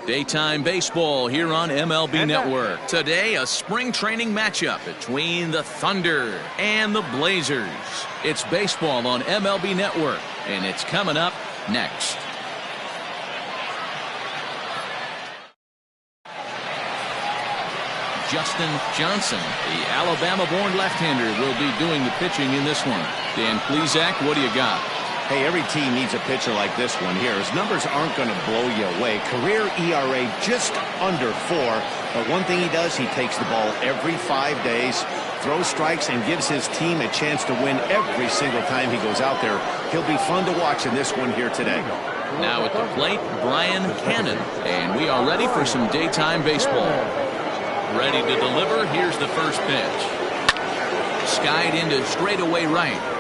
Daytime baseball here on MLB Network. Today, a spring training matchup between the Thunder and the Blazers. It's baseball on MLB Network, and it's coming up next. Justin Johnson, the Alabama-born left-hander, will be doing the pitching in this one. Dan Plesac, what do you got? Hey, every team needs a pitcher like this one here. His numbers aren't going to blow you away. Career ERA just under 4. But one thing he does, he takes the ball every 5 days, throws strikes, and gives his team a chance to win every single time he goes out there. He'll be fun to watch in this one here today. Now at the plate, Brian Cannon. And we are ready for some daytime baseball. Ready to deliver. Here's the first pitch. Skied into straightaway right.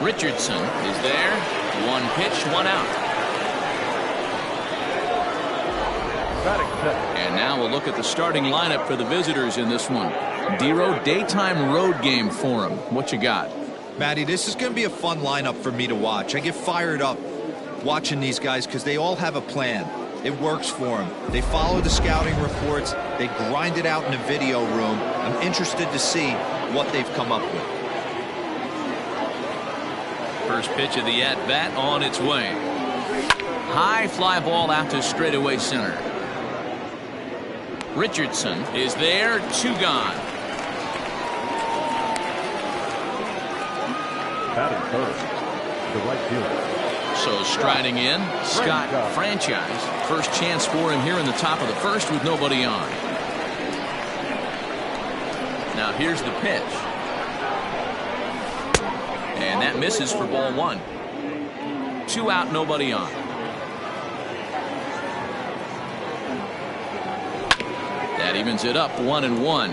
Richardson is there. One pitch, one out. And now we'll look at the starting lineup for the visitors in this one. Dero, daytime road game for him. What you got? Matty, this is going to be a fun lineup for me to watch. I get fired up watching these guys because they all have a plan. It works for them. They follow the scouting reports. They grind it out in the video room. I'm interested to see what they've come up with. First pitch of the at-bat on its way. High fly ball out to straightaway center. Richardson is there. 2 gone. Batting first, the right fielder. So striding in, Scott Franchise. First chance for him here in the top of the first with nobody on. Now here's the pitch. And that misses for ball 1. 2 out, nobody on. That evens it up 1-1.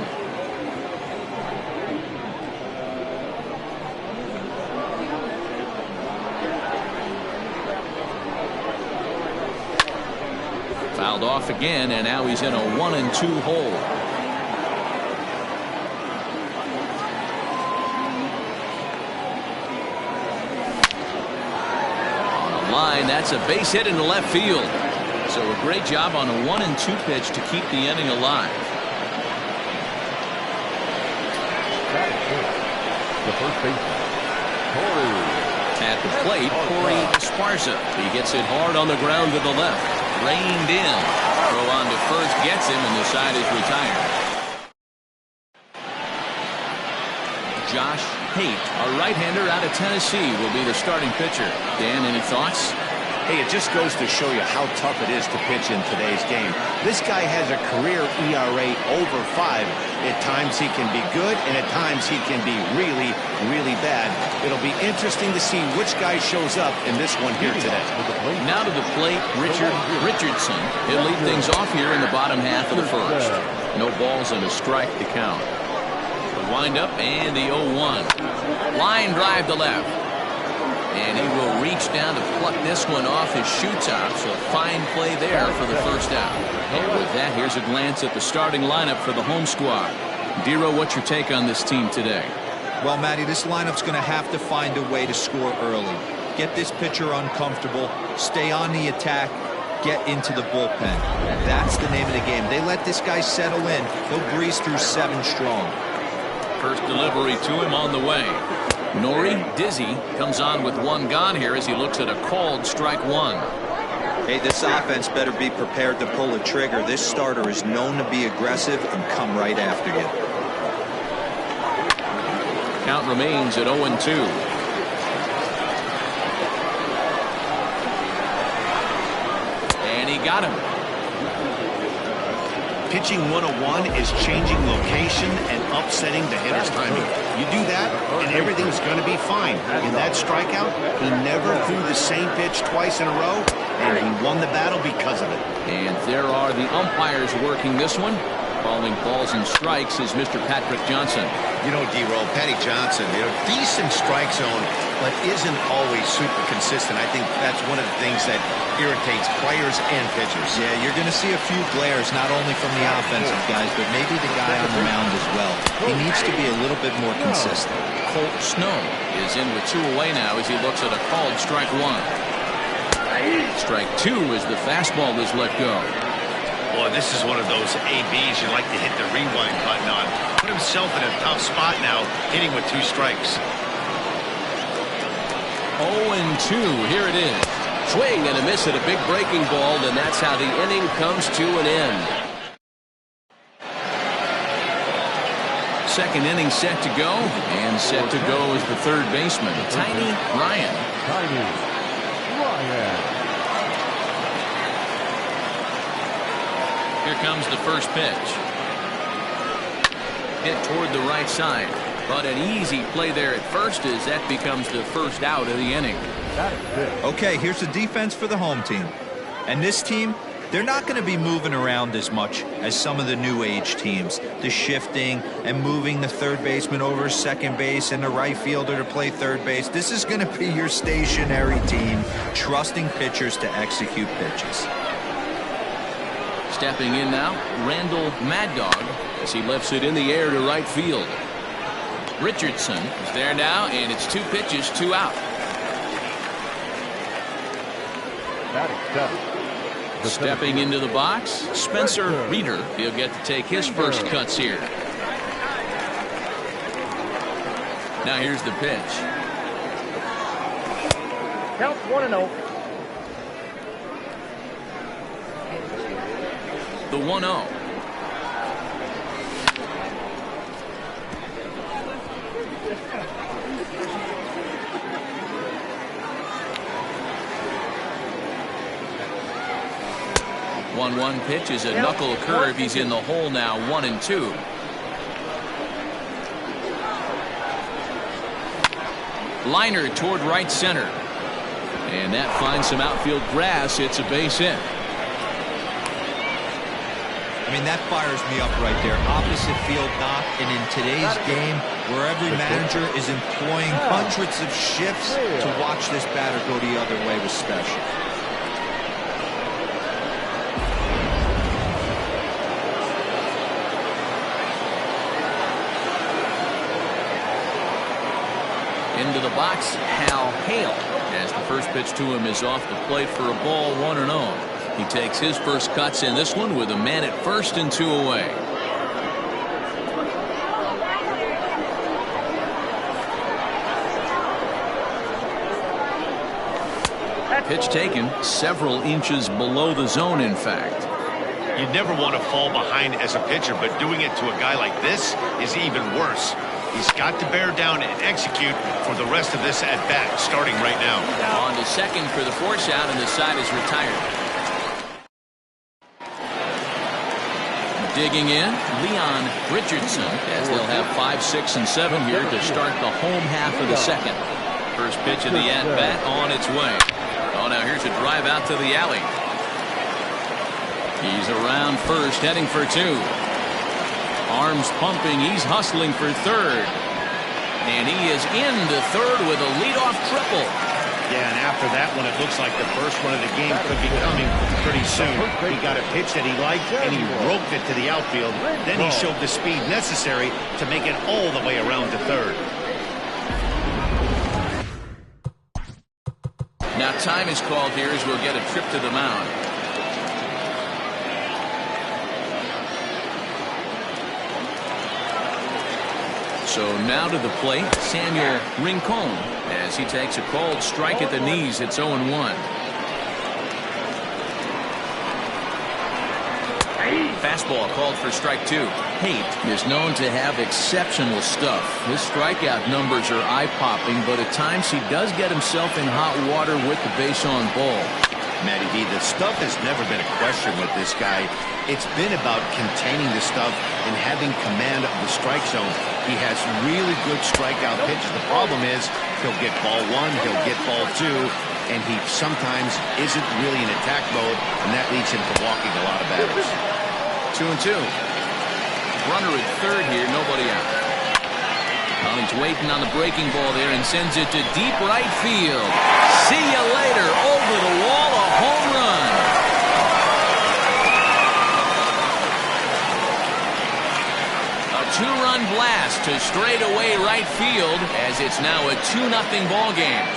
Fouled off again, and now he's in a 1-2 hole. That's a base hit into left field. So a great job on a 1-2 pitch to keep the inning alive. The first baseman, Corey. At the plate, Corey Esparza. He gets it hard on the ground to the left. Reined in. Throw on to first gets him, and the side is retired. Josh Haight, a right-hander out of Tennessee, will be the starting pitcher. Dan, any thoughts? Hey, it just goes to show you how tough it is to pitch in today's game. This guy has a career ERA over 5. At times he can be good, and at times he can be really, really bad. It'll be interesting to see which guy shows up in this one here today. Now to the plate, Richardson. He'll lead things off here in the bottom half of the first. No balls and a strike to count. The windup and the 0-1. Line drive to left. And he will reach down to pluck this one off his shoe top. So a fine play there for the first out. And with that, here's a glance at the starting lineup for the home squad. Dero, what's your take on this team today? Well, Matty, this lineup's going to have to find a way to score early. Get this pitcher uncomfortable. Stay on the attack. Get into the bullpen. That's the name of the game. They let this guy settle in. He'll breeze through 7 strong. First delivery to him on the way. Nori Dizzy comes on with 1 gone here as he looks at a called strike 1. Hey, this offense better be prepared to pull a trigger. This starter is known to be aggressive and come right after you. Count remains at 0-2. And he got him. Pitching 101 is changing location and upsetting the hitter's timing. You do that, and everything's going to be fine. In that strikeout, he never threw the same pitch twice in a row, and he won the battle because of it. And there are the umpires working this one. Calling balls and strikes is Mr. Patrick Johnson. You know, D-Roll, Patty Johnson, decent strike zone, but isn't always super consistent. I think that's one of the things that irritates players and pitchers. Yeah, you're going to see a few glares, not only from the offensive guys, but maybe the guy on the mound as well. He needs to be a little bit more consistent. Colt Snow is in with 2 away now as he looks at a called strike 1. Strike 2 as the fastball is let go. Boy, this is one of those ABs you like to hit the rewind button on. Put himself in a tough spot now, hitting with 2 strikes. 0-2. Here it is. Swing and a miss at a big breaking ball, and that's how the inning comes to an end. Second inning set to go, and set to go is the third baseman, Tiny Ryan. Tiny Ryan. Here comes the first pitch. Hit toward the right side, but an easy play there at first as that becomes the first out of the inning. Okay, here's the defense for the home team. And this team, they're not going to be moving around as much as some of the new age teams. The shifting and moving the third baseman over second base and the right fielder to play third base. This is going to be your stationary team, trusting pitchers to execute pitches. Stepping in now, Randall Mad Dog as he lifts it in the air to right field. Richardson is there now, and it's 2 pitches, 2 out. Stepping into the box, Spencer Reeder. He'll get to take his first cuts here. Now here's the pitch. Count 1-0. The 1-0. One pitch is a knuckle curve. He's in the hole now, 1-2. Liner toward right center. And that finds some outfield grass. It's a base hit. I mean, that fires me up right there. Opposite field knock. And in today's game, where every manager is employing hundreds of shifts, to watch this batter go the other way was special. Into the box, Hal Hale, as the first pitch to him is off the plate for a ball, 1-0. He takes his first cuts in this one with a man at first and 2 away. Pitch taken several inches below the zone, in fact. You never want to fall behind as a pitcher, but doing it to a guy like this is even worse. He's got to bear down and execute for the rest of this at-bat, starting right now. On to second for the force out, and the side is retired. Digging in, Leon Richardson, as they'll have 5, 6, and 7 here to start the home half of the second. First pitch of the at-bat on its way. Oh, now here's a drive out to the alley. He's around first, heading for 2. Arms pumping, he's hustling for third. And he is into third with a leadoff triple. Yeah, and after that one, it looks like the first one of the game could be coming pretty soon. He got a pitch that he liked, and he roped it to the outfield. Then he showed the speed necessary to make it all the way around to third. Now time is called here as we'll get a trip to the mound. So now to the plate, Samuel Rincon, as he takes a called strike at the knees. It's 0-1. Fastball called for strike 2. Haight is known to have exceptional stuff. His strikeout numbers are eye-popping, but at times he does get himself in hot water with the base on ball. Matty D, the stuff has never been a question with this guy. It's been about containing the stuff and having command of the strike zone. He has really good strikeout pitches. The problem is he'll get ball 1, he'll get ball 2, and he sometimes isn't really in attack mode, and that leads him to walking a lot of batters. 2-2. Runner at third here, nobody out. Collins waiting on the breaking ball there and sends it to deep right field. See you later. Over the wall, a home run. A 2-run blast to straightaway right field as it's now a 2-0 ball game.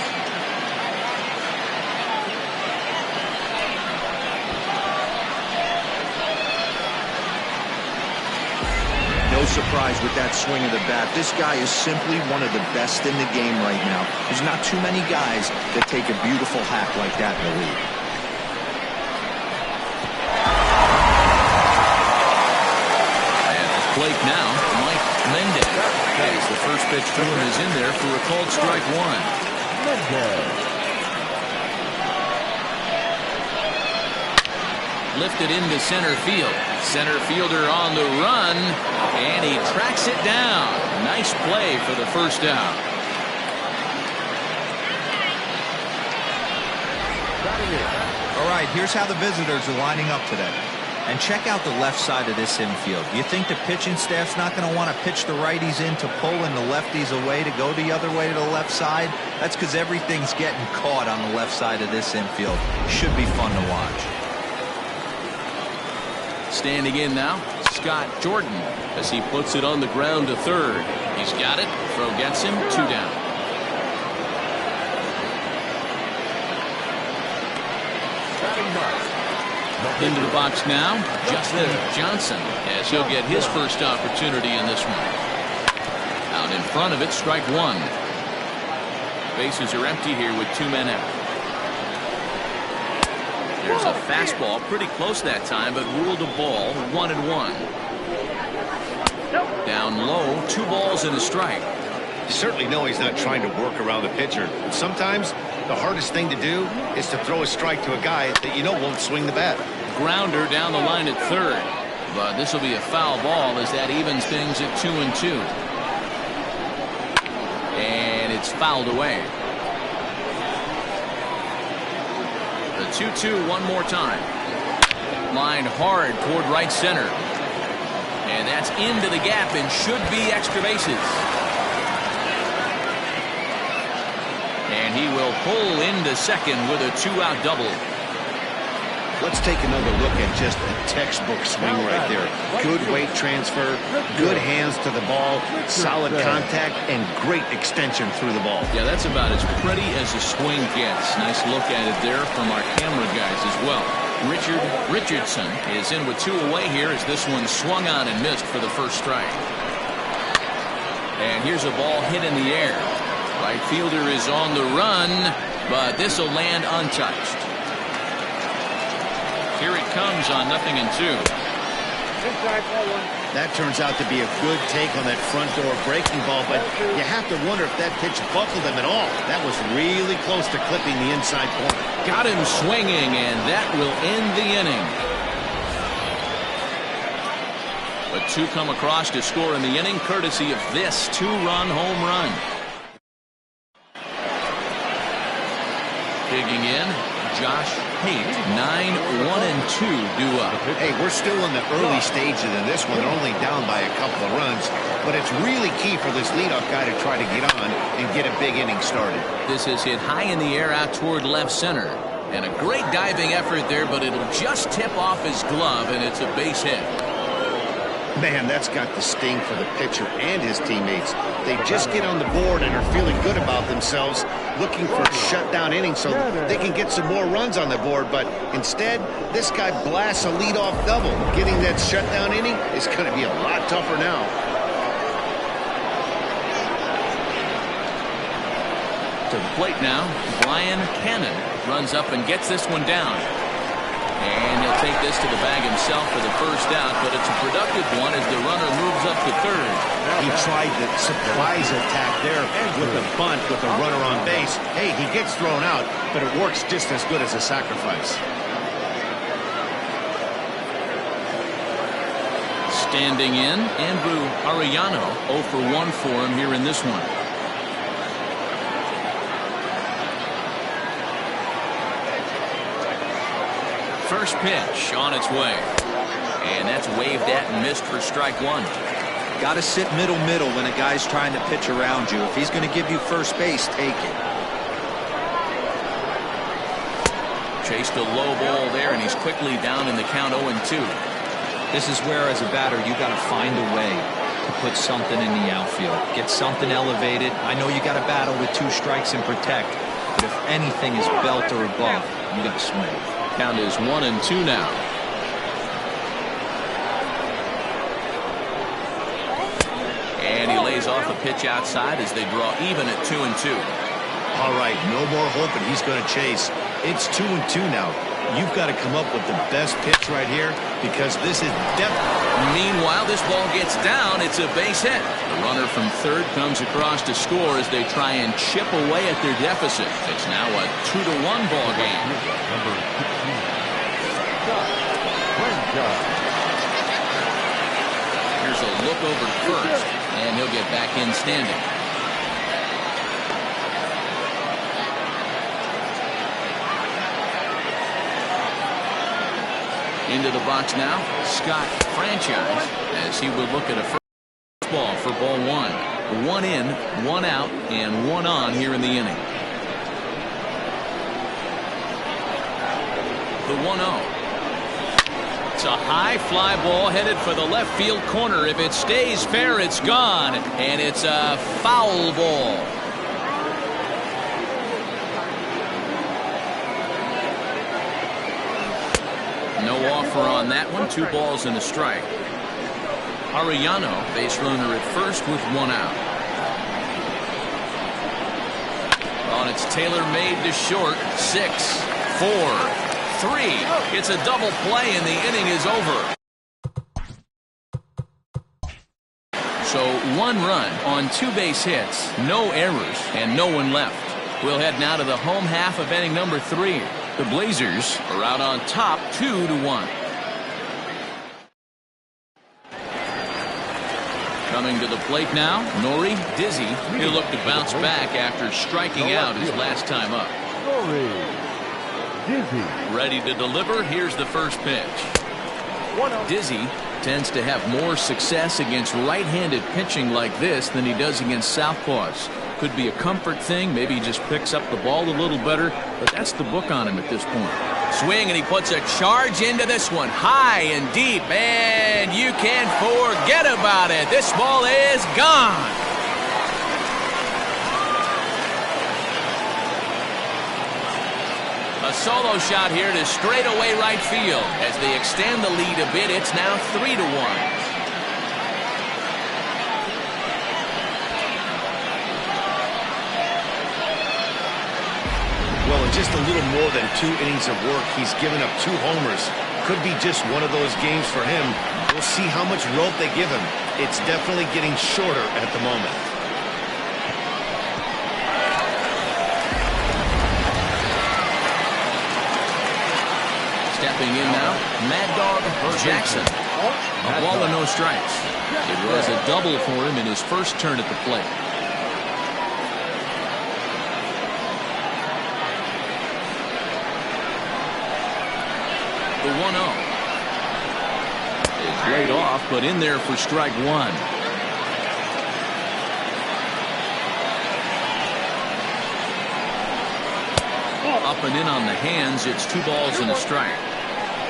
surprised with that swing of the bat. This guy is simply one of the best in the game right now. There's not too many guys that take a beautiful hack like that in the league. At the plate now, Mike Mendez. As the first pitch to him is in there for a called strike one. Lifted into center field. Center fielder on the run, and he tracks it down. Nice play for the first out. All right, here's how the visitors are lining up today. And check out the left side of this infield. You think the pitching staff's not going to want to pitch the righties in to pull and the lefties away to go the other way to the left side? That's because everything's getting caught on the left side of this infield. Should be fun to watch. Standing in now, Scott Jordan, as he puts it on the ground to third. He's got it. Throw gets him. 2 down. Into the box now, Justin Johnson, as he'll get his first opportunity in this one. Out in front of it, strike one. Bases are empty here with 2 men out. There's a fastball pretty close that time, but ruled a ball. 1-1. Down low, 2 balls and a strike. You certainly know he's not trying to work around the pitcher. Sometimes the hardest thing to do is to throw a strike to a guy that you know won't swing the bat. Grounder down the line at third, but this will be a foul ball as that evens things at 2-2. And it's fouled away. The 2-2 one more time. Line hard toward right center. And that's into the gap and should be extra bases. And he will pull into second with a 2-out double. Let's take another look at just a textbook swing right there. Good weight transfer, good hands to the ball, solid contact, and great extension through the ball. Yeah, that's about as pretty as a swing gets. Nice look at it there from our camera guys as well. Richard Richardson is in with 2 away here as this one swung on and missed for the first strike. And here's a ball hit in the air. Right fielder is on the run, but this will land untouched. Here it comes on 0-2. That turns out to be a good take on that front door breaking ball, but you have to wonder if that pitch buckled him at all. That was really close to clipping the inside corner. Got him swinging, and that will end the inning. But 2 come across to score in the inning, courtesy of this 2-run home run. Digging in, Josh Haight, 9-1-2 due up. Hey, we're still in the early stages of this one. They're only down by a couple of runs, but it's really key for this leadoff guy to try to get on and get a big inning started. This is hit high in the air out toward left center. And a great diving effort there, but it'll just tip off his glove, and it's a base hit. Man, that's got the sting for the pitcher and his teammates. They just get on the board and are feeling good about themselves, looking for a shutdown inning so they can get some more runs on the board. But instead, this guy blasts a leadoff double. Getting that shutdown inning is going to be a lot tougher now. To the plate now, Brian Cannon runs up and gets this one down. And he'll take this to the bag himself for the first out, but it's a productive one as the runner moves up to third. He tried the surprise attack there with the bunt with the runner on base. Hey, he gets thrown out, but it works just as good as a sacrifice. Standing in, Andrew Arellano, 0 for 1 for him here in this one. First pitch on its way. And that's waved at and missed for strike one. Got to sit middle when a guy's trying to pitch around you. If he's going to give you first base, take it. Chased a low ball there, and he's quickly down in the count 0-2. This is where, as a batter, you got to find a way to put something in the outfield. Get something elevated. I know you got to battle with 2 strikes and protect, but if anything is belt or above, you got to swing. Count is 1-2 now. off a pitch outside as they draw even at 2-2. All right, no more hoping he's going to chase. It's 2-2 now. You've got to come up with the best pitch right here because this is definitely... Meanwhile, this ball gets down. It's a base hit. The runner from third comes across to score as they try and chip away at their deficit. It's now a 2-1 ball game. Number 16. Franchise. Here's a look over to first, and he'll get back in standing. Into the box now, Scott Franchise, as he will look at a first ball for ball one. 1 in, 1 out, and 1 on here in the inning. The 1-0. It's a high fly ball headed for the left field corner. If it stays fair, it's gone, and it's a foul ball. No offer on that one. 2 balls and a strike. Arellano, base runner at first with 1 out. Oh, and it's Taylor made to short. 6, 4, 3. It's a double play and the inning is over. So 1 run on 2 base hits, no errors, and no one left. We'll head now to the home half of inning number 3. The Blazers are out on top 2-1. Coming to the plate now, Nori Dizzy. He'll look to bounce back after striking out his last time up. Nori Dizzy. Ready to deliver. Here's the first pitch. Dizzy tends to have more success against right-handed pitching like this than he does against southpaws. Could be a comfort thing. Maybe he just picks up the ball a little better, but that's the book on him at this point. Swing, and he puts a charge into this one. High and deep, and you can forget about it. This ball is gone. A solo shot here to straightaway right field. As they extend the lead a bit, it's now 3-1. Well, in just a little more than 2 innings of work, he's given up 2 homers. Could be just one of those games for him. We'll see how much rope they give him. It's definitely getting shorter at the moment. Stepping in now, Mad Dog Jackson. A ball and no strikes. It was a double for him in his first turn at the plate. The 1-0 is laid off, but in there for strike 1. Up and in on the hands. It's 2 balls and a strike.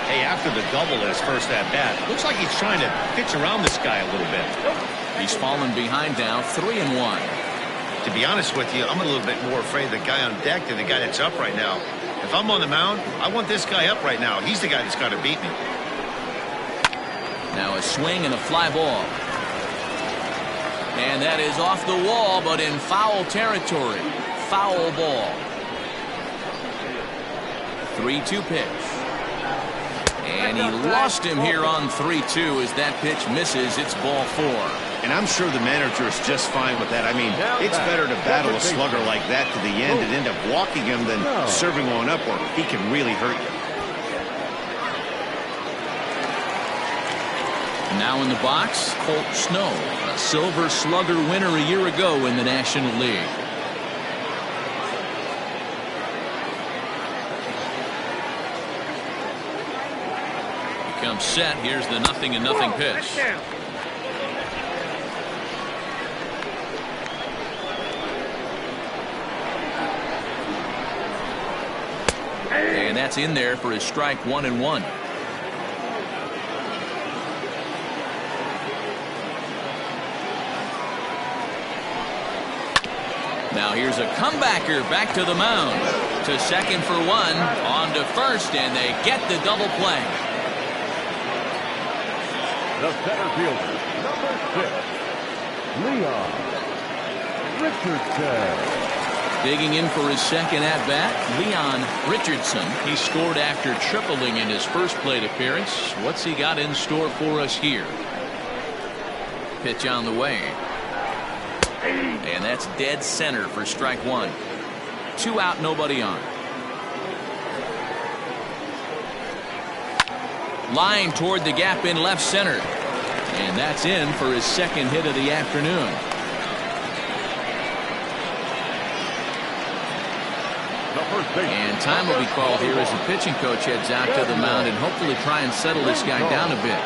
Hey, after the double in his first at-bat, looks like he's trying to pitch around this guy a little bit. He's fallen behind now, 3-1. To be honest with you, I'm a little bit more afraid of the guy on deck than the guy that's up right now. If I'm on the mound, I want this guy up right now. He's the guy that's got to beat me. Now a swing and a fly ball. And that is off the wall, but in foul territory. Foul ball. 3-2 pitch. And he lost him here on 3-2 as that pitch misses. It's ball 4. And I'm sure the manager is just fine with that. I mean, it's better to battle a slugger like that to the end and end up walking him than serving one up where he can really hurt you. Now in the box, Colt Snow, a Silver Slugger winner a year ago in the National League. He comes set. Here's the 0-0 pitch. And that's in there for his strike 1-1. Now here's a comebacker back to the mound. To second for 1, on to first, and they get the double play. The center fielder, number 6, Leon Richardson. Digging in for his second at-bat, Leon Richardson. He scored after tripling in his first plate appearance. What's he got in store for us here? Pitch on the way. And that's dead center for strike one. 2 out, nobody on. Line toward the gap in left center. And that's in for his second hit of the afternoon. And time will be called here as the pitching coach heads out to the mound and hopefully try and settle this guy down a bit.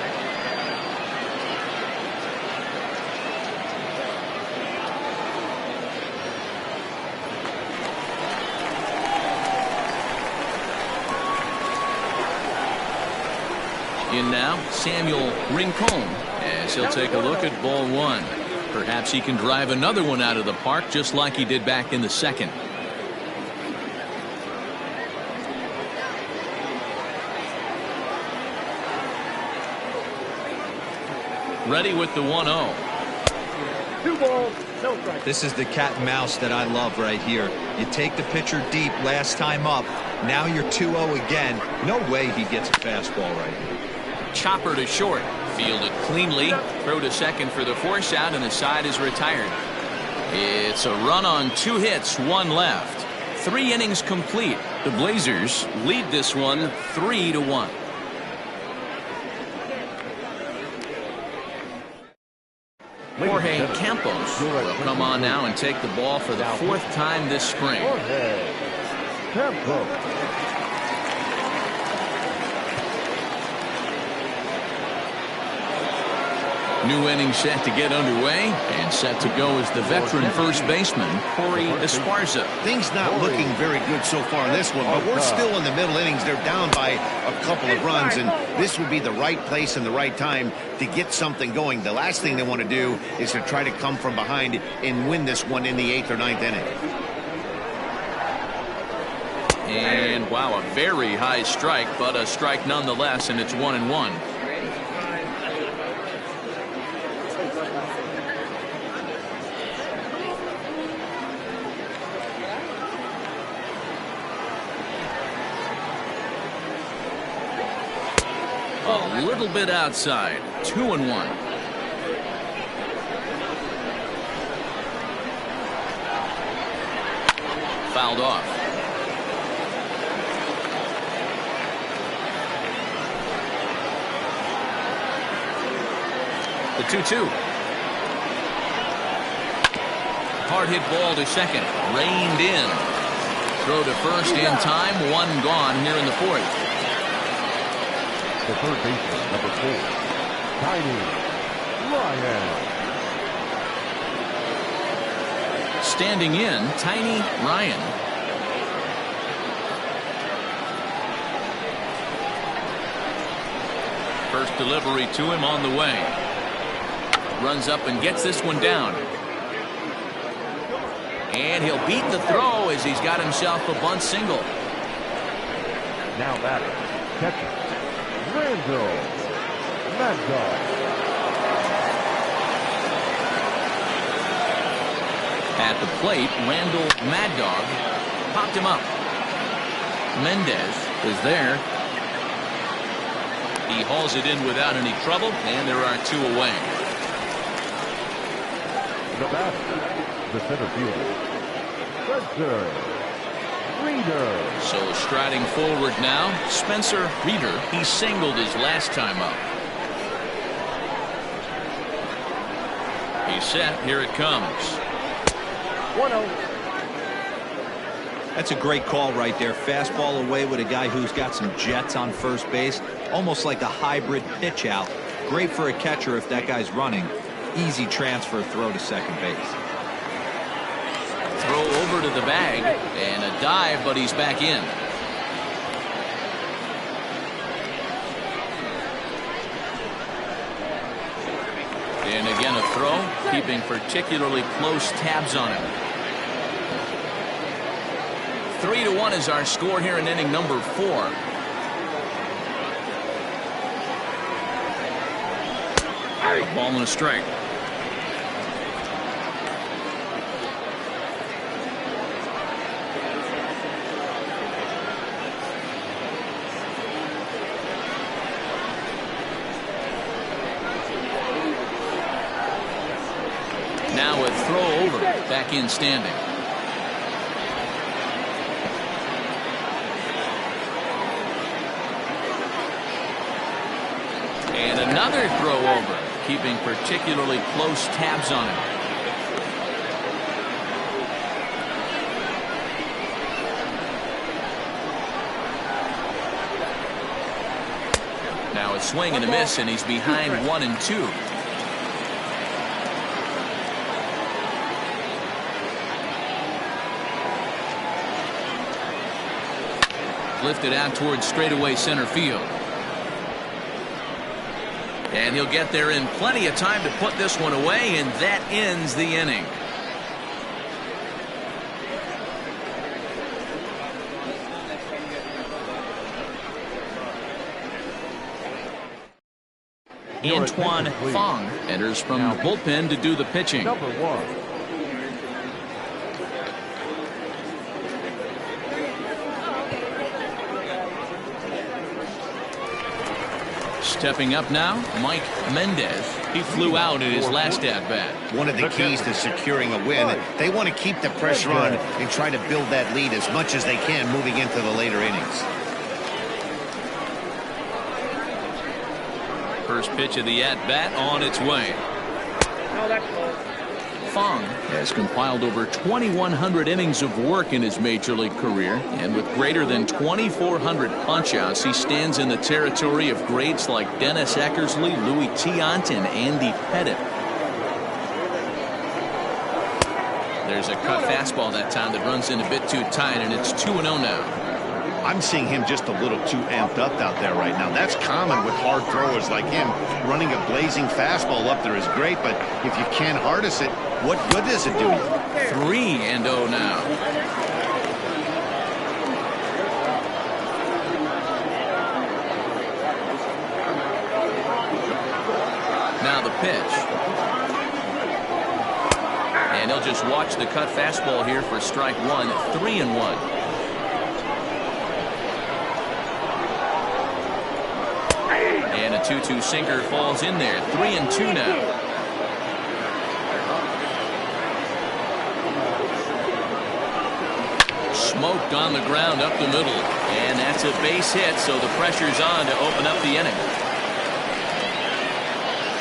In now, Samuel Rincon, as he'll take a look at ball one. Perhaps he can drive another one out of the park just like he did back in the second. Ready with the 1-0. 2 balls, no strikes. This is the cat and mouse that I love right here. You take the pitcher deep last time up. Now you're 2-0 again. No way he gets a fastball right here. Chopper to short. Fielded cleanly. Throw to second for the force out, and the side is retired. It's a run on 2 hits, 1 left. 3 innings complete. The Blazers lead this one 3-1. Jorge Campos will come on now and take the ball for the 4th time this spring. Jorge Campos. New inning set to get underway, and set to go is the veteran first baseman, Corey Esparza. Things not looking very good so far in this one, but we're still in the middle innings. They're down by a couple of runs, and this would be the right place and the right time to get something going. The last thing they want to do is to try to come from behind and win this one in the 8th or 9th inning. And wow, a very high strike, but a strike nonetheless, and it's 1-1. A little bit outside. 2-1. Fouled off. The 2-2. Hard hit ball to second. Reined in. Throw to first in time. 1 gone here in the 4th. The third baseman, number 4, Tiny Ryan. Standing in, Tiny Ryan. First delivery to him on the way. Runs up and gets this one down. And he'll beat the throw as he's got himself a bunt single. Now batting, catcher, Randall Mad Dog. At the plate, Randall Mad Dog popped him up. Mendez is there. He hauls it in without any trouble, and there are 2 away. The batter, the center fielder, Spencer Reeder. So striding forward now, Spencer Reeder. He singled his last time up. He's set. Here it comes. 1-0. That's a great call right there. Fastball away with a guy who's got some jets on first base. Almost like a hybrid pitch out. Great for a catcher if that guy's running. Easy transfer throw to second base. Throw over to the bag and a dive, but he's back in. And again a throw, keeping particularly close tabs on him. 3-1 is our score here in inning number 4. A ball and a strike. back in standing. And another throw over, keeping particularly close tabs on him. Now a swing and a miss, and he's behind 1-2. Lifted out towards straightaway center field. And he'll get there in plenty of time to put this one away, and that ends the inning. Antoine Fong enters from the bullpen to do the pitching. Number 1. Stepping up now, Mike Mendez. He flew out in his last at-bat. One of the keys to securing a win, they want to keep the pressure on and try to build that lead as much as they can moving into the later innings. First pitch of the at-bat on its way. Fong has compiled over 2,100 innings of work in his major league career, and with greater than 2,400 punch-outs, he stands in the territory of greats like Dennis Eckersley, Louis Tiant, and Andy Pettitte. There's a cut fastball that time that runs in a bit too tight, and it's 2-0 now. I'm seeing him just a little too amped up out there right now. That's common with hard throwers like him. Running a blazing fastball up there is great, but if you can't harness it, what good does it do you? 3-0 now. Now the pitch. And he'll just watch the cut fastball here for strike one. 3-1. And a 2-2 sinker falls in there. 3-2 now. Smoked on the ground up the middle. And that's a base hit, so the pressure's on to open up the inning.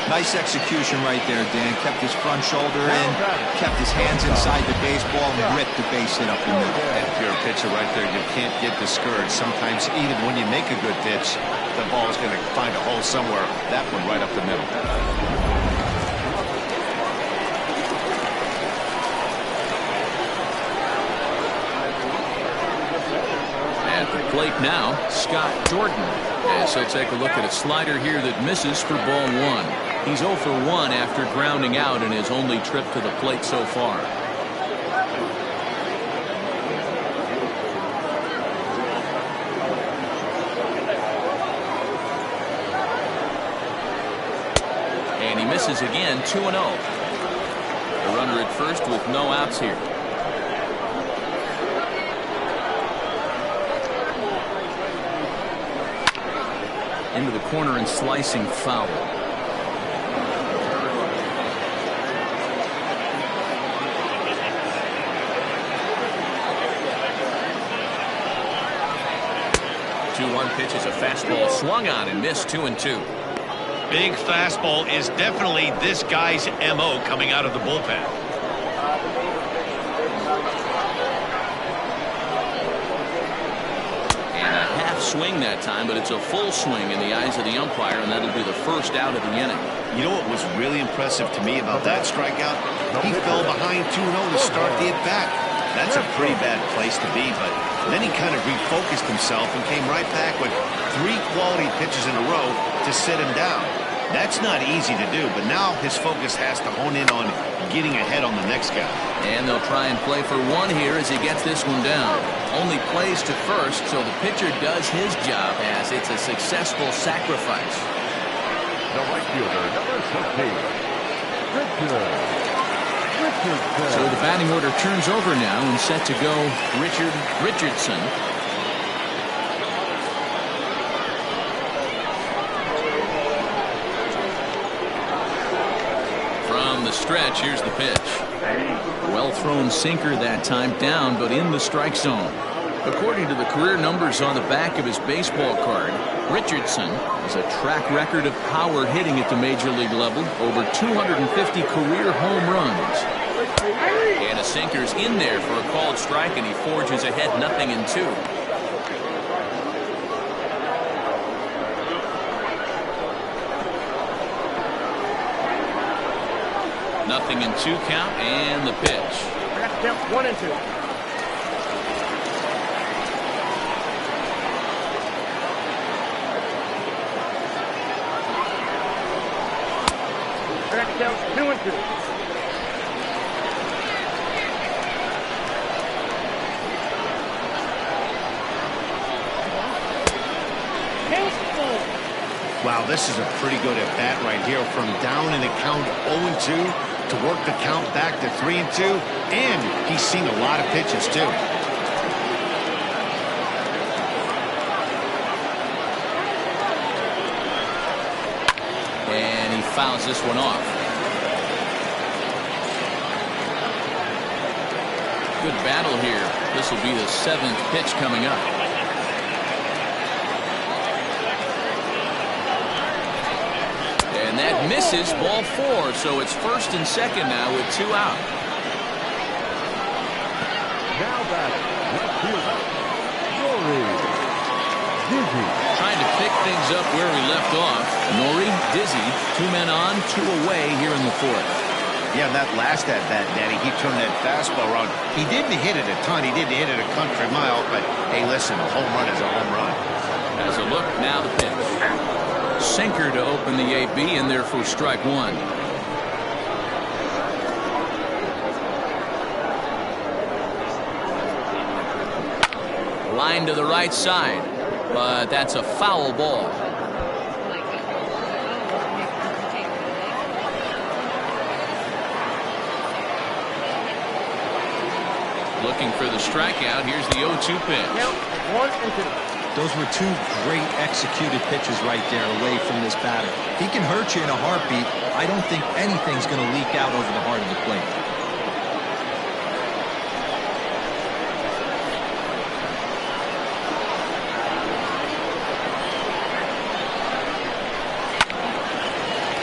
Nice execution right there, Dan. Kept his front shoulder in, kept his hands inside the baseball, and ripped the base hit up the middle. And if you're a pitcher right there, you can't get discouraged. Sometimes even when you make a good pitch, the ball is going to find a hole somewhere. That one right up the middle. At the plate now, Scott Jordan, as he'll take a look at a slider here that misses for ball one. He's 0 for 1 after grounding out in his only trip to the plate so far. And he misses again, 2-0. The runner at first with no outs here. Into the corner and slicing foul. One pitch is a fastball swung on and missed. 2-2. Big fastball is definitely this guy's MO coming out of the bullpen. And a half swing that time, but it's a full swing in the eyes of the umpire, and that'll be the first out of the inning. You know what was really impressive to me about that strikeout? He fell behind 2-0 to start the at-bat. That's a pretty bad place to be, but then he kind of refocused himself and came right back with 3 quality pitches in a row to sit him down. That's not easy to do, but now his focus has to hone in on getting ahead on the next guy. And they'll try and play for one here as he gets this one down. Only plays to first, so the pitcher does his job as it's a successful sacrifice. The right fielder, number 15, Richard. So the batting order turns over now and set to go Richard Richardson. From the stretch, here's the pitch. Well thrown sinker that time, down but in the strike zone. According to the career numbers on the back of his baseball card, Richardson has a track record of power hitting at the major league level, over 250 career home runs. And a sinker's in there for a called strike, and he forges ahead 0-2. Nothing in 2 count, and the pitch. I got to count 1 and 2. I got to count 2 and 2. Wow, this is a pretty good at bat right here, from down in the count 0-2 to work the count back to 3-2, and he's seen a lot of pitches too. And he fouls this one off. Good battle here. This will be the 7th pitch coming up. And that misses, ball 4, so it's 1st and 2nd now with 2 out. Now back, left fielder, Nori Dizzy. Trying to pick things up where we left off. Nori Dizzy, 2 men on, 2 away here in the 4th. Yeah, that last at bat, Danny, he turned that fastball around. He didn't hit it a ton. He didn't hit it a country mile, but hey, listen, a home run is a home run. As a look, now the pitch. Sinker to open the AB, and there for strike 1. Line to the right side, but that's a foul ball. Looking for the strikeout. Here's the 0-2 pitch. Count 1 and 2. Those were 2 great executed pitches right there away from this batter. He can hurt you in a heartbeat. I don't think anything's going to leak out over the heart of the plate.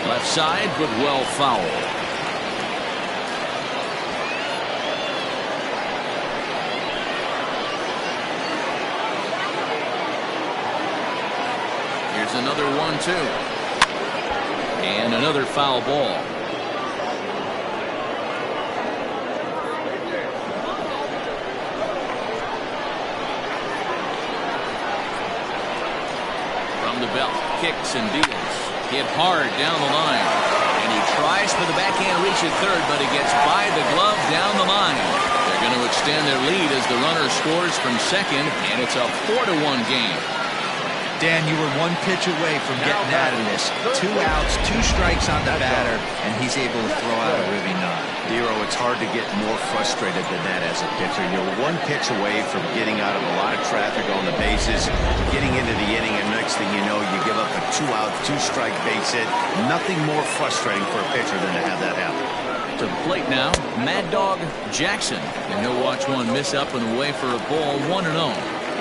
Left side, but well fouled. Another 1-2. And another foul ball. From the belt, kicks and deals. Hit hard down the line. And he tries for the backhand reach at third, but he gets by the glove down the line. They're going to extend their lead as the runner scores from second, and it's a 4-1 game. Dan, you were 1 pitch away from getting out of this. 2 outs, 2 strikes on the batter, and he's able to throw out a ribby 9. Dero, it's hard to get more frustrated than that as a pitcher. You're 1 pitch away from getting out of a lot of traffic on the bases, getting into the inning, and next thing you know, you give up a 2-out, 2-strike base hit. Nothing more frustrating for a pitcher than to have that happen. To the plate now, Mad Dog Jackson, and he'll watch one miss up and away for a ball, 1-0.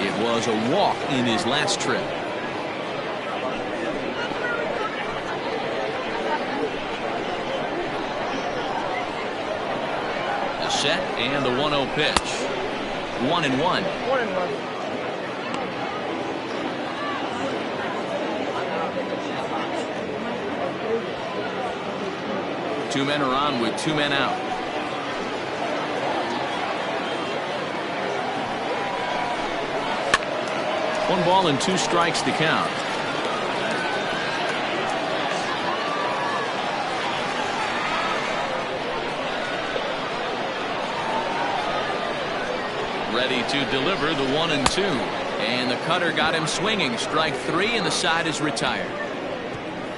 It was a walk in his last trip. Set and the 1-0 pitch. 1-1. 1-1. 2 men are on with 2 men out. One ball and 2 strikes to count. Ready to deliver the 1-2, and the cutter got him swinging. Strike 3, and the side is retired.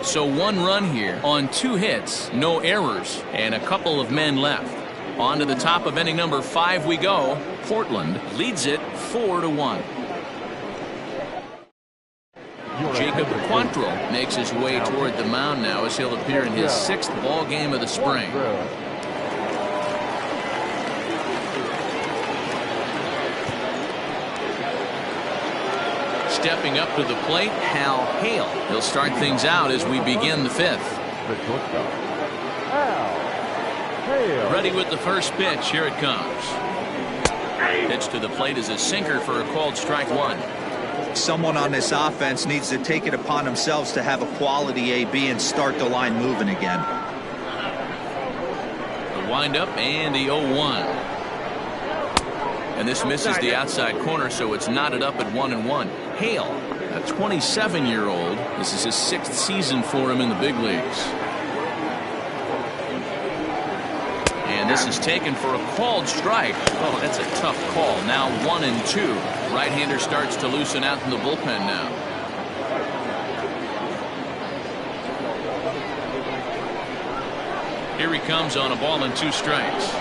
So 1 run here on 2 hits, no errors, and a couple of men left. On to the top of inning number 5 we go. Portland leads it 4-1. Jacob Quantrill makes his way toward the mound now as he'll appear in his 6th ball game of the spring. stepping up to the plate, Hal Hale. He'll start things out as we begin the fifth. The shortstop, Hal Hale. Ready with the first pitch. Here it comes. Pitch to the plate is a sinker for a called strike one. Someone on this offense needs to take it upon themselves to have a quality AB and start the line moving again. The windup and the 0-1. And this misses the outside corner, so it's knotted up at 1-1. Hale, a 27-year-old. This is his 6th season for him in the big leagues. And this is taken for a called strike. Oh, that's a tough call. Now 1-2. Right-hander starts to loosen out in the bullpen now. Here he comes on a ball and 2 strikes.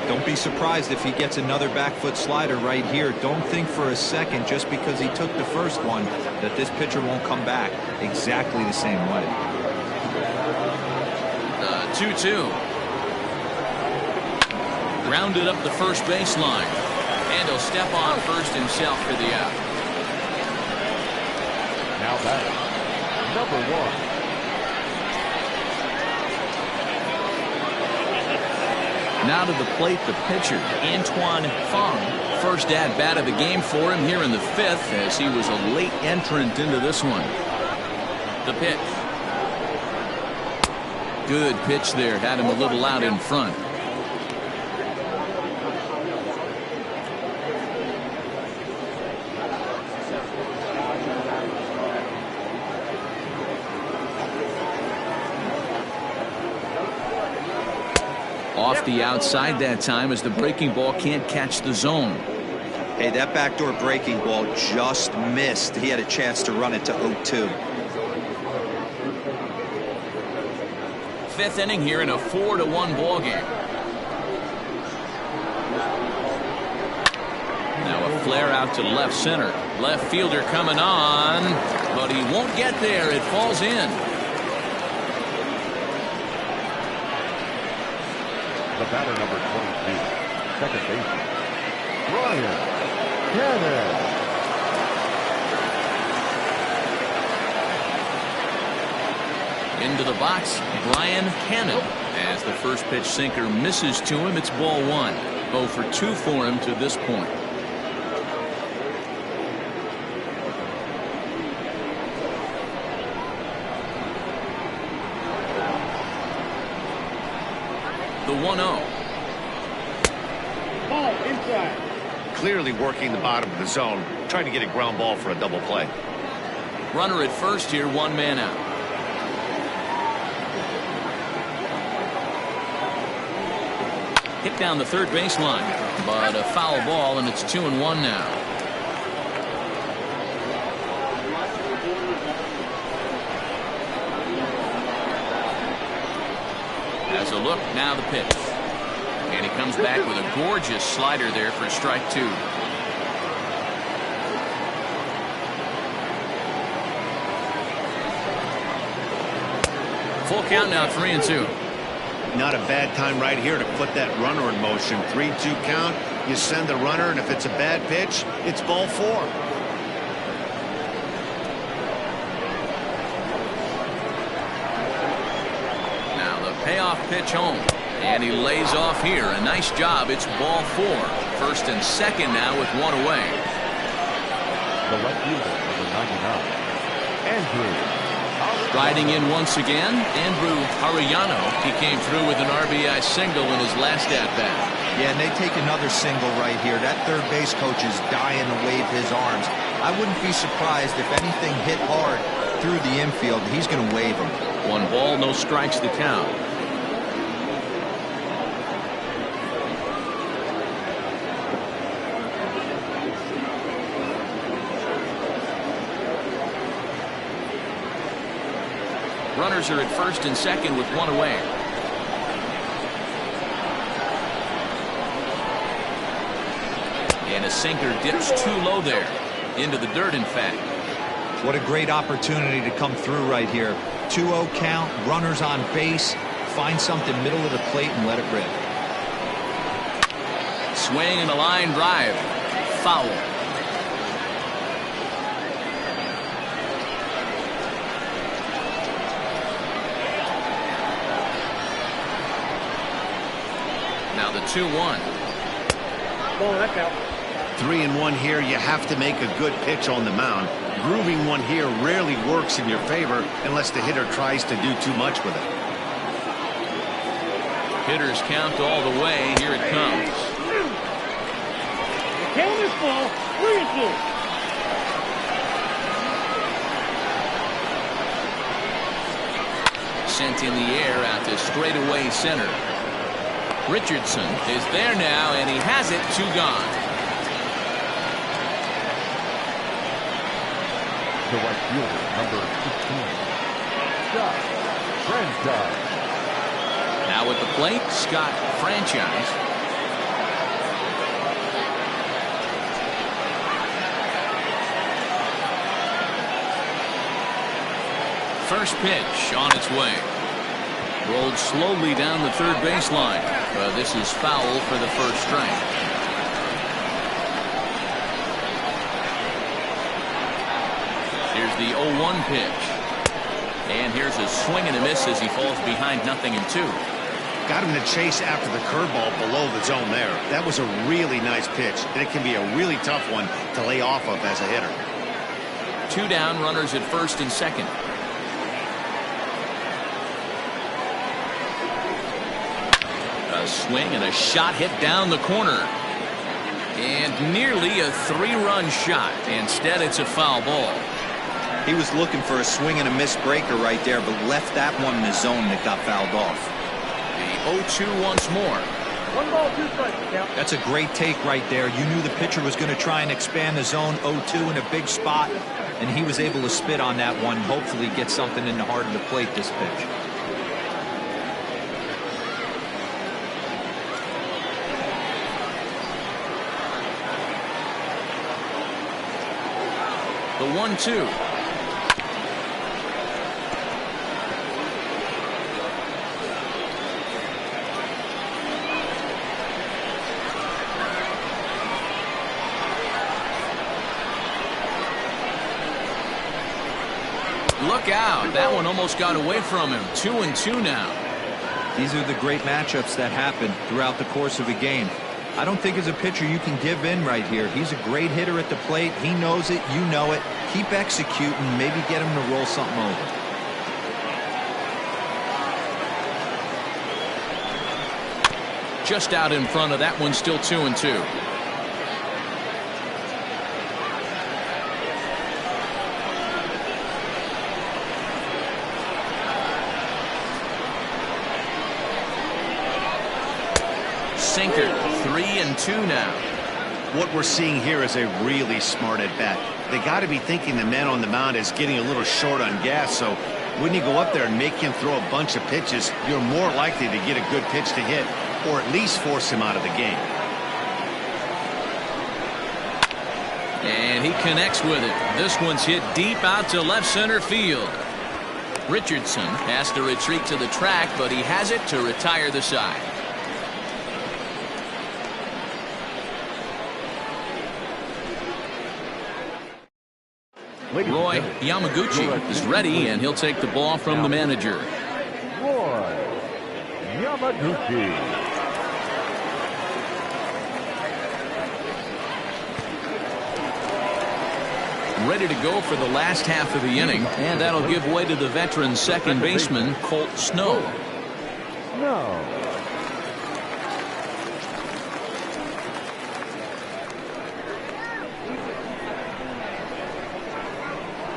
Don't be surprised if he gets another back foot slider right here. Don't think for a second, just because he took the first one, that this pitcher won't come back exactly the same way. 2-2. Rounded up the first baseline. And he'll step on first himself for the out. Now batting, number 1. Now to the plate, the pitcher, Antoine Fong. First at bat of the game for him here in the 5th, as he was a late entrant into this one. The pitch. Good pitch there. Had him a little out in front. Off the outside that time as the breaking ball can't catch the zone. Hey, that backdoor breaking ball just missed. He had a chance to run it to 0-2. 5th inning here in a 4-1 ball game. Now a flare out to left center. Left fielder coming on, but he won't get there. It falls in. The batter, number 22, second baseman, Ryan Cannon. Into the box, Brian Hannon. As the first pitch sinker misses to him, it's ball 1. 0 for 2 for him to this point. The 1-0. Ball inside. Clearly working the bottom of the zone, trying to get a ground ball for a double play. Runner at first here, 1 man out. Hit down the third baseline, but a foul ball, and it's 2-1 now. As a look, now the pitch. And he comes back with a gorgeous slider there for strike 2. Full count now, 3-2. Not a bad time right here to put that runner in motion. 3-2 count. You send the runner, and if it's a bad pitch, it's ball 4. Now the payoff pitch home. And he lays off here. A nice job. It's ball 4. First and second now with 1 away. The right fielder, number 99, Andrew. Riding in once again, Andrew Arellano. He came through with an RBI single in his last at-bat. Yeah, and they take another single right here. That third base coach is dying to wave his arms. I wouldn't be surprised if anything hit hard through the infield. He's going to wave them. 1 ball, no strikes to count. Runners are at first and second with 1 away. And a sinker dips too low there. Into the dirt, in fact. What a great opportunity to come through right here. 2-0 count, runners on base. Find something middle of the plate and let it rip. Swing and a line drive. Foul. 2-1. Ball, that's out. 3-1 here. You have to make a good pitch on the mound. Grooving one here rarely works in your favor unless the hitter tries to do too much with it. Hitters count all the way. Here it comes. The count is full. 3-2. Sent in the air out to straightaway center. Richardson is there now, and he has it. 2 gone. The right fielder, number 15, Scott Franchise. Now at the plate, Scott Franchise. First pitch on its way. Rolled slowly down the third baseline. This is foul for the first strike. Here's the 0-1 pitch. And here's a swing and a miss as he falls behind 0-2. Got him to chase after the curveball below the zone there. That was a really nice pitch, and it can be a really tough one to lay off of as a hitter. 2 down, runners at first and second. A swing and a shot hit down the corner. And nearly a 3-run shot. Instead, it's a foul ball. He was looking for a swing and a miss breaker right there, but left that one in the zone that got fouled off. The 0-2 once more. 1 ball, 2 strikes. Count. That's a great take right there. You knew the pitcher was going to try and expand the zone. 0-2 in a big spot, and he was able to spit on that one. Hopefully get something in the heart of the plate this pitch. The 1-2. Look out. That one almost got away from him. 2-2 now. These are the great matchups that happen throughout the course of a game. I don't think as a pitcher you can give in right here. He's a great hitter at the plate. He knows it. You know it. Keep executing. Maybe get him to roll something over. Just out in front of that one. Still 2-2. Sinker. 3-2 now. What we're seeing here is a really smart at bat. They got to be thinking the man on the mound is getting a little short on gas, so when you go up there and make him throw a bunch of pitches, you're more likely to get a good pitch to hit, or at least force him out of the game. And he connects with it. This one's hit deep out to left center field. Richardson has to retreat to the track, but he has it to retire the side. Roy Yamaguchi is ready, and he'll take the ball from the manager. Roy Yamaguchi. Ready to go for the last half of the inning, and that'll give way to the veteran second baseman, Colt Snow. No.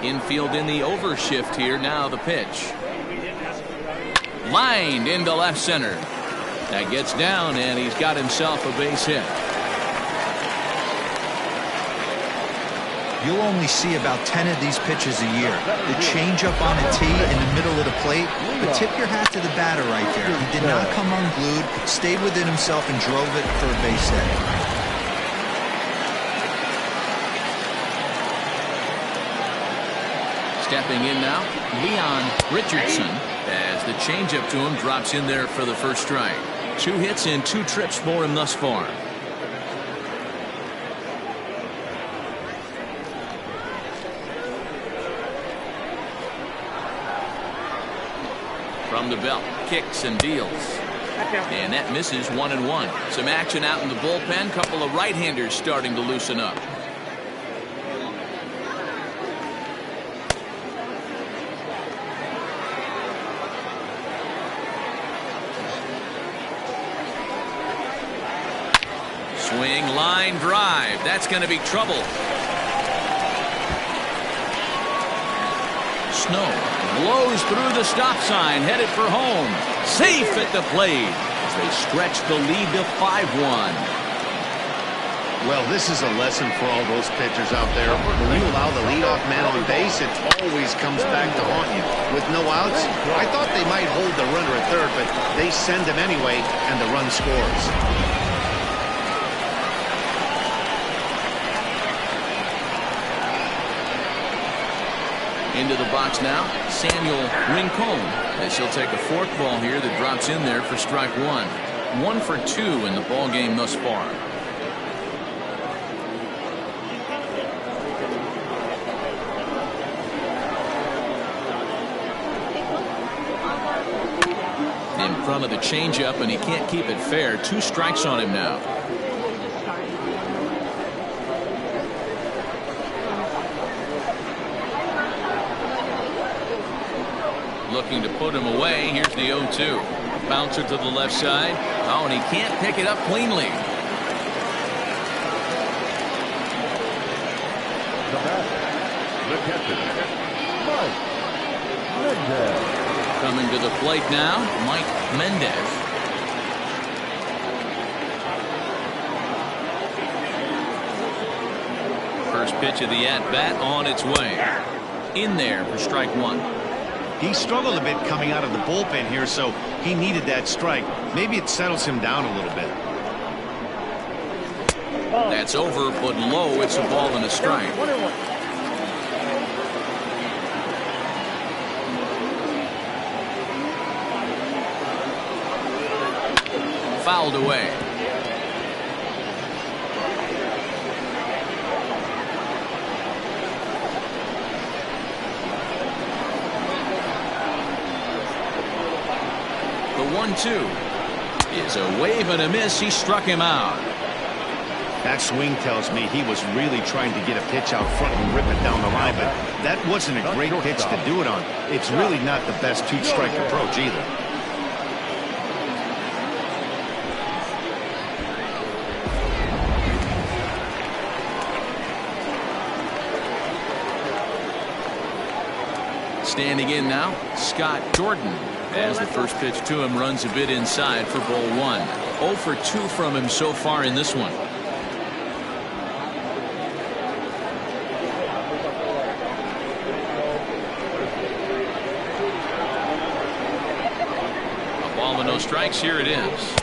Infield in the overshift here. Now the pitch. Lined into left center. That gets down, and he's got himself a base hit. You'll only see about 10 of these pitches a year. The changeup on a tee in the middle of the plate, but tip your hat to the batter right there. He did not come unglued, stayed within himself, and drove it for a base hit. Stepping in now, Leon Richardson, as the changeup to him drops in there for the first strike. 2 hits and 2 trips for him thus far. From the belt, kicks and deals. And that misses 1-1. Some action out in the bullpen. Couple of right-handers starting to loosen up. Swing, line drive. That's going to be trouble. Snow blows through the stop sign, headed for home. Safe at the plate as they stretch the lead to 5-1. Well, this is a lesson for all those pitchers out there. When you allow the leadoff man on base, it always comes back to haunt you. With no outs, I thought they might hold the runner at third, but they send him anyway, and the run scores. Into the box now, Samuel Rincon, as he'll take a forkball here that drops in there for strike one. 1 for 2 in the ball game thus far. In front of the changeup, and he can't keep it fair. 2 strikes on him now. Looking to put him away. Here's the 0-2. Bouncer to the left side. Oh, and he can't pick it up cleanly. The batter, the catcher, Mike Mendez. Coming to the plate now, Mike Mendez. First pitch of the at-bat on its way. In there for strike 1. He struggled a bit coming out of the bullpen here, so he needed that strike. Maybe it settles him down a little bit. That's over, but low. It's a ball and a strike. 1-1. Fouled away. The 1-2 is a wave and a miss. He struck him out. That swing tells me he was really trying to get a pitch out front and rip it down the line, but that wasn't a great pitch to do it on. It's really not the best 2-strike approach either. Standing in now, Scott Jordan, as the first pitch to him runs a bit inside for ball 1. 0 for 2 from him so far in this one. A ball with no strikes. Here it is.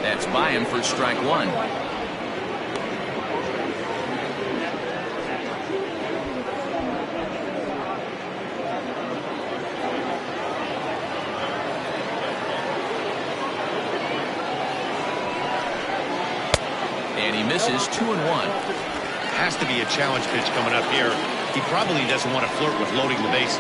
That's by him for strike 1. And he misses 2-1. Has to be a challenge pitch coming up here. He probably doesn't want to flirt with loading the bases.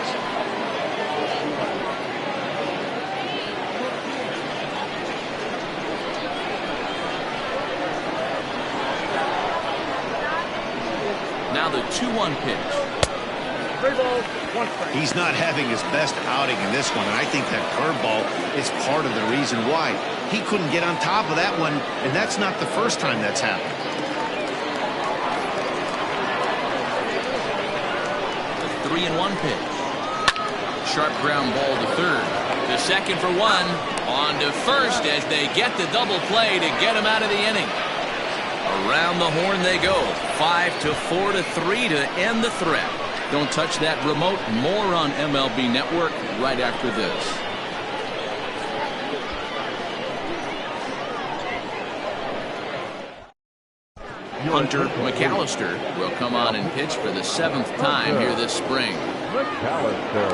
Now the 2-1 pitch. 3 balls, 1 strike. He's not having his best outing in this one, and I think that curveball is part of the reason why. He couldn't get on top of that one, and that's not the first time that's happened. The 3-1 pitch. Sharp ground ball to third. To second for 1. On to first as they get the double play to get him out of the inning. Around the horn they go. 5-4 to 3 to end the threat. Don't touch that remote. More on MLB Network right after this. Hunter McAllister will come on and pitch for the 7th time here this spring. McAllister.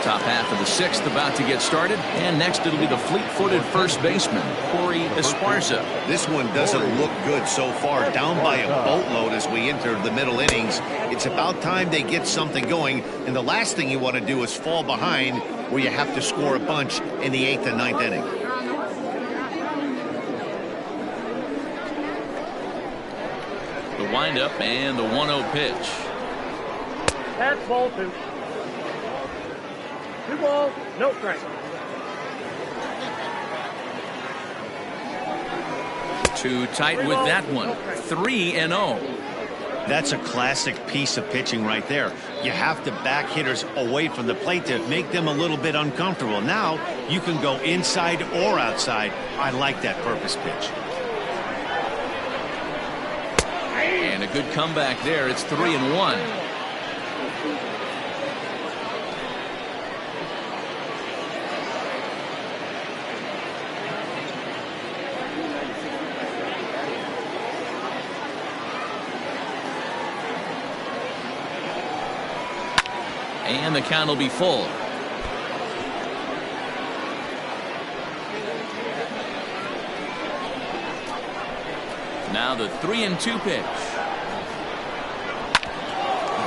Top half of the 6th about to get started, and next it'll be the fleet-footed first baseman, Corey Esparza. This one doesn't look good so far, down by a boatload as we enter the middle innings. It's about time they get something going, and the last thing you want to do is fall behind where you have to score a bunch in the 8th and 9th inning. The windup and the 1-0 pitch. That's ball 2. 2 balls, no strike. 2 tight with that one. 3-0. That's a classic piece of pitching right there. You have to back hitters away from the plate to make them a little bit uncomfortable. Now you can go inside or outside. I like that purpose pitch. And a good comeback there. It's 3-1. And the count will be full. Now the 3-2 pitch.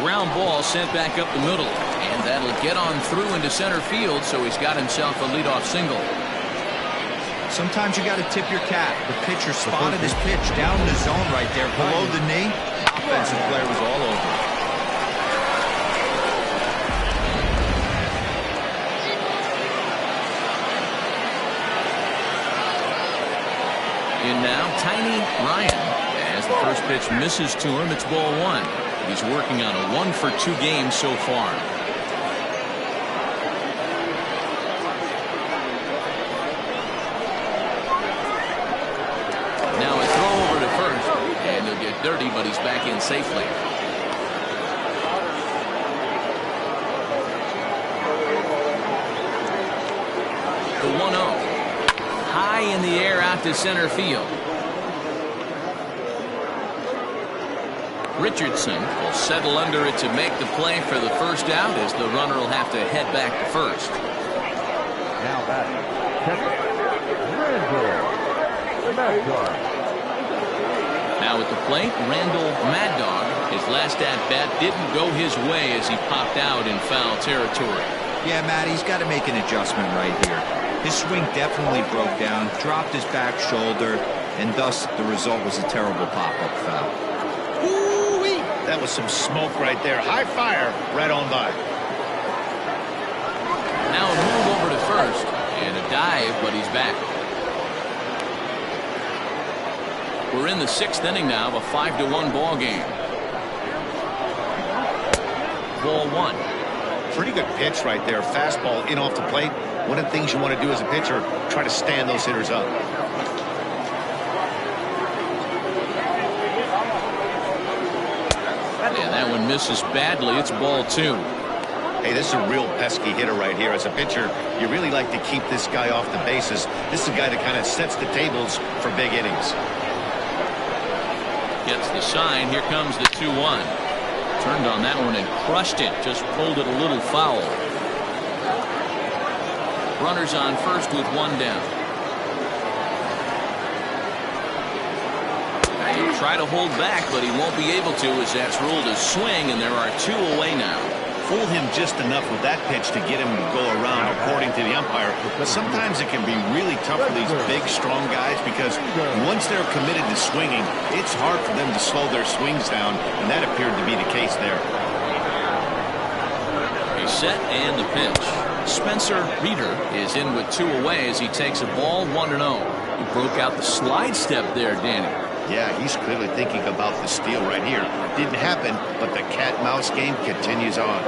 Ground ball sent back up the middle, and that'll get on through into center field, so he's got himself a leadoff single. Sometimes you got to tip your cap. The pitcher spotted his pitch down in the zone right there below the knee. Offensive player was all over it. In now, Tiny Ryan. As the first pitch misses to him, it's ball 1. He's working on a 1-for-2 game so far. Now a throw over to first, and he'll get dirty, but he's back in safely. The 1-0. High in the air out to center field. Richardson will settle under it to make the play for the first out, as the runner will have to head back to first. Now batting, catcher, Randall Mad Dog. Now at the plate, Randall Mad Dog. His last at-bat didn't go his way as he popped out in foul territory. Yeah, Matt, he's got to make an adjustment right here. His swing definitely broke down, dropped his back shoulder, and thus the result was a terrible pop-up foul. Ooh-wee. That was some smoke right there. High fire right on by. Now a move over to first, and a dive, but he's back. We're in the 6th inning now of a 5-1 ball game. Ball 1. Pretty good pitch right there. Fastball in off the plate. One of the things you want to do as a pitcher, try to stand those hitters up. And that one misses badly. It's ball 2. Hey, this is a real pesky hitter right here. As a pitcher, you really like to keep this guy off the bases. This is a guy that kind of sets the tables for big innings. Gets the sign. Here comes the 2-1. Turned on that one and crushed it. Just pulled it a little foul. Runners on first with 1 down. He'll try to hold back, but he won't be able to, as that's ruled a swing, and there are 2 away now. Fool him just enough with that pitch to get him to go around, according to the umpire. But sometimes it can be really tough for these big, strong guys, because once they're committed to swinging, it's hard for them to slow their swings down, and that appeared to be the case there. He's set, and the pitch. Spencer Reeder is in with 2 away as he takes a ball 1-0. He broke out the slide step there, Danny. Yeah, he's clearly thinking about the steal right here. Didn't happen, but the cat-mouse game continues on.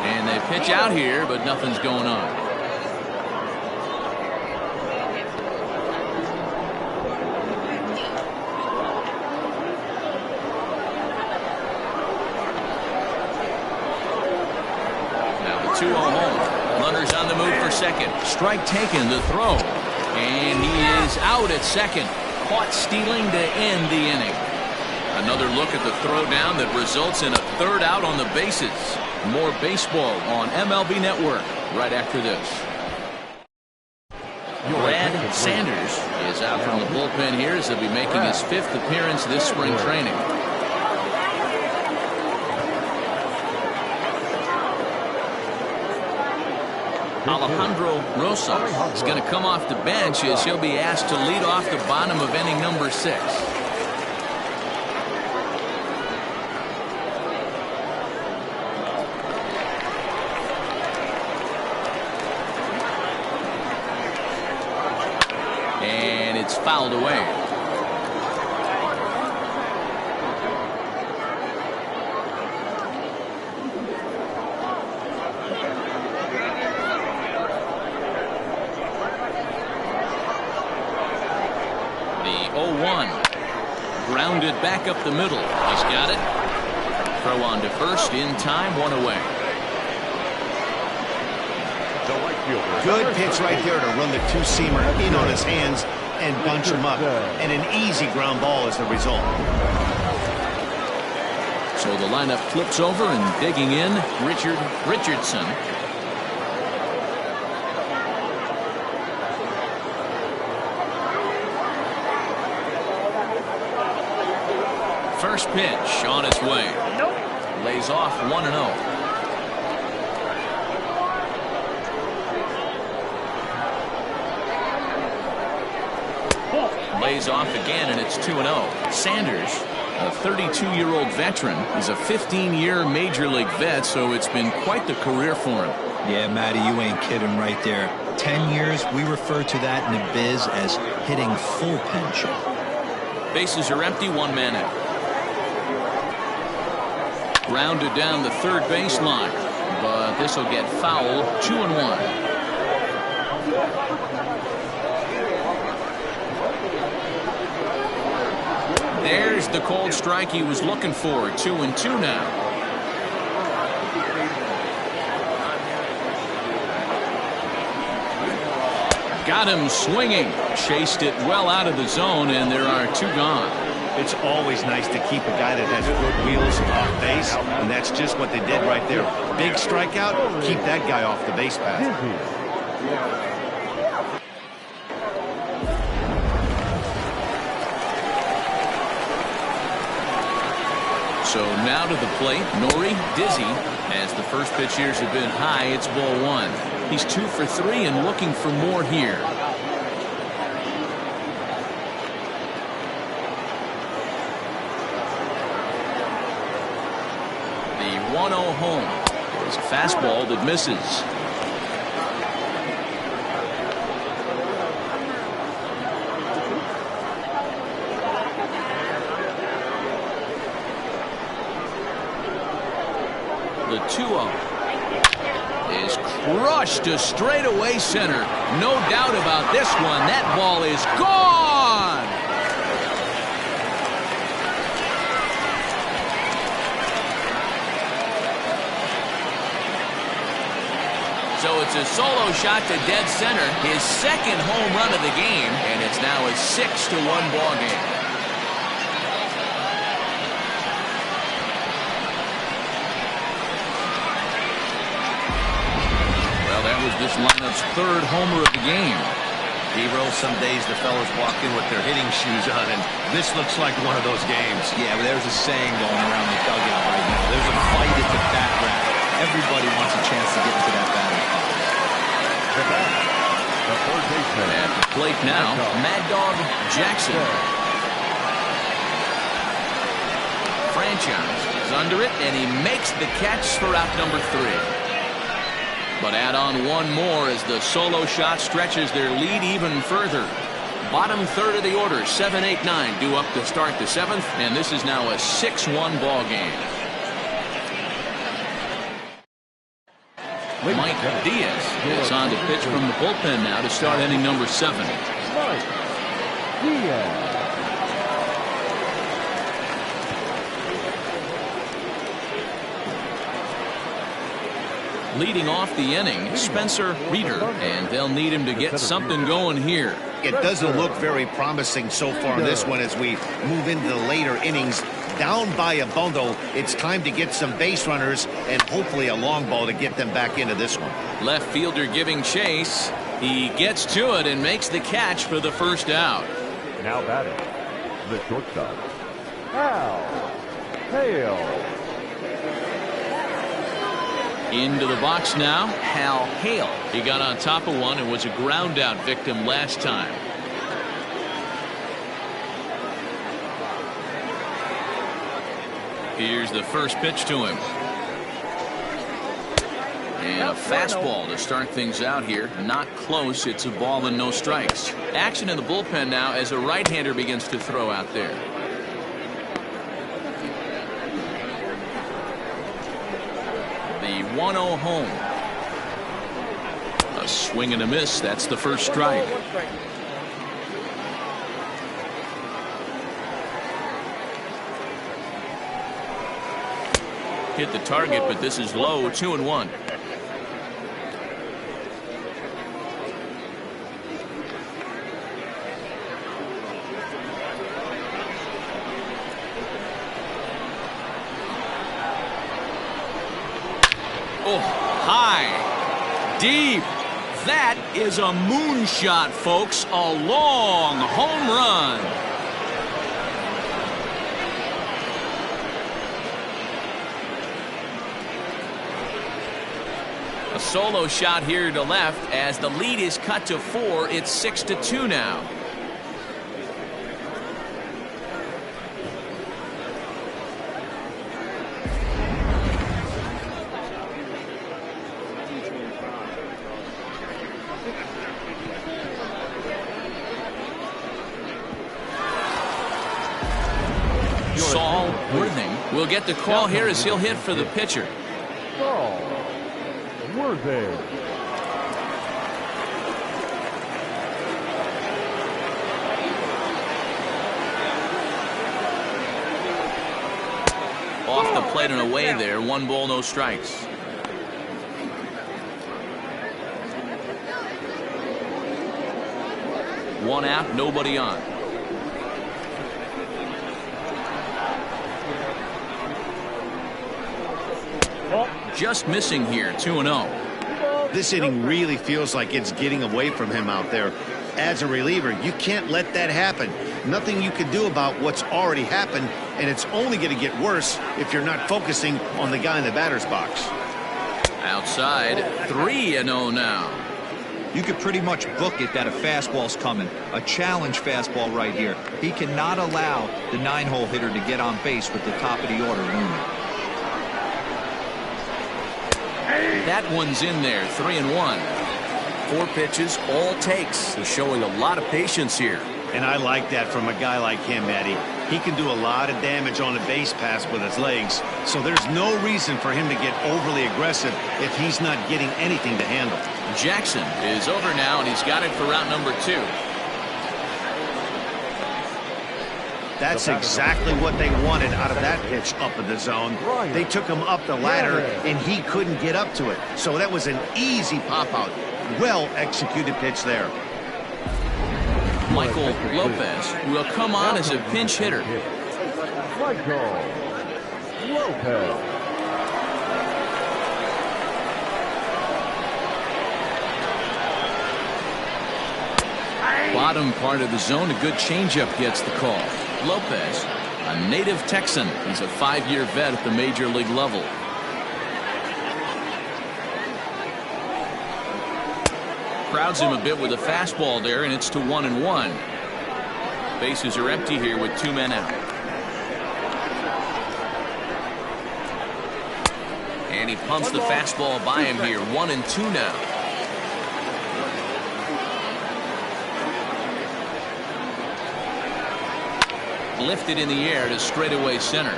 And they pitch out here, but nothing's going on. Now the 2-0 home. Runners on the move for second. Strike taken, the throw. And he is out at second. Caught stealing to end the inning. Another look at the throwdown that results in a third out on the bases. More baseball on MLB Network right after this. Brad Sanders is out from the bullpen here as he'll be making his 5th appearance this spring training. Alejandro Rosas is going to come off the bench as he'll be asked to lead off the bottom of inning number 6. And it's fouled away. Grounded back up the middle. He's got it. Throw on to first in time, 1 away. Good pitch right there to run the two-seamer in on his hands and bunch him up. And an easy ground ball as the result. So the lineup flips over and digging in, Richard Richardson. First pitch on its way. Lays off 1-0. Lays off again, and it's 2-0. Sanders, a 32-year-old veteran, is a 15-year major league vet, so it's been quite the career for him. Yeah, Matty, you ain't kidding right there. 10 years, we refer to that in the biz as hitting full pension. Bases are empty, 1 man out. Grounded down the third baseline, but this will get foul. 2-1. There's the cold strike he was looking for. 2-2 now. Got him swinging. Chased it well out of the zone, and there are 2 gone. It's always nice to keep a guy that has good wheels off base, and that's just what they did right there. Big strikeout, keep that guy off the base path. So now to the plate, Nori Dizzy. As the first pitch years have been high, it's ball 1. He's 2 for 3 and looking for more here. The 1-0 home is a fastball that misses. The 2-0 is crushed to straightaway center. No doubt about this one. That ball is gone. So it's a solo shot to dead center. His second home run of the game, and it's now a 6-1 ball game. That was this lineup's 3rd homer of the game. Hero, some days the fellas walk in with their hitting shoes on, and this looks like one of those games. Yeah, but there's a saying going around the dugout right now. There's a fight at the bat rack. Everybody wants a chance to get into that batting box. At the plate now, Mad Dog Jackson. Franchise is under it, and he makes the catch for out number 3. But add on 1 more as the solo shot stretches their lead even further. Bottom third of the order, 7, 8, 9 due up to start the 7th, and this is now a 6-1 ball game. Mike Diaz is on to pitch from the bullpen now to start inning number 7. Mike Diaz. Leading off the inning, Spencer Reeder, and they'll need him to get something going here. It doesn't look very promising so far in this one as we move into the later innings. down by a bundle. It's time to get some base runners and hopefully a long ball to get them back into this one. Left fielder giving chase. He gets to it and makes the catch for the first out. Now batting, the shortstop, Hal Hale. Into the box now, Hal Hale. He got on top of one and was a ground out victim last time. Here's the first pitch to him. And a fastball to start things out here. Not close. It's a ball and no strikes. Action in the bullpen now as a right-hander begins to throw out there. The 1-0 home. A swing and a miss. That's the first strike. Hit the target, but this is low. 2-1. Oh, high, deep. That is a moonshot, folks. A long home run. A solo shot here to left as the lead is cut to 4. It's 6-2 now. Saul Worthing will get the call here as he'll hit for the pitcher. Saul Worthing. Off the plate and away there. 1 ball, no strikes. One out, nobody on. Just missing here. 2-0. This inning really feels like it's getting away from him out there. As a reliever, you can't let that happen. Nothing you can do about what's already happened, and it's only going to get worse if you're not focusing on the guy in the batter's box. Outside, 3-0 now. You could pretty much book it that a fastball's coming. A challenge fastball right here. He cannot allow the 9-hole hitter to get on base with the top of the order looming. That one's in there. 3-1. 4 pitches, all takes. He's showing a lot of patience here. And I like that from a guy like him, Eddie. He can do a lot of damage on a base pass with his legs, so there's no reason for him to get overly aggressive if he's not getting anything to handle. Jackson is over now, and he's got it for route number 2. That's exactly what they wanted out of that pitch up in the zone. They took him up the ladder, and he couldn't get up to it. So that was an easy pop-out. Well-executed pitch there. Michael Lopez will come on as a pinch hitter. Michael Lopez. Bottom part of the zone, a good changeup gets the call. Lopez, a native Texan. He's a 5-year vet at the major league level. Crowds him a bit with a fastball there, and it's to 1-1. Bases are empty here with 2 men out. And he pumps the fastball by him here. 1-2 now. Lifted in the air to straightaway center.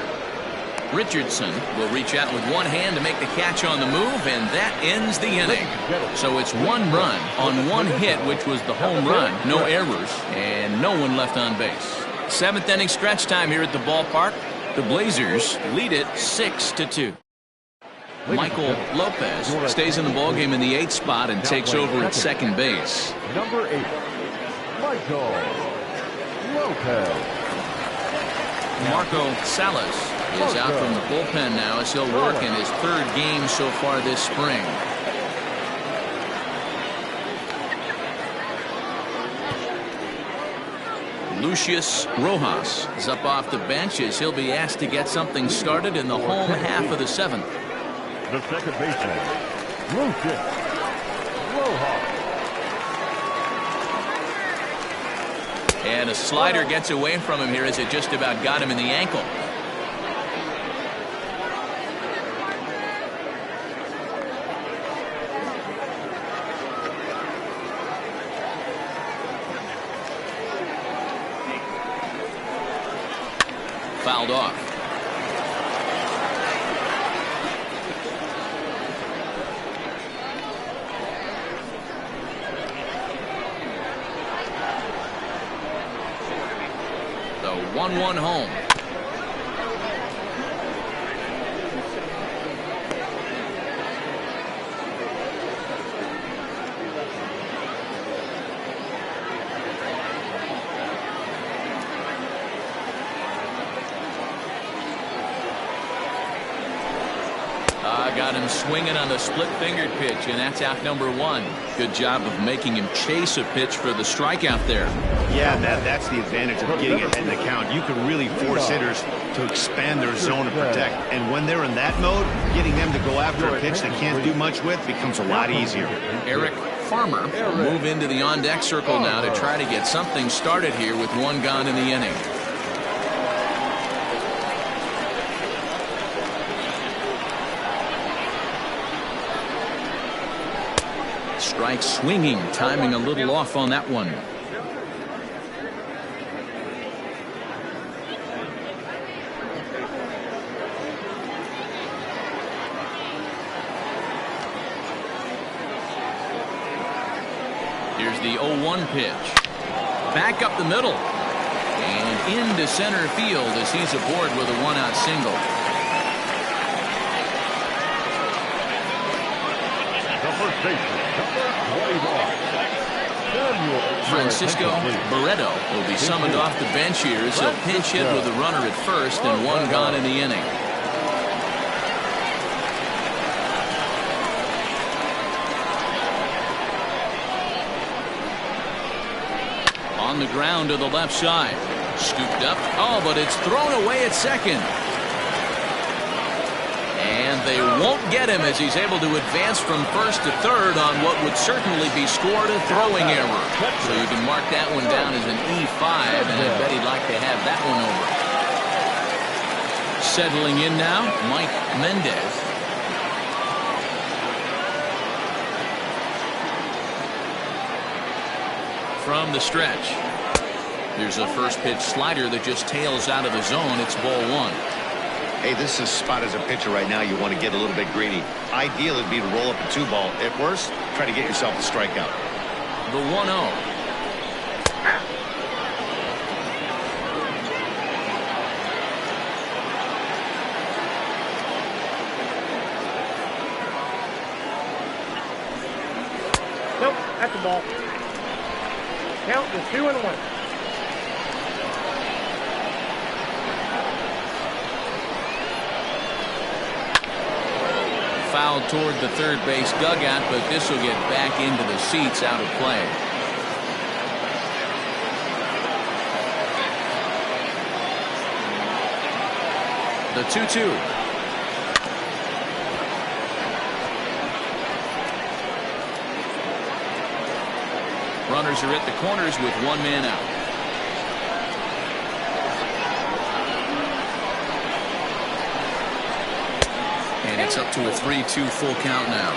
Richardson will reach out with one hand to make the catch on the move, and that ends the inning. So it's 1 run on 1 hit, which was the home run. No errors, and no one left on base. 7th inning stretch time here at the ballpark. The Blazers lead it 6-2. Michael Lopez stays in the ballgame in the 8th spot and takes over at second base. Number 8, Michael Lopez. Marco Salas is out from the bullpen now as he'll work in his 3rd game so far this spring. Lucius Rojas is up off the bench as he'll be asked to get something started in the home half of the 7th. The second baseman, Lucius Rojas. And a slider gets away from him here as it just about got him in the ankle. Fouled off. The 1-1 home. Got him swinging on the split-fingered pitch, and that's out number 1. Good job of making him chase a pitch for the strikeout there. Yeah, that's the advantage of getting ahead in the count. You can really force hitters to expand their zone and protect. And when they're in that mode, getting them to go after a pitch they can't do much with becomes a lot easier. Eric Farmer will move into the on-deck circle now to try to get something started here with 1 gone in the inning. Strike swinging, timing a little off on that one. Here's the 0-1 pitch. Back up the middle. And into center field as he's aboard with a 1-out single. The first baseman, number 21. Francisco Barreto will be summoned off the bench here as he'll pinch hit with a runner at first and 1 gone in the inning. On the ground to the left side. Scooped up. Oh, but it's thrown away at second. And they won't get him as he's able to advance from first to third on what would certainly be scored a throwing error. So you can mark that one down as an E5, and I bet he'd like to have that one over. Settling in now, Mike Mendez. From the stretch. Here's a first pitch slider that just tails out of the zone. It's ball 1. Hey, this is a spot as a pitcher right now you want to get a little bit greedy. Ideal would be to roll up a 2-ball. At worst, try to get yourself a strikeout. The 1-0. Nope, that's the ball. Count is 2-1. Fouled toward the third base dugout, but this will get back into the seats out of play. The 2-2. Runners are at the corners with 1 man out. And it's up to a 3-2 full count now.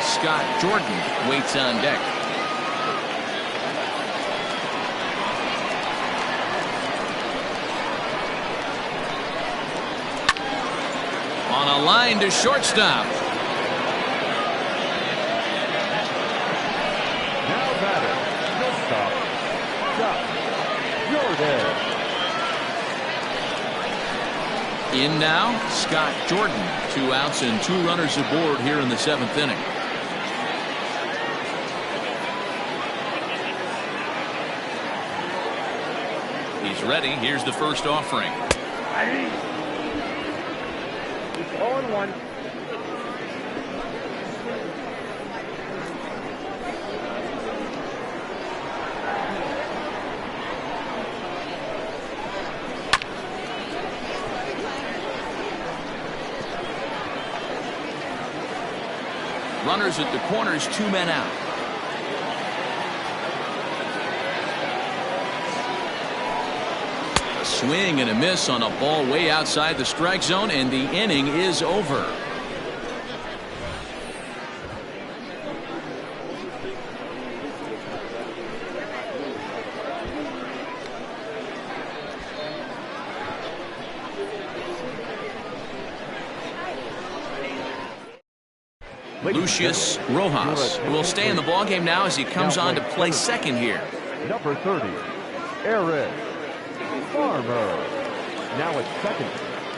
Scott Jordan waits on deck. On a line to shortstop. Now batter, shortstop, Scott Jordan. In now, Scott Jordan. 2 outs and 2 runners aboard here in the 7th inning. He's ready. Here's the first offering. It's 0-1. Runners at the corners, 2 men out. A swing and a miss on a ball way outside the strike zone, and the inning is over. Lucius Rojas will stay in the ballgame now as he comes on to play second here. Number 30, Eric Farmer. Now at second.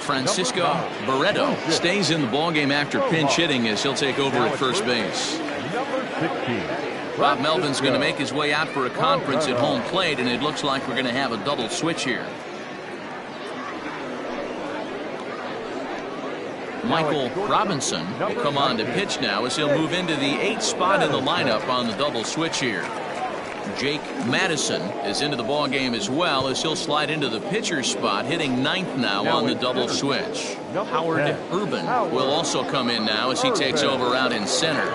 Francisco Barreto stays in the ballgame after pinch hitting as he'll take over at first base. Number 16. Bob Melvin's going to make his way out for a conference at home plate, and it looks like we're going to have a double switch here. Michael Robinson will come on to pitch now as he'll move into the 8th spot in the lineup on the double switch here. Jake Madison is into the ball game as well as he'll slide into the pitcher spot, hitting 9th now on the double switch. Howard Urban will also come in now as he takes over out in center.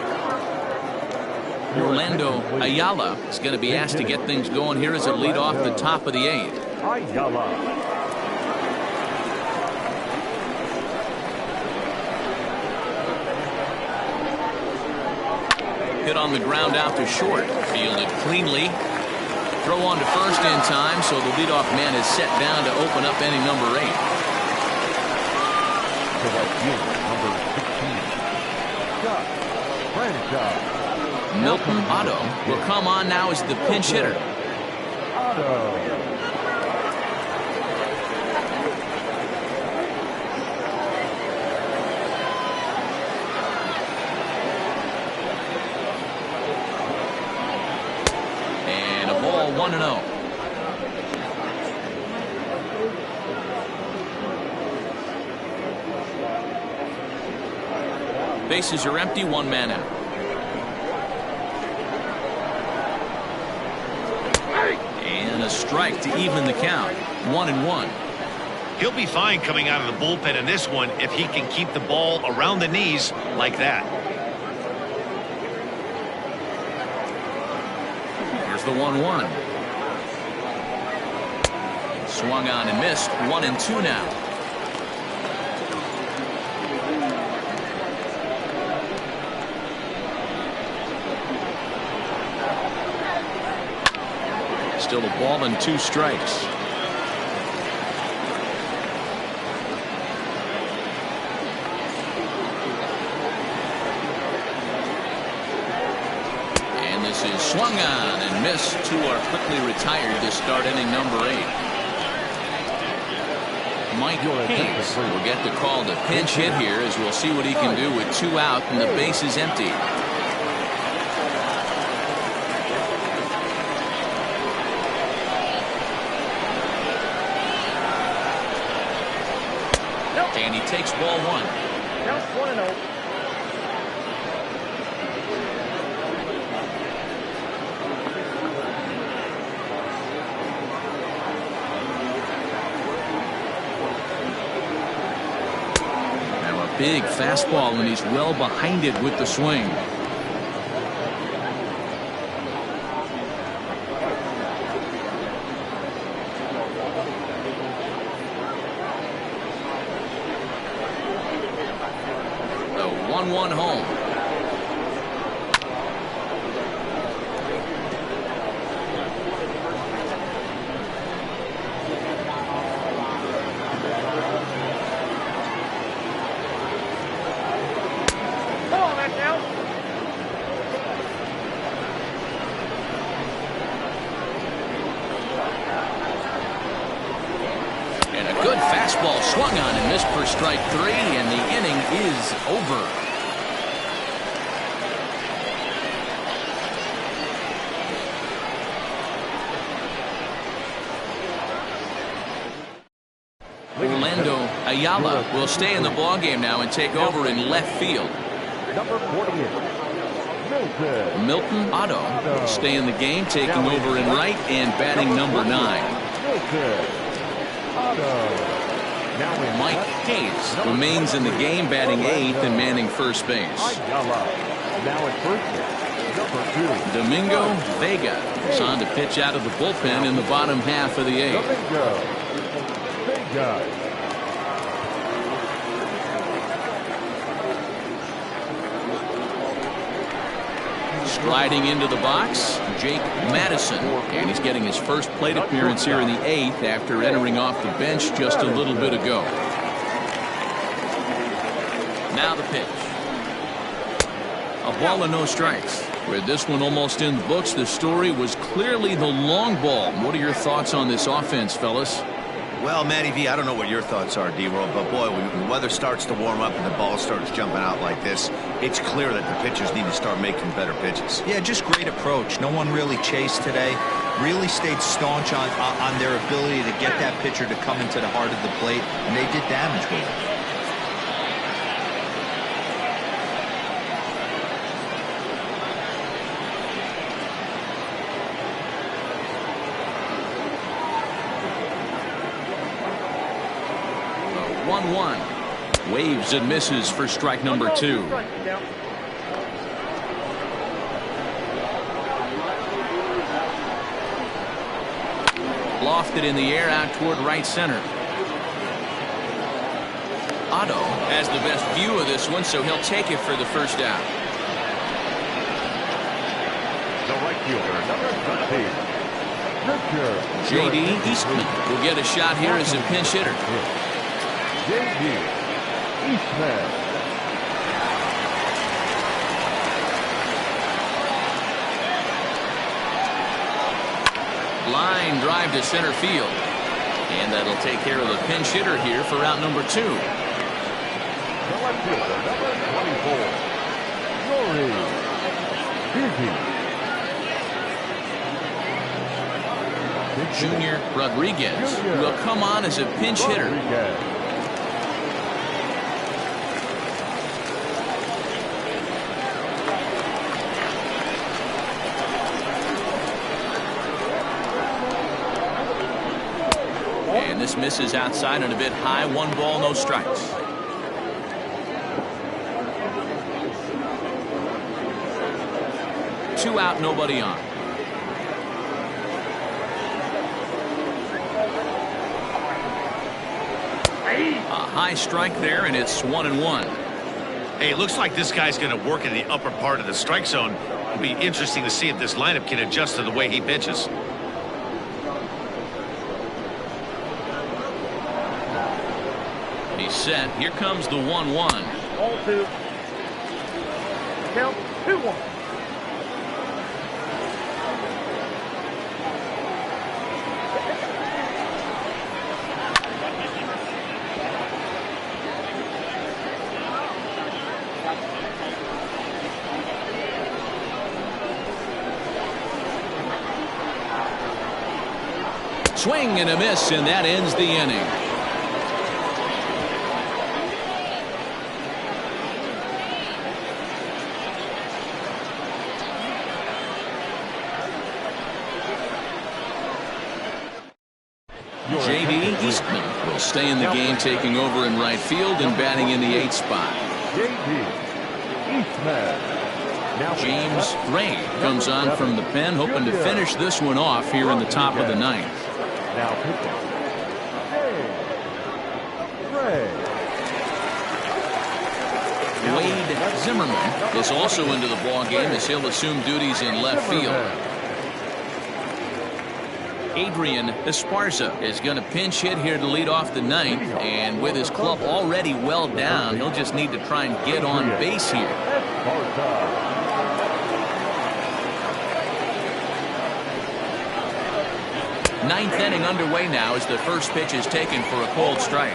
Orlando Ayala is going to be asked to get things going here as it lead off the top of the 8th. Ayala. Hit on the ground out to short. Fielded cleanly. Throw on to first in time, so the leadoff man is set down to open up inning number 8. Number 16. Scott Franchise. Milton Otto will come on now as the pinch hitter. Otto. And a ball 1-0. Bases are empty, 1 man out. And a strike to even the count. 1-1. He'll be fine coming out of the bullpen in this one if he can keep the ball around the knees like that. Here's the 1-1. Swung on and missed. 1-2 now. Still a ball and 2 strikes. And this is swung on and missed. 2 are quickly retired to start inning number 8. Mike Hayes will get the call to pinch hit here as we'll see what he can do with 2 out and the base is empty. And he takes ball 1. Count 1-0. Now a big fastball, and he's well behind it with the swing. The 1-1 home. Come on, that's out. And a good fastball swung on and missed for strike 3, and the inning is over. Ayala will stay in the ballgame now and take over in left field. Number 48. Milton Otto will stay in the game, taking over in right and batting number 9. Mike Hayes remains in the game, batting 8th and manning first base. Now at first, number 2. Domingo Vega is on to pitch out of the bullpen in the bottom half of the 8th. Vega. Striding into the box, Jake Madison, and he's getting his first plate appearance here in the 8th after entering off the bench just a little bit ago. Now the pitch. A ball and no strikes. With this one almost in the books, the story was clearly the long ball. What are your thoughts on this offense, fellas? Well, Matty V, I don't know what your thoughts are, D-Roll, but boy, when the weather starts to warm up and the ball starts jumping out like this, it's clear that the pitchers need to start making better pitches. Yeah, just great approach. No one really chased today. Really stayed staunch on their ability to get that pitcher to come into the heart of the plate, and they did damage with it. Waves and misses for strike number 2. Lofted in the air out toward right center. Otto has the best view of this one, so he'll take it for the first out. The right fielder, number 20. J.D. Eastman will get a shot here as a pinch hitter. J.D. Eastman. Line drive to center field. And that'll take care of the pinch hitter here for out number 2. The left fielder, number 24. Rory Busy. Junior Rodriguez will come on as a pinch hitter. Rodriguez. And this misses outside and a bit high. 1 ball, no strikes. Two out, nobody on. A high strike there, and it's 1-1. Hey, it looks like this guy's going to work in the upper part of the strike zone. It'll be interesting to see if this lineup can adjust to the way he pitches. He's set. Here comes the 1-1. Ball 2. Count 2-1. Swing and a miss, and that ends the inning. J.D. Eastman will stay in the game, taking over in right field and batting in the 8th spot. J.D. Eastman. James Ray comes on from the pen, hoping to finish this one off here in the top of the 9th. Now pitching. Ray. Wade Zimmerman is also into the ball game as he'll assume duties in left field. Adrian Esparza is going to pinch hit here to lead off the 9th, and with his club already well down, he'll just need to try and get on base here. Ninth inning underway now as the first pitch is taken for a cold strike.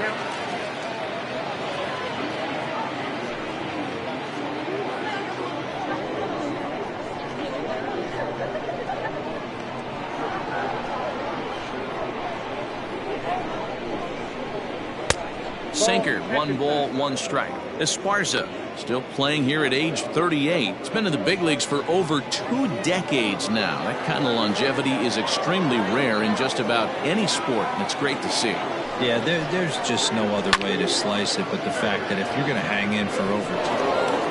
sinker. 1 ball, 1 strike. Esparza still playing here at age 38. He's been in the big leagues for over 2 decades now. That kind of longevity is extremely rare in just about any sport, and it's great to see. Yeah, there's just no other way to slice it but the fact that if you're going to hang in for over 2.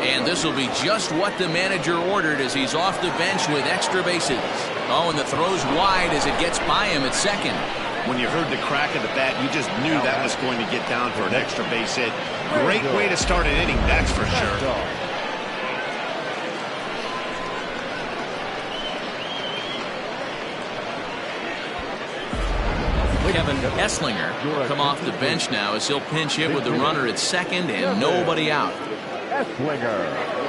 And this will be just what the manager ordered as he's off the bench with extra bases. Oh, and the throw's wide as it gets by him at second. When you heard the crack of the bat, you just knew that was going to get down for an extra base hit. Great way to start an inning, that's for sure. Kevin Esslinger will come off the bench now as he'll pinch hit with the runner at second and nobody out. Esslinger.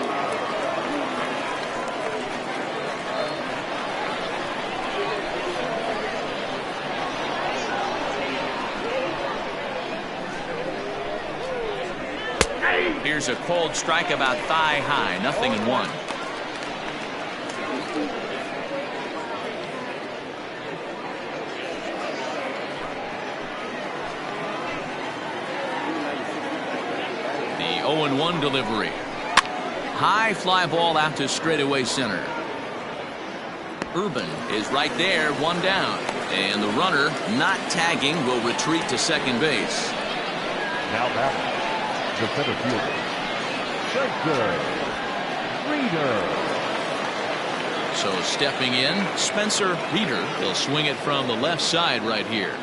Here's a cold strike about thigh high. 0-1. The 0-1 delivery. High fly ball out to straightaway center. Urban is right there, 1 down. And the runner, not tagging, will retreat to second base. Now batting, the center fielder, Spencer Reader. So stepping in, Spencer Reader. He'll swing it from the left side right here.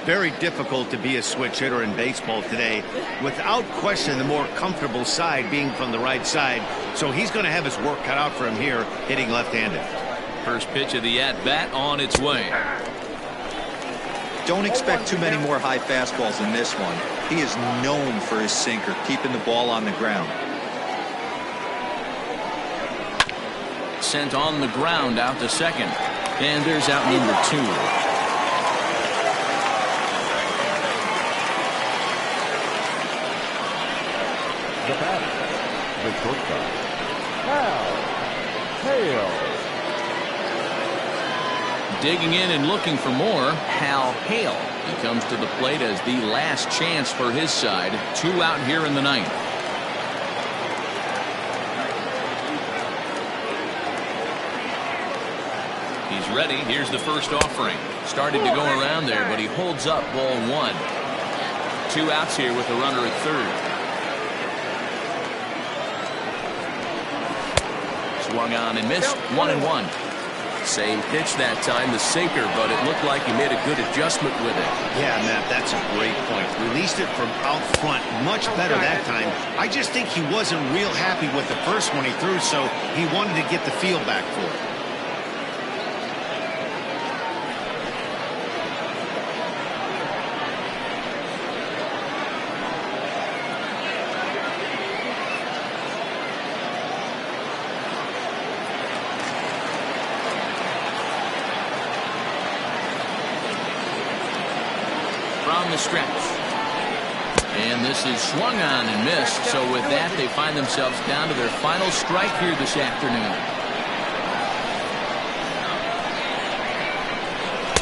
Very difficult to be a switch hitter in baseball today. Without question, the more comfortable side being from the right side. So he's going to have his work cut out for him here, hitting left-handed. First pitch of the at-bat on its way. Don't expect too many more high fastballs in this one. He is known for his sinker, keeping the ball on the ground. Sent on the ground out to second. And there's out number 2. The batter, the shortstop, Hal Hale. Digging in and looking for more, Hal Hale. He comes to the plate as the last chance for his side. 2 out here in the 9th. He's ready. Here's the first offering. Started to go around there, but he holds up ball 1. 2 outs here with the runner at third. Swung on and missed. 1-1. Same pitch that time, the sinker, but it looked like he made a good adjustment with it. Yeah, Matt, that's a great point. Released it from out front much better that time. I just think he wasn't real happy with the first one he threw, so he wanted to get the feel back for it. The stretch. And this is swung on and missed. So with that, they find themselves down to their final strike here this afternoon.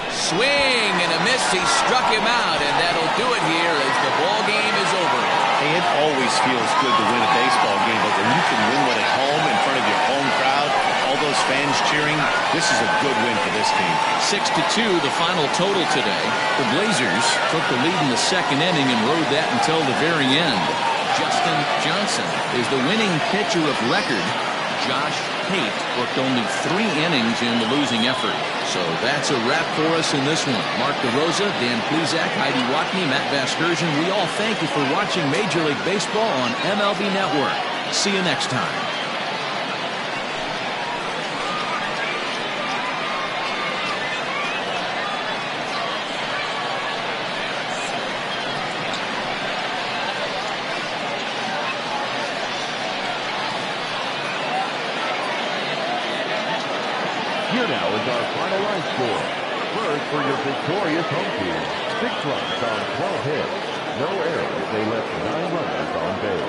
Swing and a miss. He struck him out, and that'll do it here as the ball game is over. Hey, it always feels good to win a baseball game, but when you can win one at home in front of your home crowd, all those fans cheering, this is a good win for this team. 6-2, the final total today. The Blazers took the lead in the second inning and rode that until the very end. Justin Johnson is the winning pitcher of record. Josh Pate worked only 3 innings in the losing effort. So that's a wrap for us in this one. Mark DeRosa, Dan Plesac, Heidi Watney, Matt Vasgersian, we all thank you for watching Major League Baseball on MLB Network. See you next time. Here now is our final line score. First, for your victorious home team, 6 runs on 12 hits. No errors. They left 9 runners on base.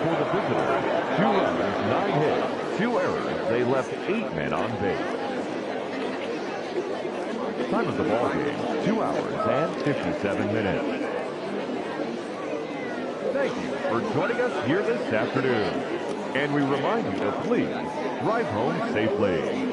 For the visitors, 2 runs, 9 hits, 2 errors. They left 8 men on base. Time of the ball game, 2 hours and 57 minutes. Thank you for joining us here this afternoon. And we remind you to please drive home safely.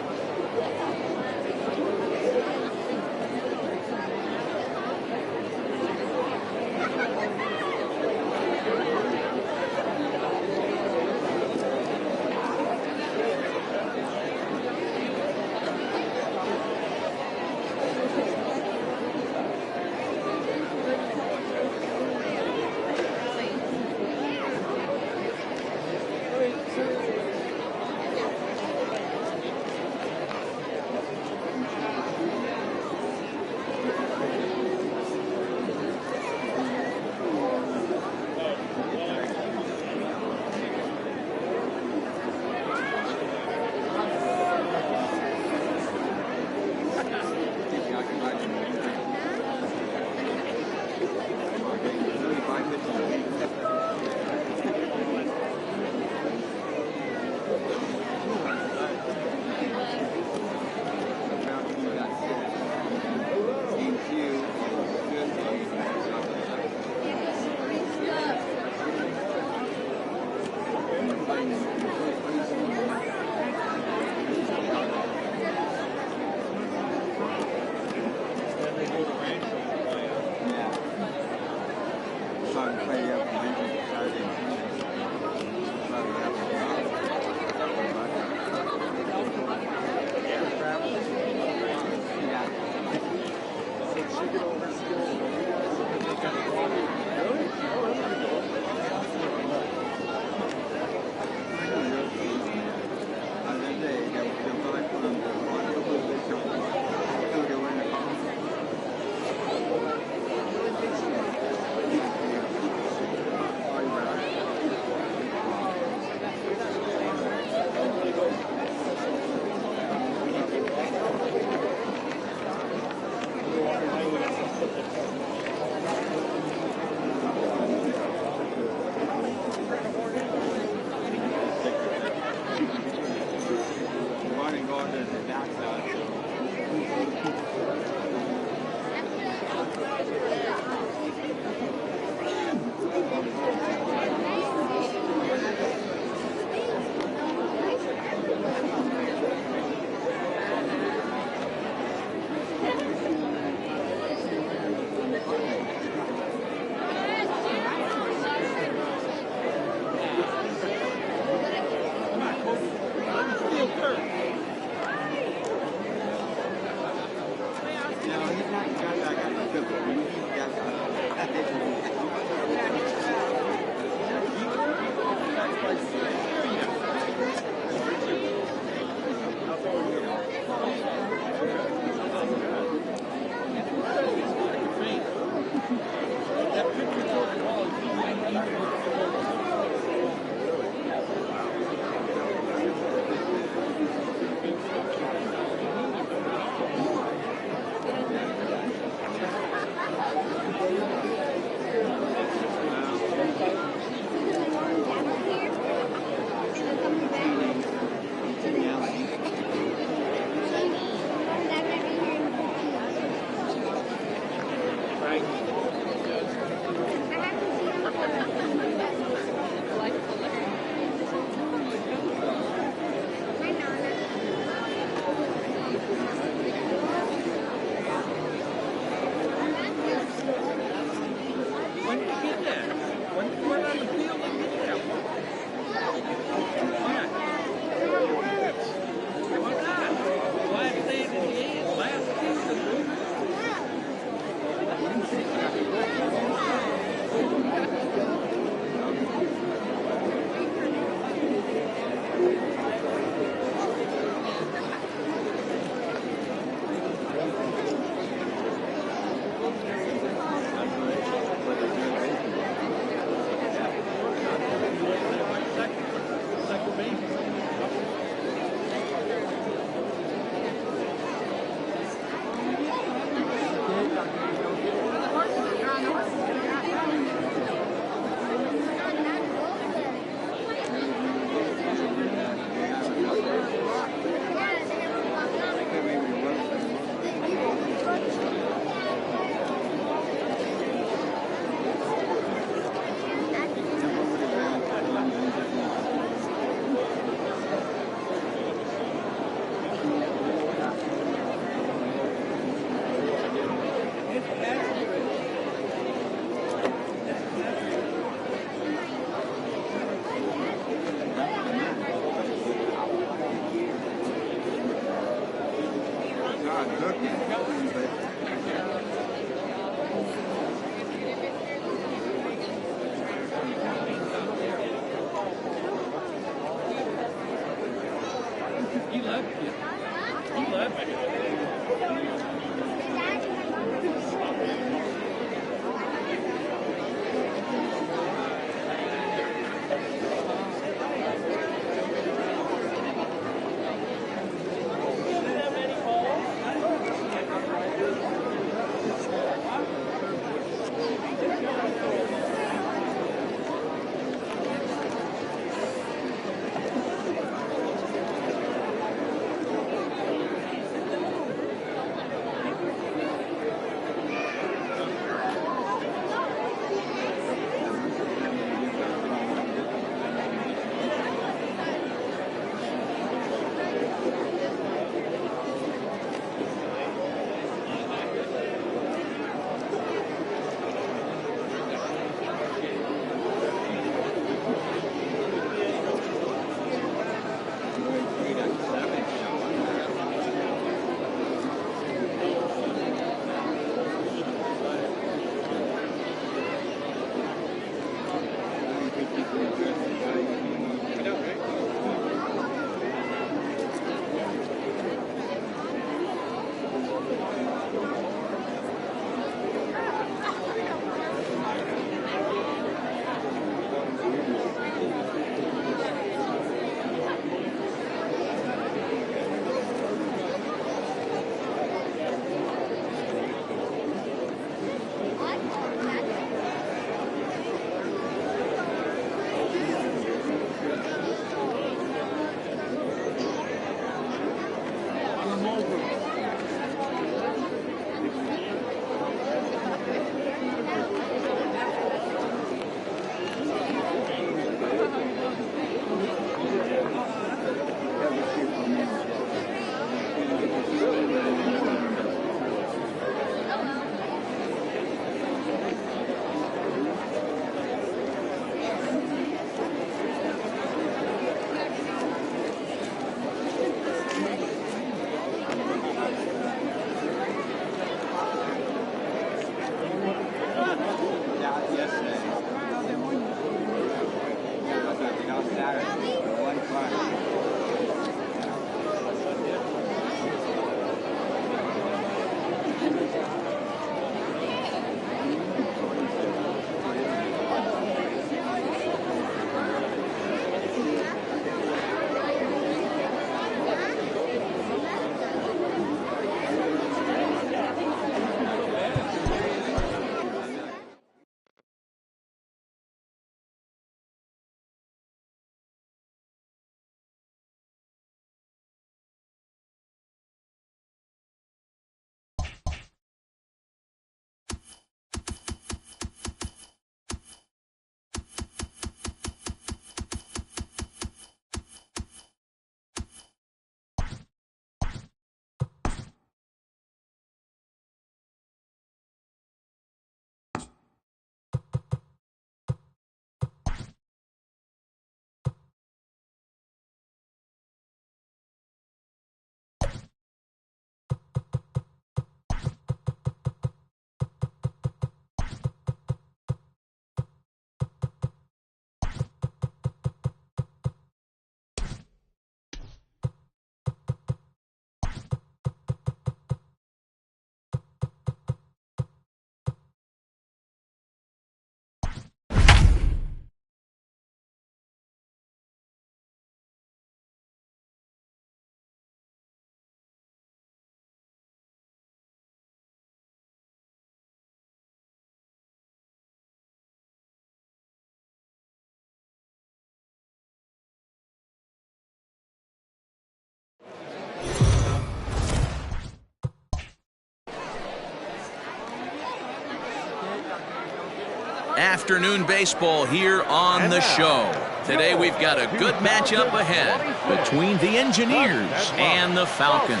Afternoon baseball here on the show. Today we've got a good matchup ahead between the Engineers and the Falcons.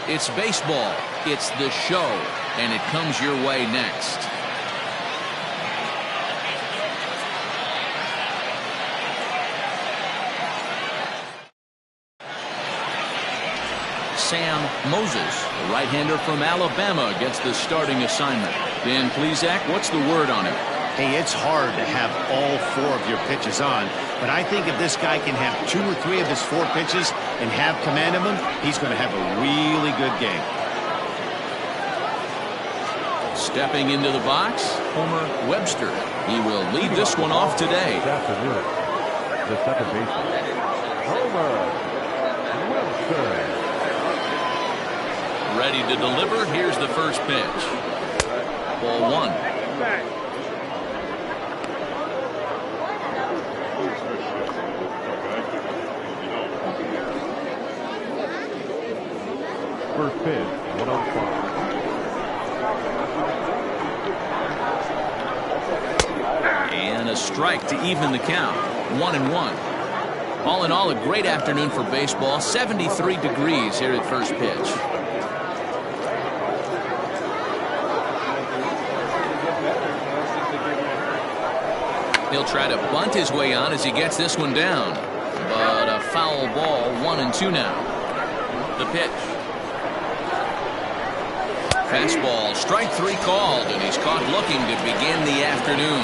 It's baseball, it's the show, and it comes your way next. Sam Moses, the right-hander from Alabama, gets the starting assignment. Dan Plesac, what's the word on him? Hey, it's hard to have all 4 of your pitches on, but I think if this guy can have 2 or 3 of his 4 pitches and have command of them, he's going to have a really good game. Stepping into the box, Homer Webster. He will lead this one off today. This afternoon, the second baseman, Homer Webster. Ready to deliver. Here's the first pitch. Ball 1. First pitch, 105. And a strike to even the count. 1-1. All in all, a great afternoon for baseball. 73 degrees here at first pitch. He'll try to bunt his way on as he gets this one down. But a foul ball, 1-2 now. The pitch. Fastball, strike 3 called, and he's caught looking to begin the afternoon.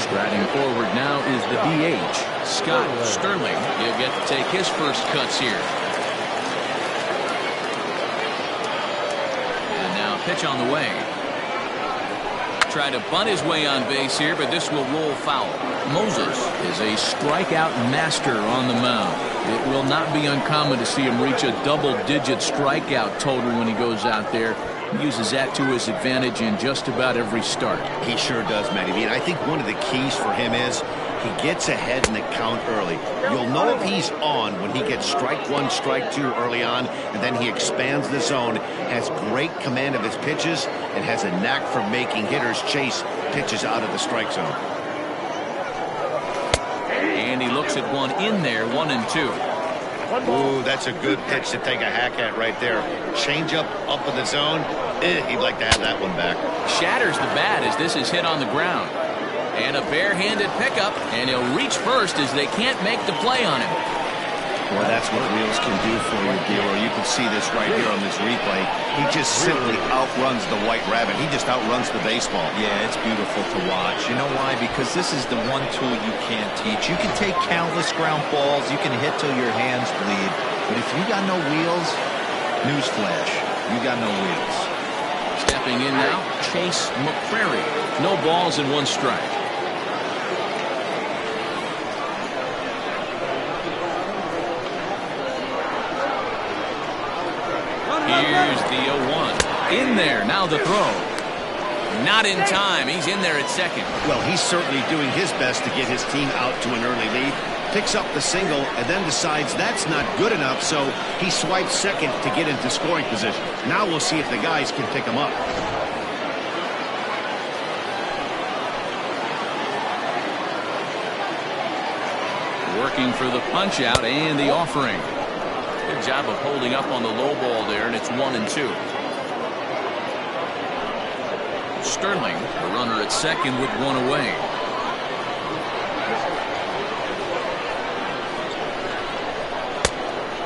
Striding forward now is the DH, Scott Sterling. He'll get to take his first cuts here. Pitch on the way. Try to bunt his way on base here, but this will roll foul. Moses is a strikeout master on the mound. It will not be uncommon to see him reach a double-digit strikeout total when he goes out there. He uses that to his advantage in just about every start. He sure does, Matty. And I think one of the keys for him is he gets ahead in the count early. You'll know if he's on when he gets strike 1, strike 2 early on, and then he expands the zone, has great command of his pitches, and has a knack for making hitters chase pitches out of the strike zone. And he looks at one in there, 1-2. Ooh, that's a good pitch to take a hack at right there. Change up in the zone. He'd like to have that one back. Shatters the bat as this is hit on the ground. And a barehanded pickup, and he'll reach first as they can't make the play on him. Boy, that's what wheels can do for you, dealer. You can see this right here on this replay. He just simply outruns the White Rabbit. He just outruns the baseball. Yeah, it's beautiful to watch. You know why? Because this is the one tool you can't teach. You can take countless ground balls. You can hit till your hands bleed. But if you got no wheels, newsflash, you got no wheels. Stepping in now, Chase McCrary. No balls and 1 strike. Here's the 0-1. In there. Now the throw. Not in time. He's in there at second. Well, he's certainly doing his best to get his team out to an early lead. Picks up the single and then decides that's not good enough, so he swipes second to get into scoring position. Now we'll see if the guys can pick him up. Working for the punch out and the offering. Good job of holding up on the low ball there, and it's 1-2. Sterling, the runner at second with 1 away.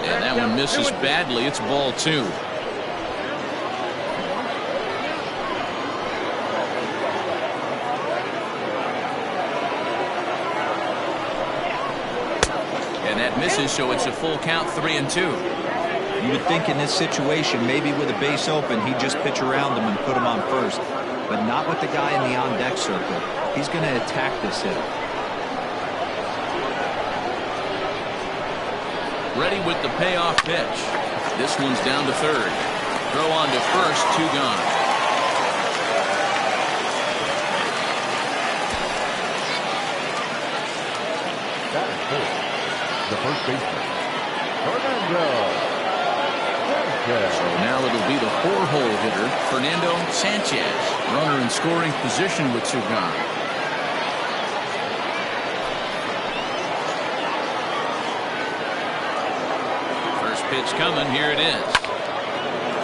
And that one misses badly. It's ball 2. And that misses, so it's a full count, 3-2. You would think in this situation, maybe with a base open, he'd just pitch around him and put him on first. But not with the guy in the on-deck circle. He's going to attack this hitter. Ready with the payoff pitch. This one's down to third. Throw on to first, 2 gone. That is four. The first baseman, Fernando Sanchez. Sanchez. So now it'll be the 4-hole hitter, Fernando Sanchez. Runner in scoring position with 2 gone. First pitch coming. Here it is.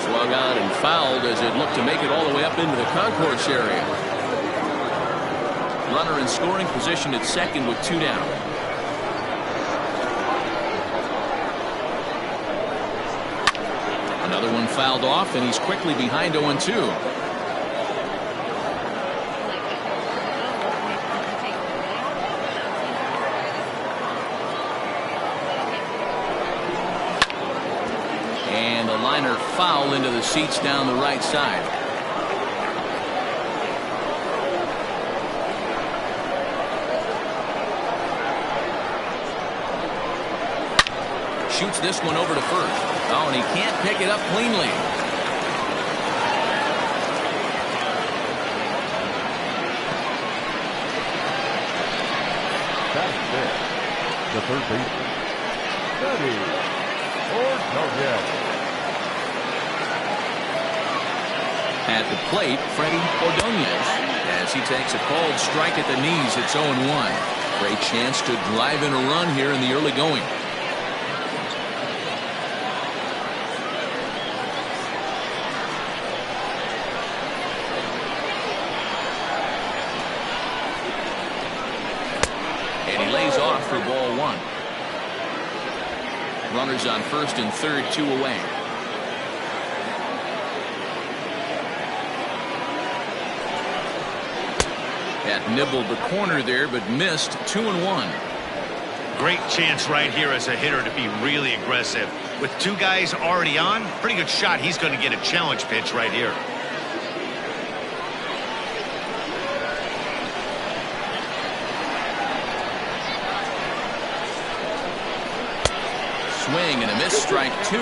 Swung on and fouled as it looked to make it all the way up into the concourse area. Runner in scoring position at second with 2 down. Another one fouled off, and he's quickly behind 0-2. And the liner foul into the seats down the right side. Shoots this one over to first. Oh, and he can't pick it up cleanly. That's it. The third baseman, Freddie Ordonez. At the plate, Freddie Ordonez, as he takes a called strike at the knees. It's 0-1. Great chance to drive in a run here in the early going. And he lays off for ball 1. Runners on first and third, 2 away. That nibbled the corner there, but missed. 2-1. Great chance right here as a hitter to be really aggressive. With 2 guys already on, pretty good shot. He's going to get a challenge pitch right here. Swing and a miss, strike 2.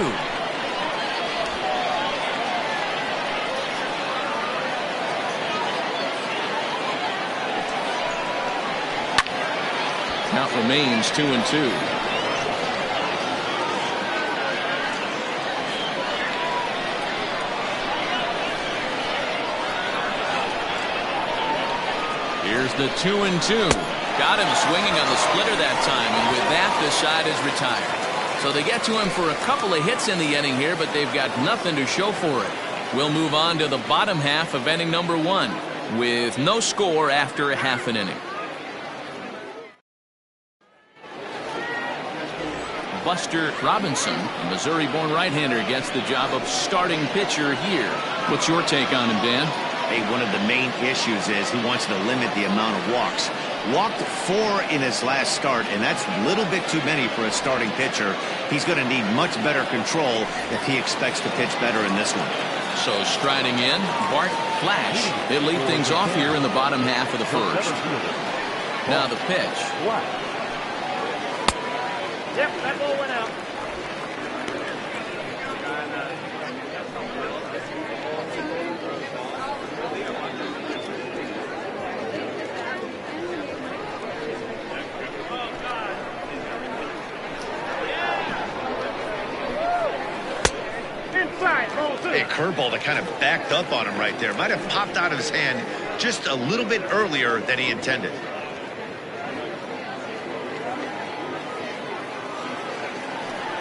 Count remains 2-2. Here's the 2-2. Got him swinging on the splitter that time, and with that, the side is retired. So they get to him for a couple of hits in the inning here, but they've got nothing to show for it. We'll move on to the bottom half of inning number 1 with no score after a half an inning. Buster Robinson, a Missouri-born right-hander, gets the job of starting pitcher here. What's your take on him, Dan? Hey, one of the main issues is he wants to limit the amount of walks. Walked 4 in his last start, and that's a little bit too many for a starting pitcher. He's going to need much better control if he expects to pitch better in this one. So striding in, Bart Flash. He'll lead things off here in the bottom half of the first. Now the pitch. Yep, that ball went out. A curveball that kind of backed up on him right there. Might have popped out of his hand just a little bit earlier than he intended.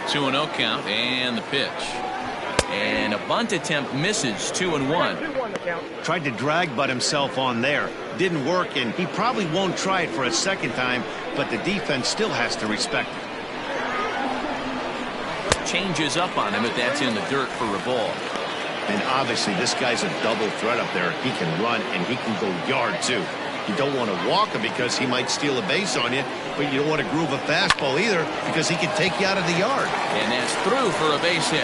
Two and 0 count, and the pitch. And a bunt attempt misses. 2-1. Tried to drag but himself on there. Didn't work, and he probably won't try it for a second time, but the defense still has to respect it. Changes up on him if that's in the dirt for a ball. And obviously this guy's a double threat up there. He can run and he can go yard too. You don't want to walk him because he might steal a base on you, but you don't want to groove a fastball either because he can take you out of the yard. And that's through for a base hit.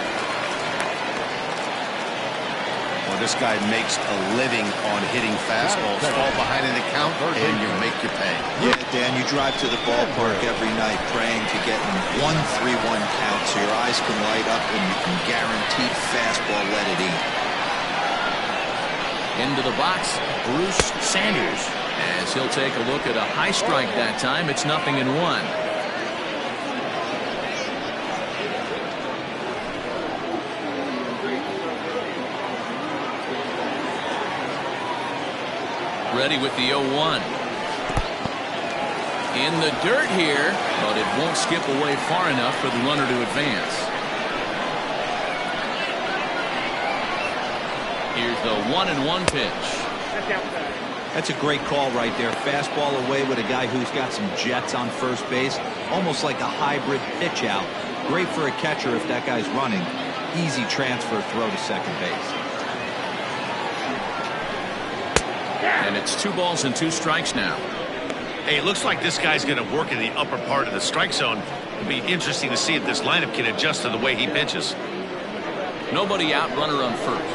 Well, this guy makes a living on hitting fastballs. Fall behind in the count and you make your pay. Yeah, Dan, you drive to the ballpark every night praying to get in 1-3-1 count so your eyes can light up and you can guaranteed fastball let it eat. Into the box, Bruce Sanders, as he'll take a look at a high strike that time. It's 0-1. ready with the 0-1. In the dirt here, but it won't skip away far enough for the runner to advance. Here's the 1-1 pitch. That's a great call right there. Fastball away with a guy who's got some jets on first base. Almost like a hybrid pitch out. Great for a catcher if that guy's running. Easy transfer throw to second base. And it's 2 balls and 2 strikes now. Hey, it looks like this guy's going to work in the upper part of the strike zone. It'll be interesting to see if this lineup can adjust to the way he pitches. Nobody out, runner on first.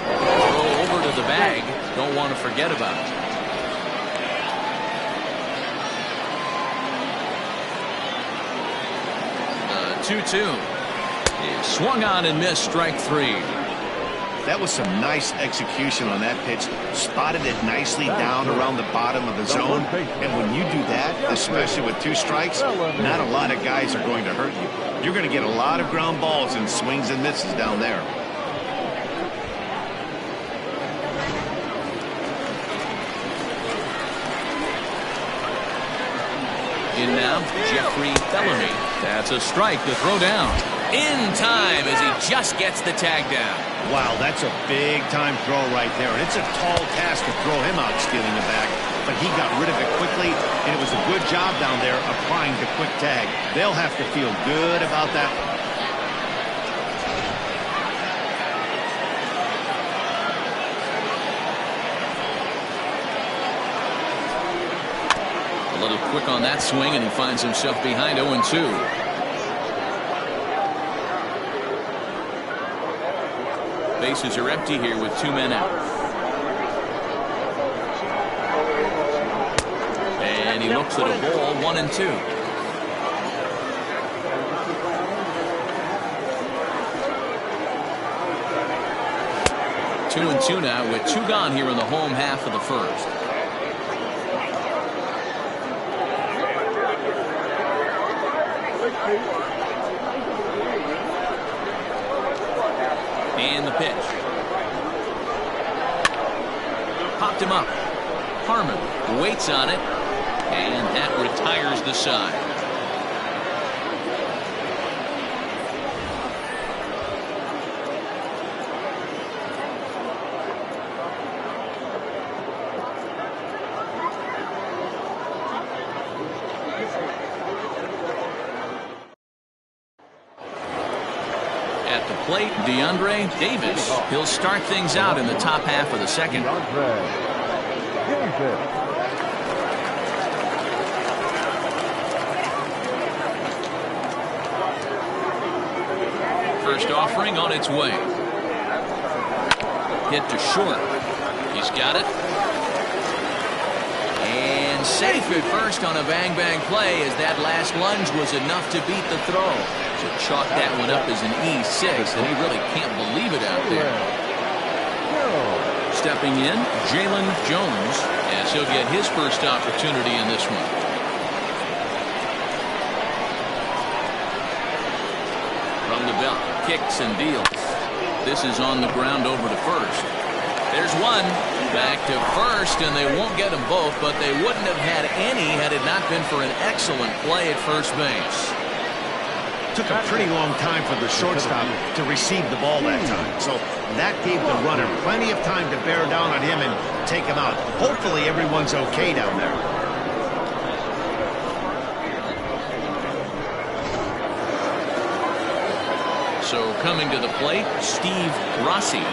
Throw over to the bag. Don't want to forget about it. The 2-2 is swung on and missed, strike 3. That was some nice execution on that pitch. Spotted it nicely down around the bottom of the zone. And when you do that, especially with 2 strikes, not a lot of guys are going to hurt you. You're going to get a lot of ground balls and swings and misses down there. In now, Jeffrey Bellamy. That's a strike to throw down. In time as he just gets the tag down. Wow, that's a big-time throw right there. And it's a tall task to throw him out stealing the bag. But he got rid of it quickly, and it was a good job down there applying the quick tag. They'll have to feel good about that. A little quick on that swing, and he finds himself behind 0-2. Bases are empty here with 2 men out. And he looks at a ball, 1-2. Two and two now with 2 gone here in the home half of the first. And the pitch. Popped him up. Harmon waits on it, and that retires the side. Plate, DeAndre Davis. He'll start things out in the top half of the second. First offering on its way. Hit to short. He's got it. And safe at first on a bang-bang play as that last lunge was enough to beat the throw. So chalk that one up as an E6, and he really can't believe it out there. Stepping in, Jalen Jones, as he'll get his first opportunity in this one. From the belt, kicks and deals. This is on the ground over to first. There's one. Back to first, and they won't get them both, but they wouldn't have had any had it not been for an excellent play at first base. Took a pretty long time for the shortstop to receive the ball that time. So that gave the runner plenty of time to bear down on him and take him out. Hopefully everyone's okay down there. So coming to the plate, Steve Rossi.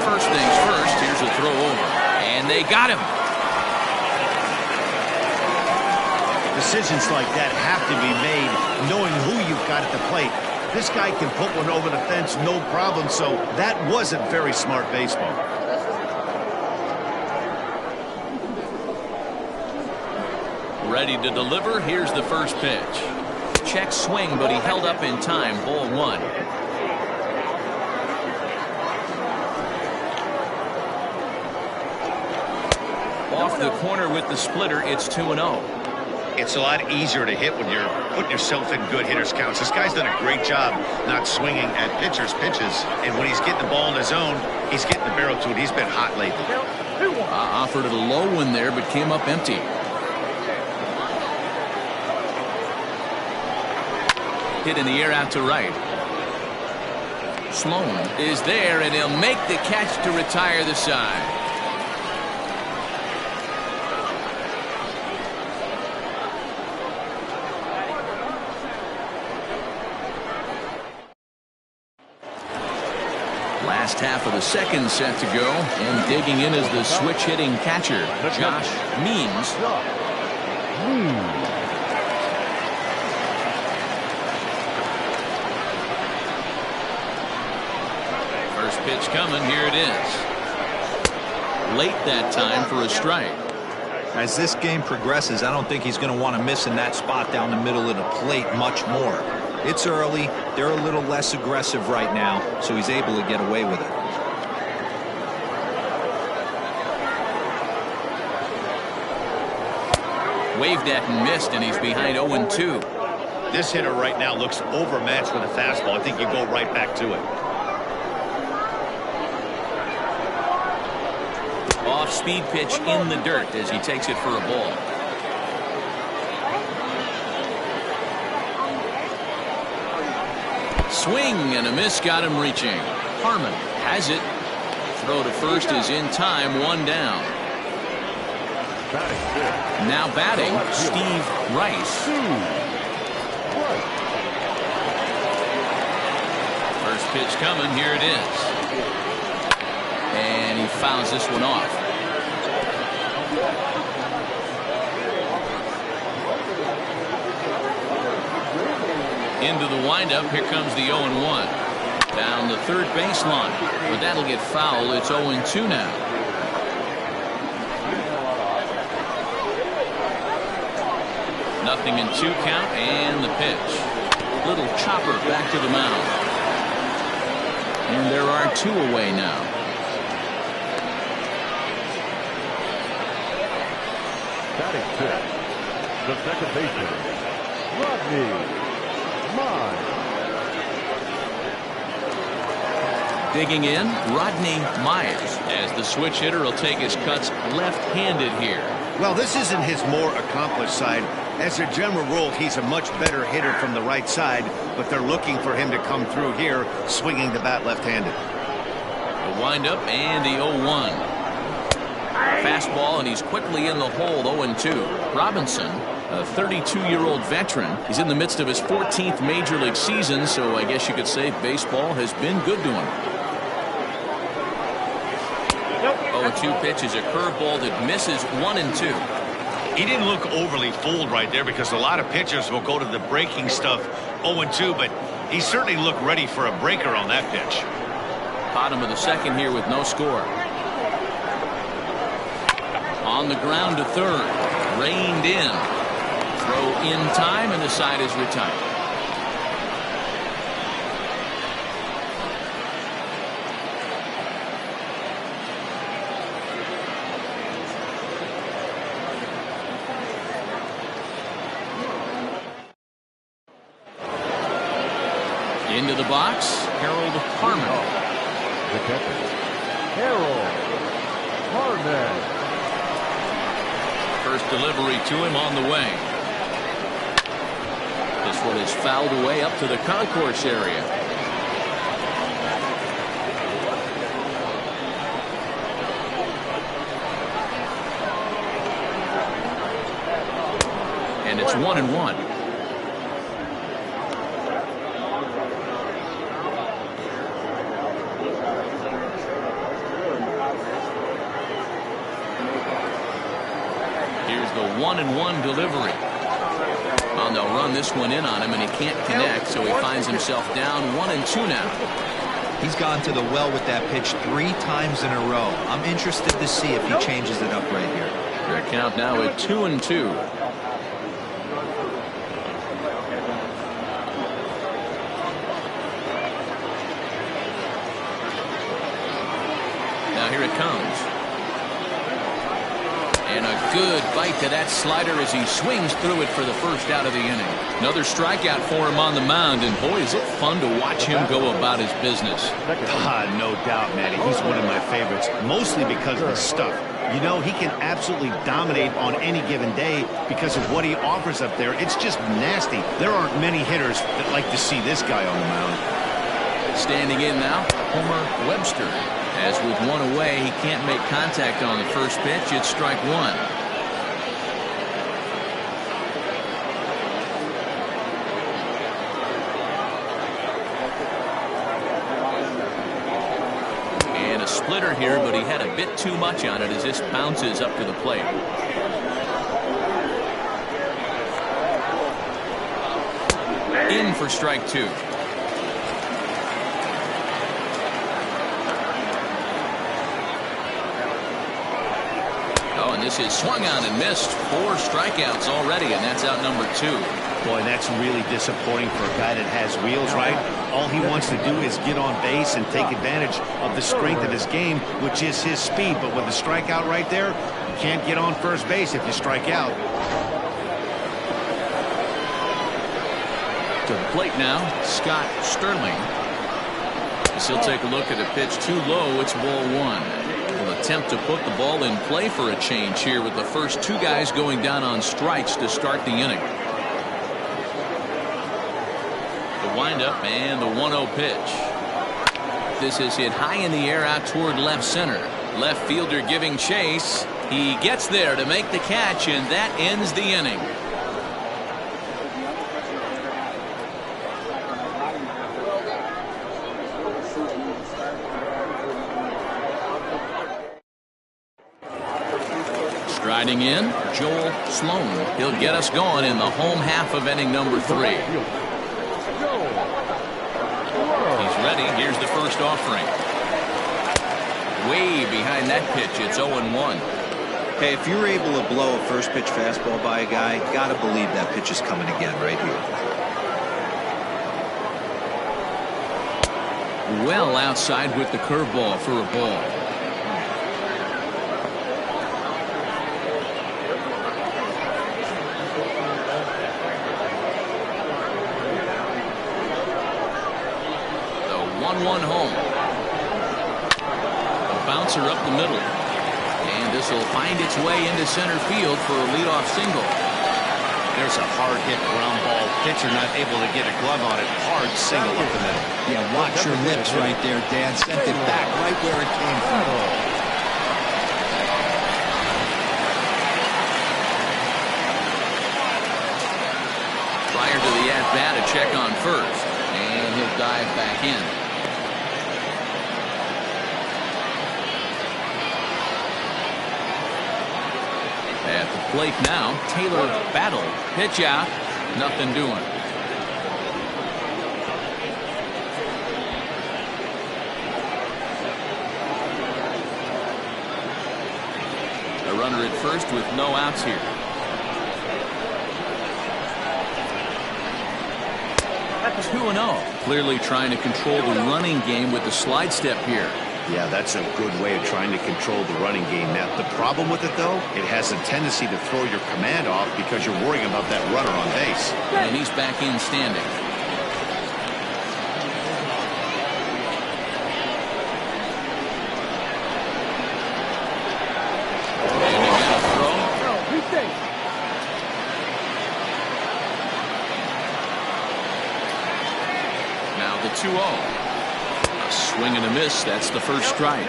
First things first, here's a throw over. And they got him. Decisions like that have to be made knowing who you've got at the plate. This guy can put one over the fence no problem, so that wasn't very smart baseball. Ready to deliver. Here's the first pitch. Check swing, but he held up in time. Ball 1. Off the corner with the splitter. It's 2-0. It's a lot easier to hit when you're putting yourself in good hitter's counts. This guy's done a great job not swinging at pitchers' pitches. And when he's getting the ball in his own, he's getting the barrel to it. He's been hot lately. Offered it a low one there, but came up empty. Hit in the air out to right. Sloan is there, and he'll make the catch to retire the side. Last half of the second set to go, and digging in is the switch hitting catcher, Josh Means. First pitch coming, here it is. Late that time for a strike. As this game progresses, I don't think he's going to want to miss in that spot down the middle of the plate much more. It's early. They're a little less aggressive right now, so he's able to get away with it. Waved at and missed, and he's behind 0-2. This hitter right now looks overmatched with a fastball. I think you go right back to it. Off-speed pitch in the dirt as he takes it for a ball. Swing and a miss, got him reaching. Harmon has it. Throw to first is in time, one down. Now batting, Steve Rice. First pitch coming, here it is. And he fouls this one off. Into the windup, here comes the 0-1. Down the third baseline, but that'll get foul. It's 0-2 now. Nothing in 2 count, and the pitch. Little chopper back to the mound. And there are 2 away now. Batting fifth, the second baseman, Rodney Mize. Digging in, Rodney Myers, as the switch hitter will take his cuts left-handed here. Well, this isn't his more accomplished side. As a general rule, he's a much better hitter from the right side, but they're looking for him to come through here, swinging the bat left-handed. The windup and the 0-1. Fastball, and he's quickly in the hole, 0-2. Robinson, a 32-year-old veteran. He's in the midst of his 14th major league season, so I guess you could say baseball has been good to him. 0-2 pitch is a curveball that misses 1-2. He didn't look overly fooled right there because a lot of pitchers will go to the breaking stuff 0-2, but he certainly looked ready for a breaker on that pitch. Bottom of the second here with no score. On the ground to third. Reined in. Throw in time, and the side is retired. Into the box, Harold Harmon. The catcher, Harold Harmon. First delivery to him on the way. This one is fouled away up to the concourse area. And it's 1-1. Here's the 1-1 delivery. Oh, they'll run this one in on him, and he can't connect, so he finds himself down 1-2 now. He's gone to the well with that pitch 3 times in a row. I'm interested to see if he changes it up right here. Their count now at 2-2. Now here it comes. And And a good bite to that slider as he swings through it for the first out of the inning. Another strikeout for him on the mound, and boy, is it fun to watch him go about his business. No doubt, Matty. He's one of my favorites, mostly because of the stuff. You know, he can absolutely dominate on any given day because of what he offers up there. It's just nasty. There aren't many hitters that like to see this guy on the mound. Standing in now, Homer Webster. As with one away, he can't make contact on the first pitch. It's strike one. And a splitter here, but he had a bit too much on it as this bounces up to the plate. In for strike two. This is swung on and missed. 4 strikeouts already, and that's out number 2. Boy, that's really disappointing for a guy that has wheels, right? All he wants to do is get on base and take advantage of the strength of his game, which is his speed. But with the strikeout right there, you can't get on first base if you strike out. To the plate now, Scott Sterling. As he'll take a look at a pitch too low. It's ball 1. Will attempt to put the ball in play for a change here with the first 2 guys going down on strikes to start the inning. The windup and the 1-0 pitch. This is hit high in the air out toward left center. Left fielder giving chase. He gets there to make the catch, and that ends the inning. Striding in, Joel Sloan. He'll get us going in the home half of inning number 3. He's ready. Here's the first offering. Way behind that pitch. It's 0-1. Hey, if you're able to blow a first pitch fastball by a guy, gotta believe that pitch is coming again right here. Well outside with the curveball for a ball. The 1-1 home. A bouncer up the middle. And this will find its way into center field for a leadoff single. There's a hard hit ground ball. Pitcher not able to get a glove on it. Hard single up the middle. Yeah, watch your lips right there, Dan. Sent it back right where it came from. Prior to the at-bat, a check on first. And he'll dive back in. At the plate now, Taylor Battle. Pitch out. Nothing doing. A runner at first with no outs here. That's 2-0. Clearly trying to control the running game with the slide step here. Yeah, that's a good way of trying to control the running game. Now, the problem with it, though, it has a tendency to throw your command off because you're worrying about that runner on base. And he's back in standing. And again a throw. Now the 2-0. Swing and a miss. That's the first strike.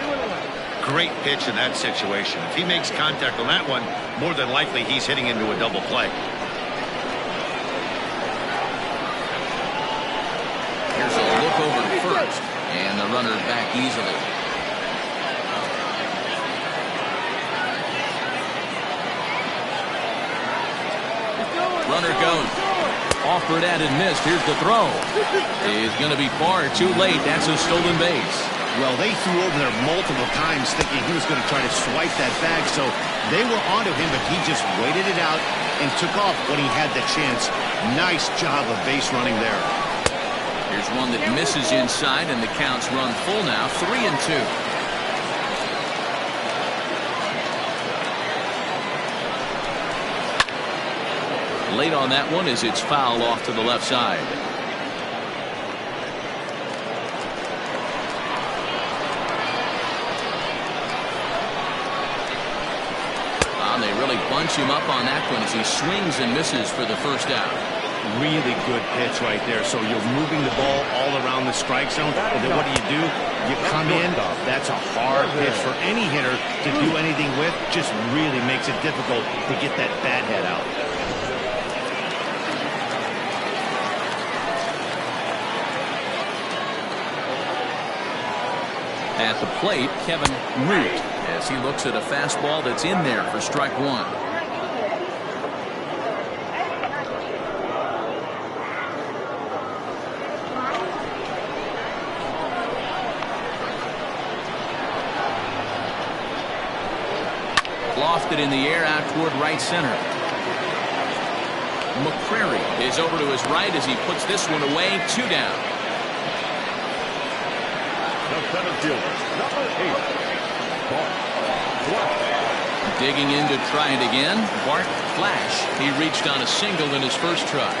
Great pitch in that situation. If he makes contact on that one, more than likely he's hitting into a double play. Here's a look over to first, and the runner back easily. Runner goes. Offered at and missed. Here's the throw. Is going to be far too late. That's a stolen base. Well, they threw over there multiple times thinking he was going to try to swipe that bag, so they were onto him, but he just waited it out and took off when he had the chance. Nice job of base running there. Here's one that misses inside, and the count's run full now. 3-2. Late on that one as it's fouled off to the left side. They really bunch him up on that one as he swings and misses for the first out. Really good pitch right there. So you're moving the ball all around the strike zone. And then what do? You come in. That's a hard pitch for any hitter to do anything with. Just really makes it difficult to get that bat head out. At the plate, Kevin Root, as he looks at a fastball that's in there for strike one. Lofted in the air out toward right center. McCrary is over to his right as he puts this one away. 2 down. The center fielder, number 8, Bart Flash. Digging in to try it again. Bart Flash. He reached on a single in his first try.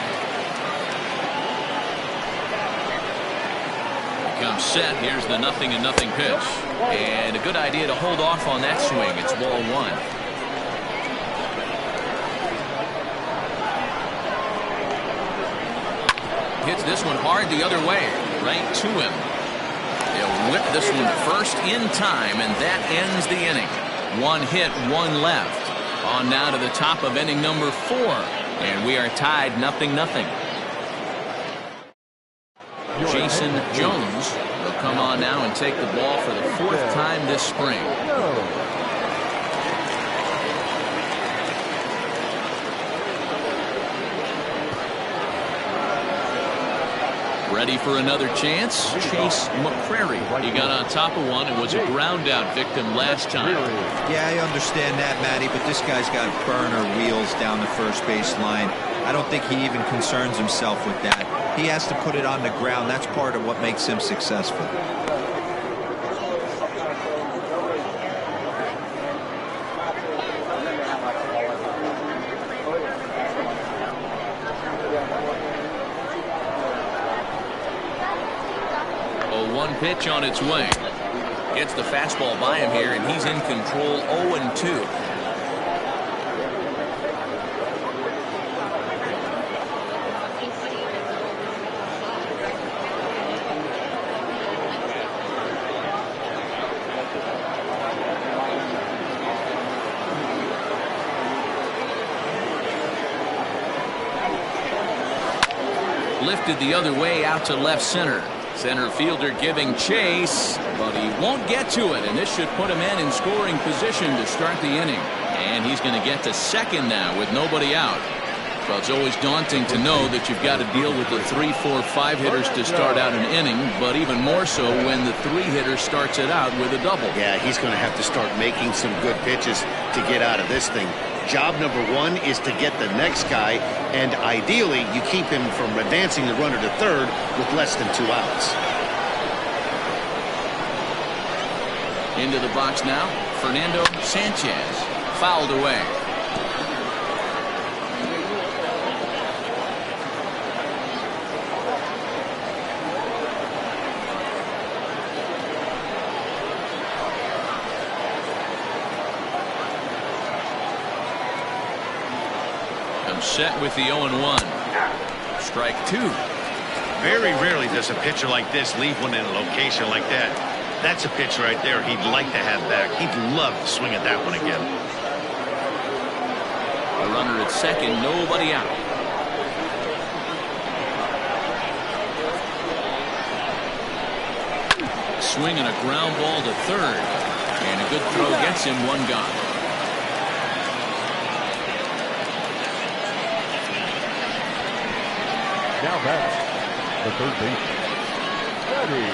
Comes set. Here's the 0-0 pitch. And a good idea to hold off on that swing. It's ball 1. Hits this one hard the other way. Right to him. They'll whip this one to first in time, and that ends the inning. 1 hit, 1 left. On now to the top of inning number 4. And we are tied 0-0. Jason Jones will come on now and take the ball for the 4th time this spring. Ready for another chance? Chase McCrary. He got on top of one and was a ground out victim last time. Yeah, I understand that, Matty, but this guy's got burner wheels down the first base line. I don't think he even concerns himself with that. He has to put it on the ground. That's part of what makes him successful. One pitch on its way. Gets the fastball by him here, and he's in control. 0-2. Lifted the other way out to left center. Center fielder giving chase, but he won't get to it, and this should put him in scoring position to start the inning. And he's going to get to second now with nobody out. Well, it's always daunting to know that you've got to deal with the 3, 4, 5 hitters to start out an inning, but even more so when the 3 hitter starts it out with a double. Yeah, he's going to have to start making some good pitches to get out of this thing. Job number 1 is to get the next guy, and ideally you keep him from advancing the runner to third with less than 2 outs. Into the box now, Fernando Sanchez. Fouled away. Set with the 0-1. Strike 2. Very rarely does a pitcher like this leave one in a location like that. That's a pitch right there he'd like to have back. He'd love to swing at that one again. A runner at second, nobody out. Swinging a ground ball to third. And a good throw gets him 1 gone. Now back, the third baseman, Freddie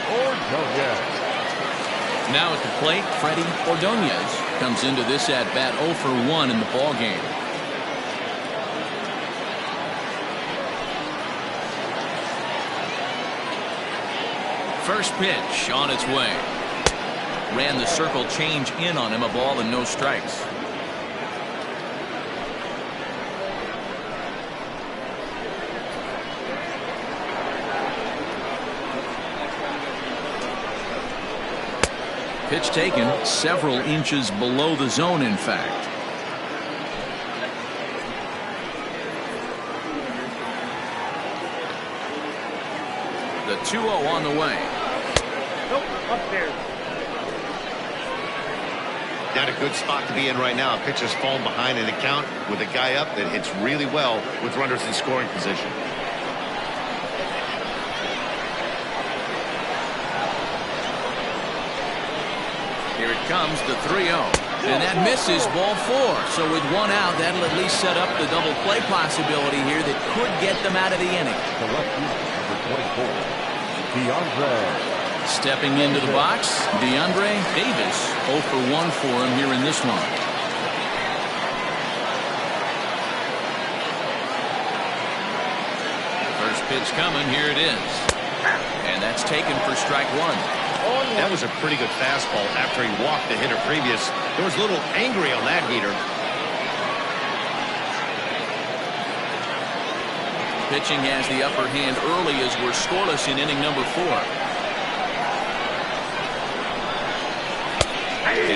Ordonez. Now at the plate, Freddie Ordonez comes into this at-bat 0 for 1 in the ball game. First pitch on its way. Ran the circle change in on him, a ball and no strikes. Pitch taken several inches below the zone, in fact. The 2-0 on the way. Nope, upstairs. Not a good spot to be in right now. Pitcher's falling behind in the count with a guy up that hits really well with runners in scoring position. Here it comes, the 3-0. And that misses, ball 4. So with 1 out, that'll at least set up the double play possibility here that could get them out of the inning. The left fielder, number 24, DeAndre. Stepping into the box, DeAndre Davis. 0 for 1 for him here in this one. First pitch coming, here it is. And that's taken for strike 1. That was a pretty good fastball after he walked the hitter previous. There was a little angry on that heater. Pitching has the upper hand early as we're scoreless in inning number 4.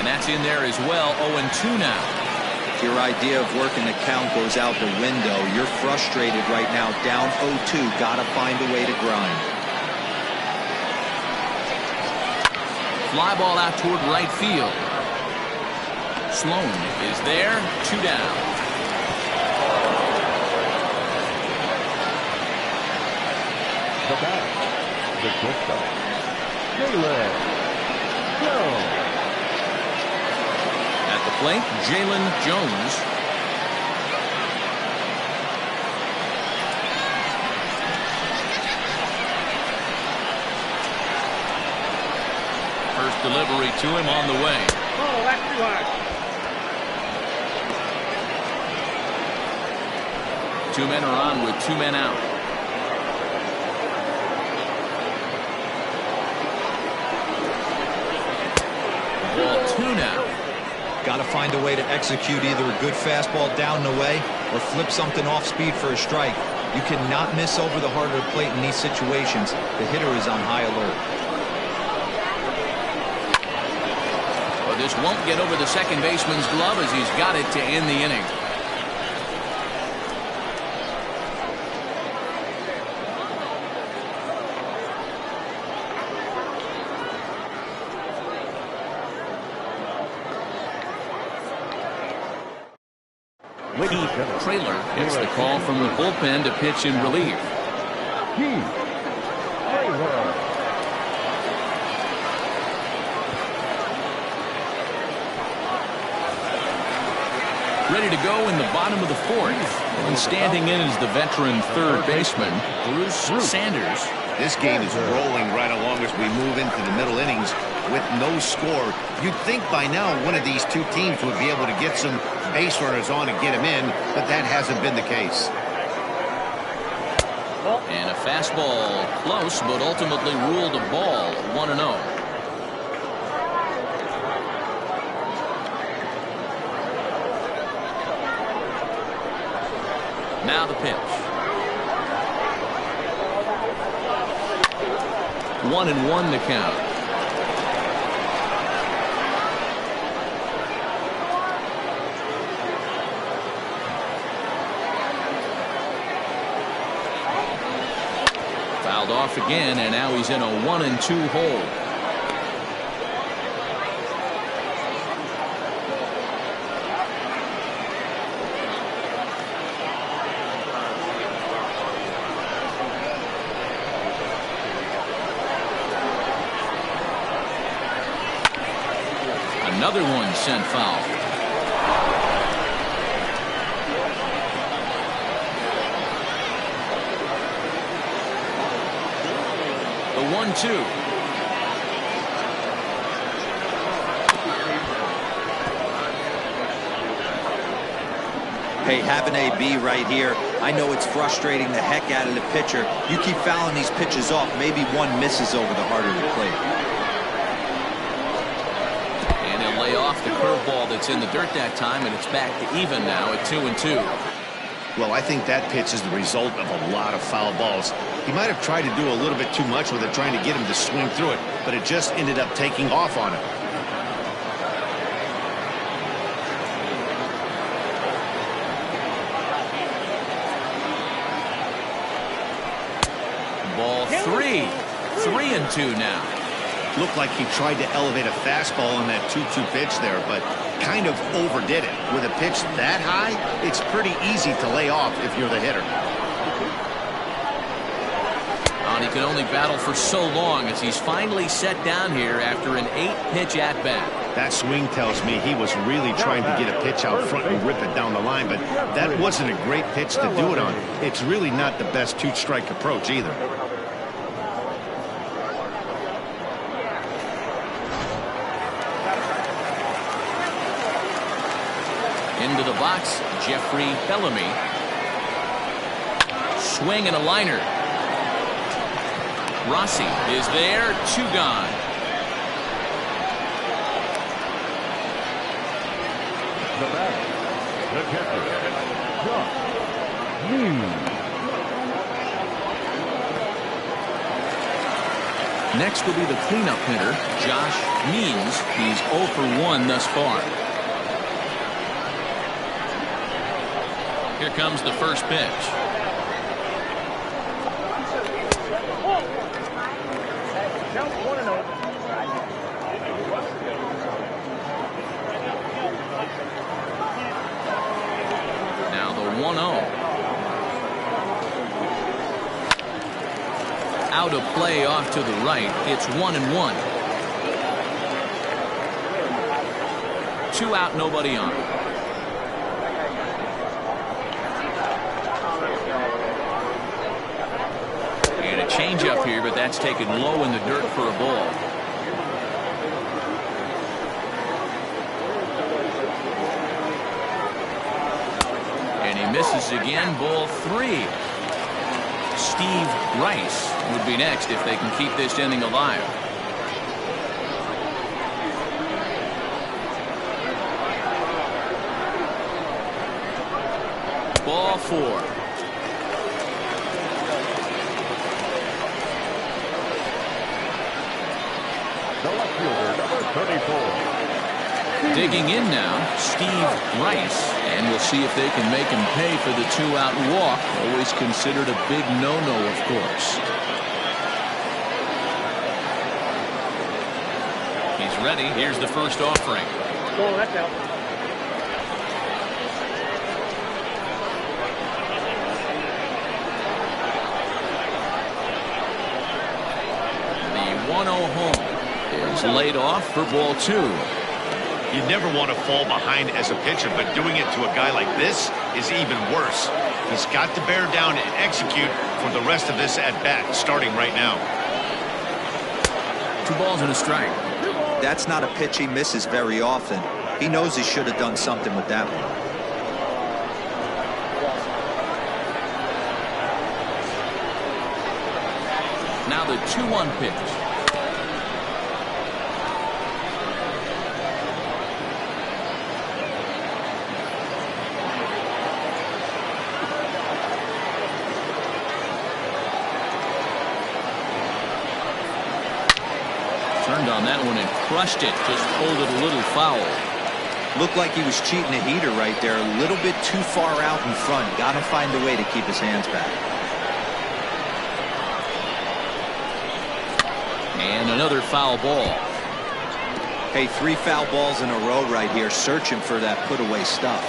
And that's in there as well. 0-2 now. Your idea of working the count goes out the window. You're frustrated right now, down 0-2. Gotta find a way to grind. Fly ball out toward right field. Sloan is there. 2 down. The bat, the shortstop, Jalen Jones. At the plate, Jalen Jones. First delivery to him on the way. Oh, that's too high. 2 men are on with 2 men out. Ball 2 now. Got to find a way to execute either a good fastball down and away or flip something off speed for a strike. You cannot miss over the heart of the plate in these situations. The hitter is on high alert. This won't get over the second baseman's glove as he's got it to end the inning. Keith Trailer gets the call from the bullpen to pitch in relief. Keith Trailer. Ready to go in the bottom of the 4th. And standing in is the veteran third baseman, Bruce Sanders. This game is rolling right along as we move into the middle innings with no score. You'd think by now one of these two teams would be able to get some base runners on and get them in, but that hasn't been the case. And a fastball close, but ultimately ruled a ball. 1-0. Now the pitch. 1-1 to count. Fouled off again, and now he's in a 1-2 hole. Another one sent foul. The 1-2. Hey, have an AB right here. I know it's frustrating the heck out of the pitcher. You keep fouling these pitches off, maybe one misses over the heart of the plate. Off the curveball that's in the dirt that time, and it's back to even now at 2-2. Well, I think that pitch is the result of a lot of foul balls. He might have tried to do a little bit too much with it, trying to get him to swing through it, but it just ended up taking off on him. 3. 3-2 now. Looked like he tried to elevate a fastball on that 2-2 pitch there, but kind of overdid it. With a pitch that high, it's pretty easy to lay off if you're the hitter. And he can only battle for so long as he's finally set down here after an 8-pitch at-bat. That swing tells me he was really trying to get a pitch out front and rip it down the line, but that wasn't a great pitch to do it on. It's really not the best two-strike approach either. Into the box, Jeffrey Bellamy. Swing and a liner. Rossi is there, 2 gone. The batter, the catcher, Josh Means. Next will be the cleanup hitter, Josh Means. He's 0 for 1 thus far. Here comes the first pitch. Now the 1-0. Out of play off to the right. It's 1-1. 2 out, nobody on. And a changeup here, but that's taken low in the dirt for a ball. And he misses again, ball 3. Steve Rice would be next if they can keep this inning alive. Ball 4. The left fielder, number 34. Digging in now, Steve Rice. And we'll see if they can make him pay for the 2-out walk. Always considered a big no-no, of course. He's ready. Here's the first offering. Oh, that's out. The 1-0 home is laid off for ball 2. You never want to fall behind as a pitcher, but doing it to a guy like this is even worse. He's got to bear down and execute for the rest of this at-bat, starting right now. 2 balls and a strike. That's not a pitch he misses very often. He knows he should have done something with that one. Now the 2-1 pitch. Turned on that one and crushed it. Just pulled it a little foul. Looked like he was cheating a heater right there. A little bit too far out in front. Got to find a way to keep his hands back. And another foul ball. Hey, 3 foul balls in a row right here. Searching for that put-away stuff.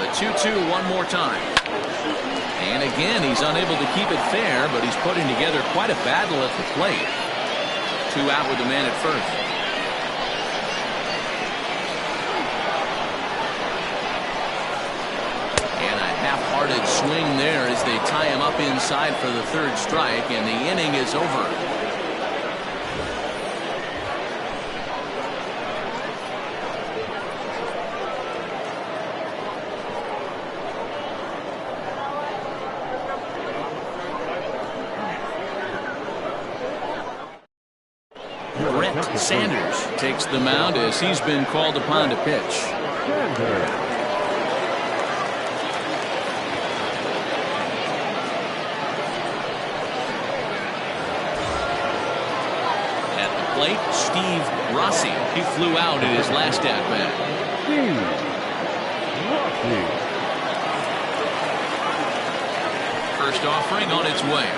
The 2-2 one more time. And again, he's unable to keep it fair, but he's putting together quite a battle at the plate. 2 out with the man at first. And a half-hearted swing there as they tie him up inside for the 3rd strike, and the inning is over. Brett Sanders takes the mound as he's been called upon to pitch. At the plate, Steve Rossi. He flew out in his last at-bat. First offering on its way.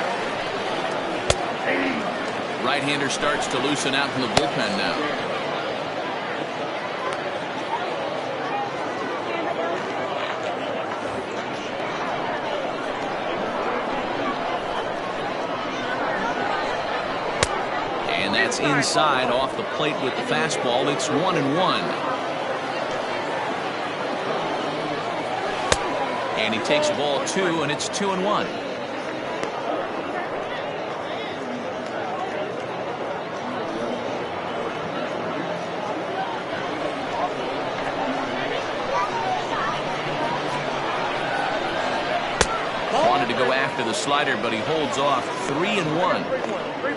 Right-hander starts to loosen out in the bullpen now. And that's inside off the plate with the fastball. It's 1-1. And he takes ball 2, and it's 2-1. Wanted to go after the slider, but he holds off. 3-1.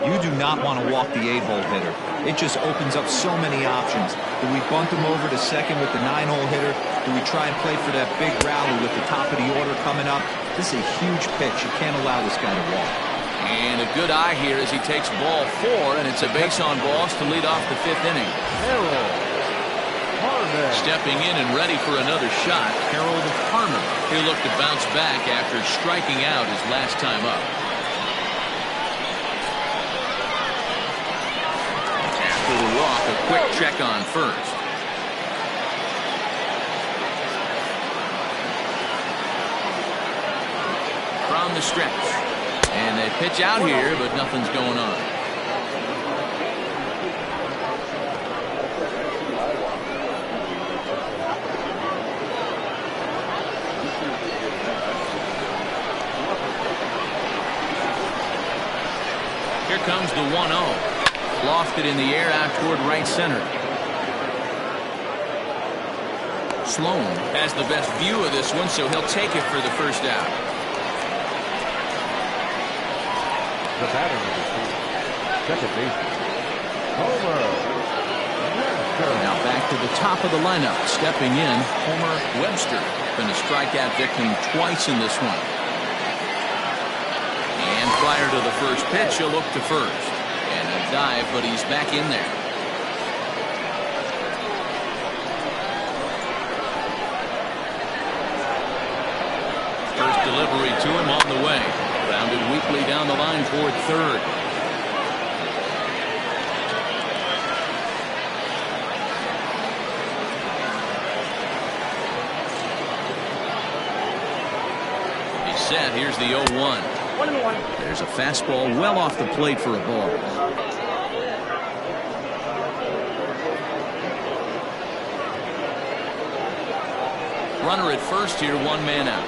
You do not want to walk the 8-hole hitter. It just opens up so many options. Do we bunt him over to second with the 9-hole hitter? Do we try and play for that big rally with the top of the order coming up? This is a huge pitch. You can't allow this guy to walk. And a good eye here as he takes ball 4, and it's a base on balls to lead off the 5th inning. Stepping in and ready for another shot, Harold Harmon. He'll look to bounce back after striking out his last time up. After the walk, a quick check on first. From the stretch. And they pitch out here, but nothing's going on. Here comes the 1-0. Lofted in the air out toward right center. Sloan has the best view of this one, so he'll take it for the first out. The batter number 2, second baseman, Homer Webster. Now back to the top of the lineup. Stepping in, Homer Webster. Been a strikeout victim twice in this one. And prior to the first pitch, he'll look to first. And a dive, but he's back in there. First delivery to him on the way. Grounded weakly down the line toward third. He's set. Here's the 0-1. 1-1. There's a fastball well off the plate for a ball. Runner at first here, 1 man out.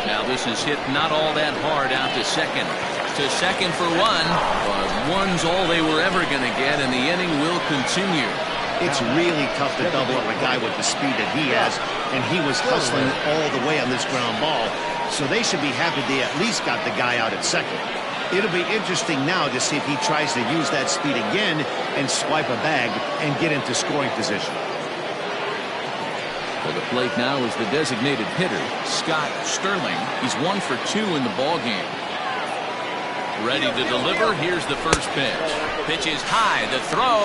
Now this is hit not all that hard out to second. To second for 1, but 1's all they were ever going to get, and the inning will continue. It's really tough to double up a guy with the speed that he has, and he was hustling all the way on this ground ball, so they should be happy they at least got the guy out at second. It'll be interesting now to see if he tries to use that speed again and swipe a bag and get into scoring position. For the plate now is the designated hitter, Scott Sterling. He's 1 for 2 in the ballgame. Ready to deliver. Here's the first pitch. Pitch is high. The throw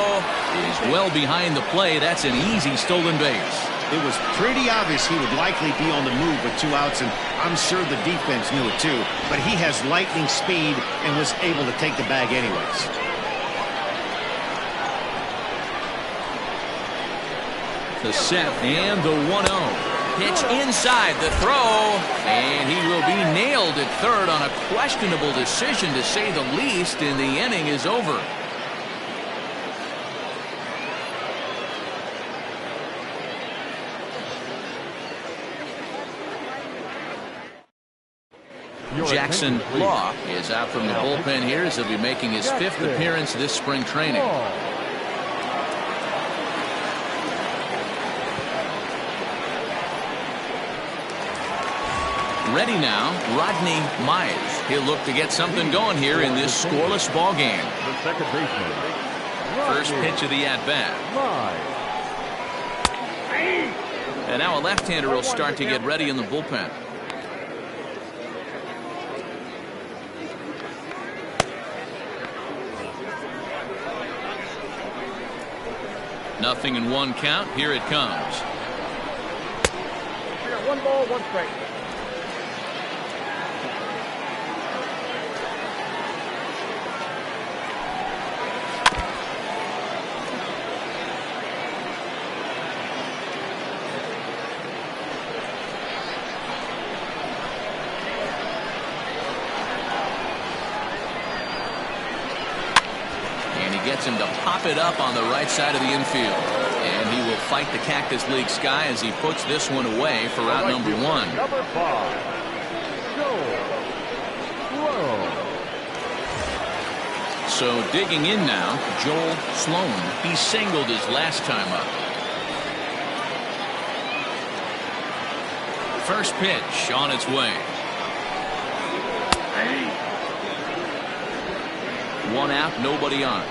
is well behind the play. That's an easy stolen base. It was pretty obvious he would likely be on the move with 2 outs, and I'm sure the defense knew it too. But he has lightning speed and was able to take the bag anyways. The set and the 1-0. Pitch inside the throw, and he will be nailed at third on a questionable decision, to say the least, and the inning is over. Jackson Law is out from the bullpen here as he'll be making his 5th appearance this spring training. Ready now, Rodney Mize. He'll look to get something going here in this scoreless ball game. The second baseman, First pitch of the at-bat. And now a left-hander will start to get ready in the bullpen. Nothing in one count. Here it comes. We got 1 ball, 1 strike. Gets him to pop it up on the right side of the infield. And he will fight the Cactus League sky as he puts this one away for out number 1. Number 5, Joel Sloan. So digging in now, Joel Sloan. He singled his last time up. First pitch on its way. 1 out, nobody on.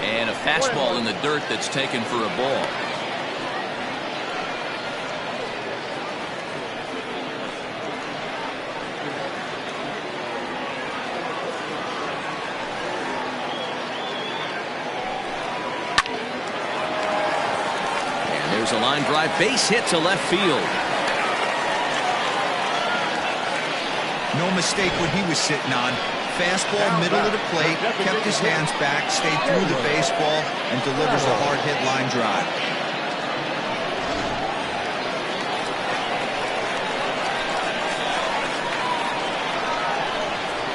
And a fastball in the dirt that's taken for a ball. And there's a line drive, base hit to left field. No mistake what he was sitting on. Fastball, middle of the plate, kept his hands back, stayed through the baseball, and delivers a hard-hit line drive.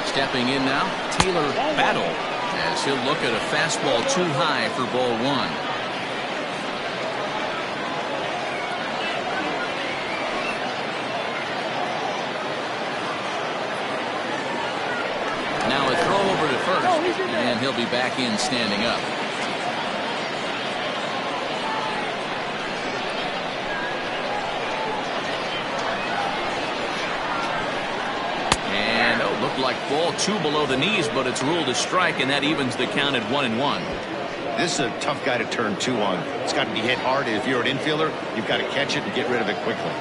Stepping in now, Taylor Battle, as he'll look at a fastball too high for ball 1. Now a throw over to first, and he'll be back in standing up. And looked like ball 2 below the knees, but it's ruled a strike, and that evens the count at 1-1. This is a tough guy to turn 2 on. It's got to be hit hard. If you're an infielder, you've got to catch it and get rid of it quickly.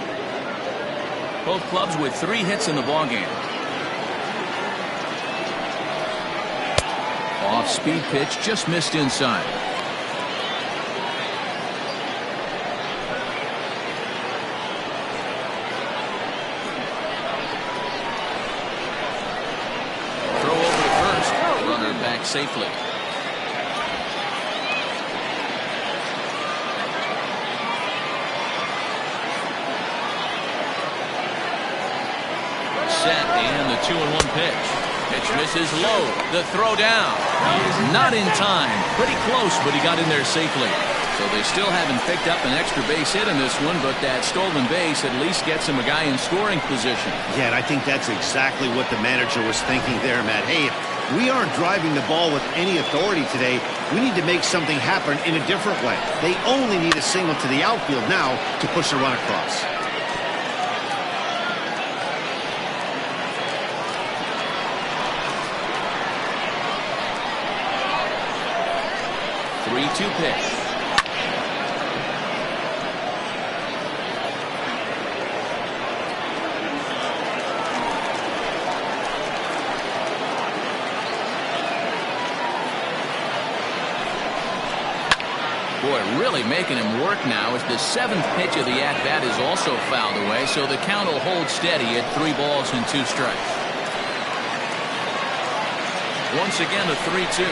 Both clubs with 3 hits in the ballgame. Off-speed pitch, just missed inside. Throw over to first. Runner back safely. Set, and the 2-1 pitch. Pitch misses low. The throw down. Not in time. Pretty close, but he got in there safely. So they still haven't picked up an extra base hit in this one, but that stolen base at least gets him a guy in scoring position. Yeah, and I think that's exactly what the manager was thinking there, Matt. Hey, if we aren't driving the ball with any authority today, we need to make something happen in a different way. They only need a single to the outfield now to push a run across. 3-2 pitch. Boy, really making him work now as the 7th pitch of the at-bat is also fouled away, so the count will hold steady at 3 balls and 2 strikes. Once again, a 3-2.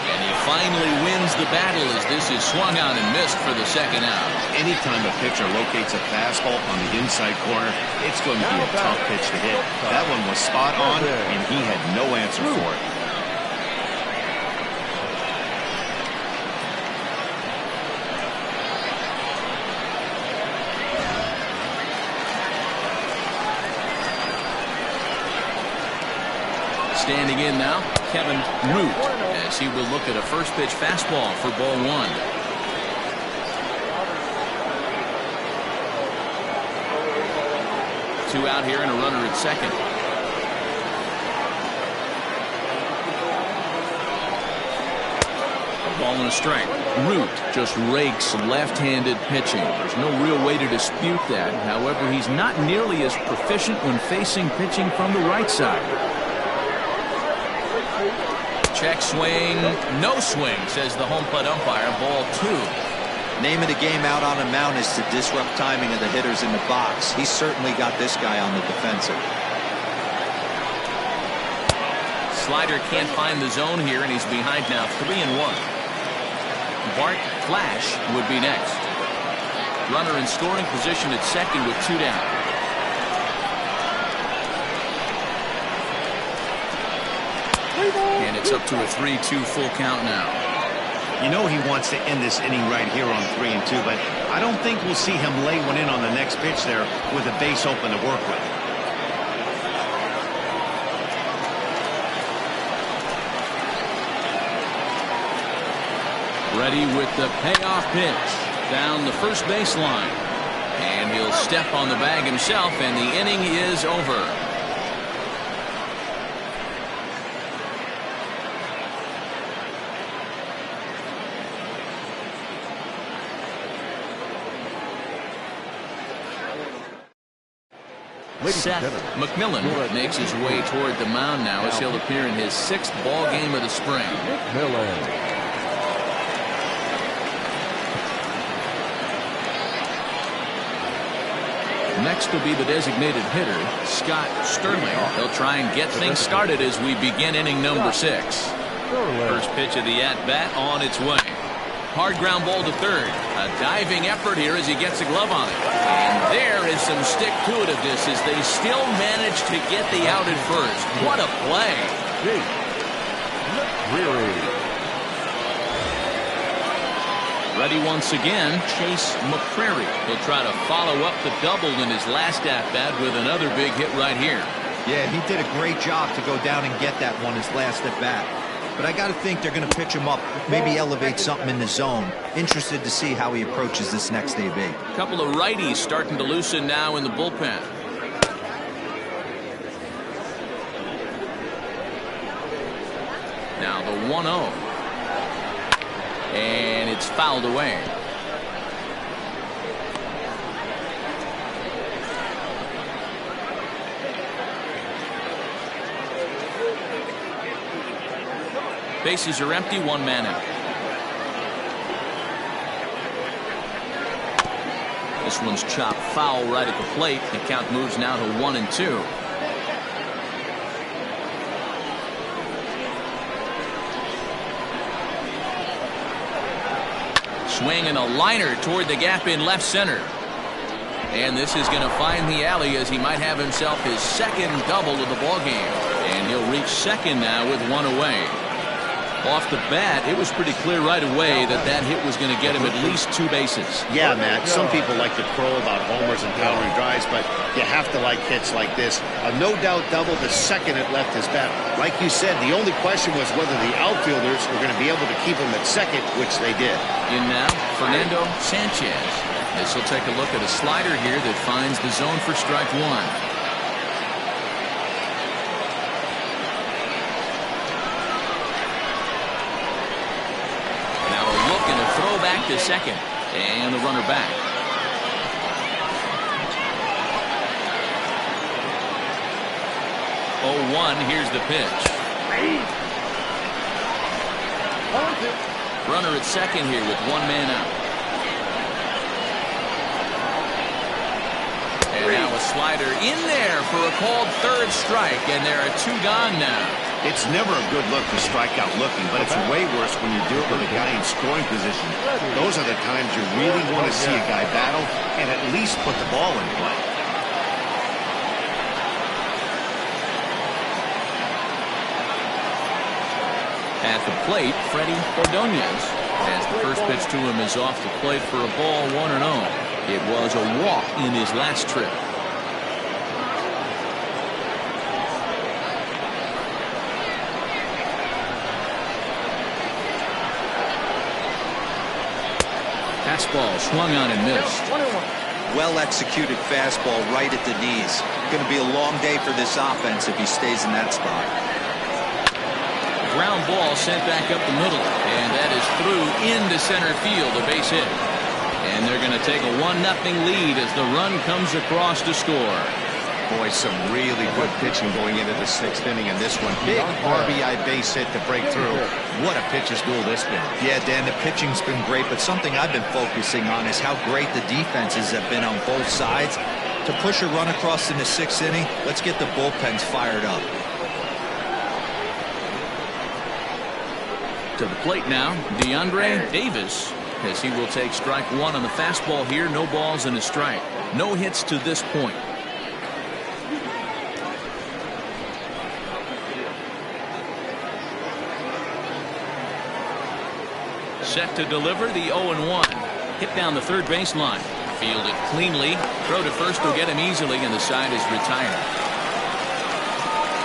And he finally wins the battle as this is swung on and missed for the 2nd out. Anytime a pitcher locates a fastball on the inside corner, it's going to be a tough pitch to hit. That one was spot on, and he had no answer for it. Standing in now, Kevin Root, as he will look at a first pitch fastball for ball 1. Two out here and a runner at second. A ball and a strike. Root just rakes left-handed pitching. There's no real way to dispute that. However, he's not nearly as proficient when facing pitching from the right side. Check swing, no swing, says the home plate umpire. Ball 2. Name of the game out on the mound is to disrupt timing of the hitters in the box. He's certainly got this guy on the defensive. Slider can't find the zone here, and he's behind now 3-1. Bart Flash would be next. Runner in scoring position at second with 2 down. And it's up to a 3-2 full count now. You know he wants to end this inning right here on 3-2, but I don't think we'll see him lay one in on the next pitch there with a base open to work with. Ready with the payoff pitch down the first baseline. And he'll step on the bag himself, and the inning is over. Seth McMillan makes his way toward the mound now as he'll appear in his 6th ball game of the spring. McMillan. Next will be the designated hitter, Scott Sterling. He'll try and get things started as we begin inning number 6. First pitch of the at-bat on its way. Hard ground ball to third. A diving effort here as he gets a glove on it. And there is some stick-to-itiveness as they still manage to get the out at first. What a play. Ready once again, Chase McCrary. He'll try to follow up the double in his last at-bat with another big hit right here. Yeah, he did a great job to go down and get that one his last at-bat. But I got to think they're going to pitch him up, maybe elevate something in the zone. Interested to see how he approaches this next AB. A couple of righties starting to loosen now in the bullpen. Now the 1-0. And it's fouled away. Bases are empty, 1 man out. This one's chopped foul right at the plate. The count moves now to 1-2. Swing and a liner toward the gap in left center. And this is going to find the alley as he might have himself his 2nd double of the ballgame. And he'll reach second now with 1 away. Off the bat, it was pretty clear right away that that hit was going to get him at least 2 bases. Yeah, Matt, some people like to crow about homers and powering drives, but you have to like hits like this. A no-doubt double the second it left his bat. Like you said, the only question was whether the outfielders were going to be able to keep him at second, which they did. In now, Fernando Sanchez. This will take a look at a slider here that finds the zone for strike 1. Back to second, and the runner back. 0-1. Here's the pitch. Runner at second here with 1 man out. And now a slider in there for a called 3rd strike, and there are 2 gone now. It's never a good look to strike out looking, but it's way worse when you do it with a guy in scoring position. Those are the times you really want to see a guy battle and at least put the ball in play. At the plate, Freddie Ordonez, as the first pitch to him is off the plate for a ball, 1-0. It was a walk in his last trip. Fastball swung on and missed. Well-executed fastball right at the knees. Going to be a long day for this offense if he stays in that spot. Ground ball sent back up the middle, and that is through into center field, a base hit. And they're going to take a 1-0 lead as the run comes across to score. Boy, some really good pitching going into the 6th inning in this one. Big RBI base hit to break through. What a pitcher's duel this been. Yeah, Dan, the pitching's been great, but something I've been focusing on is how great the defenses have been on both sides. To push a run across in the 6th inning, let's get the bullpens fired up. To the plate now, DeAndre Davis, as he will take strike one on the fastball here. No balls and a strike. No hits to this point. Set to deliver the 0-1. Hit down the third baseline. Fielded cleanly. Throw to first will get him easily, and the side is retired.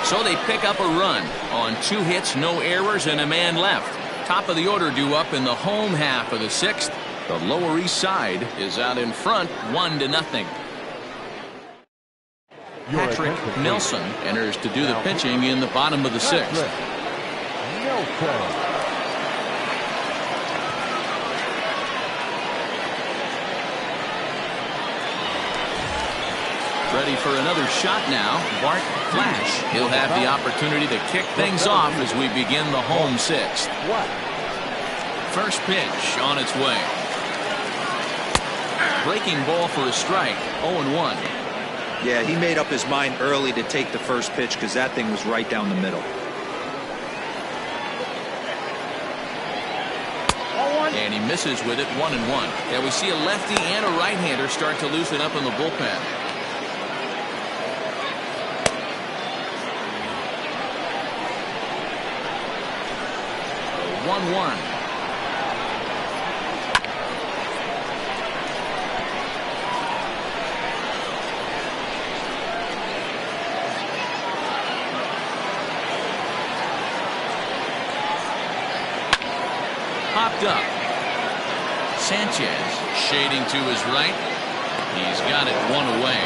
So they pick up a run on 2 hits, no errors, and a man left. Top of the order due up in the home half of the 6th. The Lower East Side is out in front, 1-0. Patrick Nelson enters to do the pitching in the bottom of the 6th. Ready for another shot now. Bart Flash. He'll have the opportunity to kick things off as we begin the home 6th. First pitch on its way. Breaking ball for a strike. 0-1. Yeah, he made up his mind early to take the first pitch because that thing was right down the middle. And he misses with it. 1-1. Yeah, we see a lefty and a right-hander start to loosen up in the bullpen. 1-1. Popped up. Sanchez shading to his right. He's got it 1 away.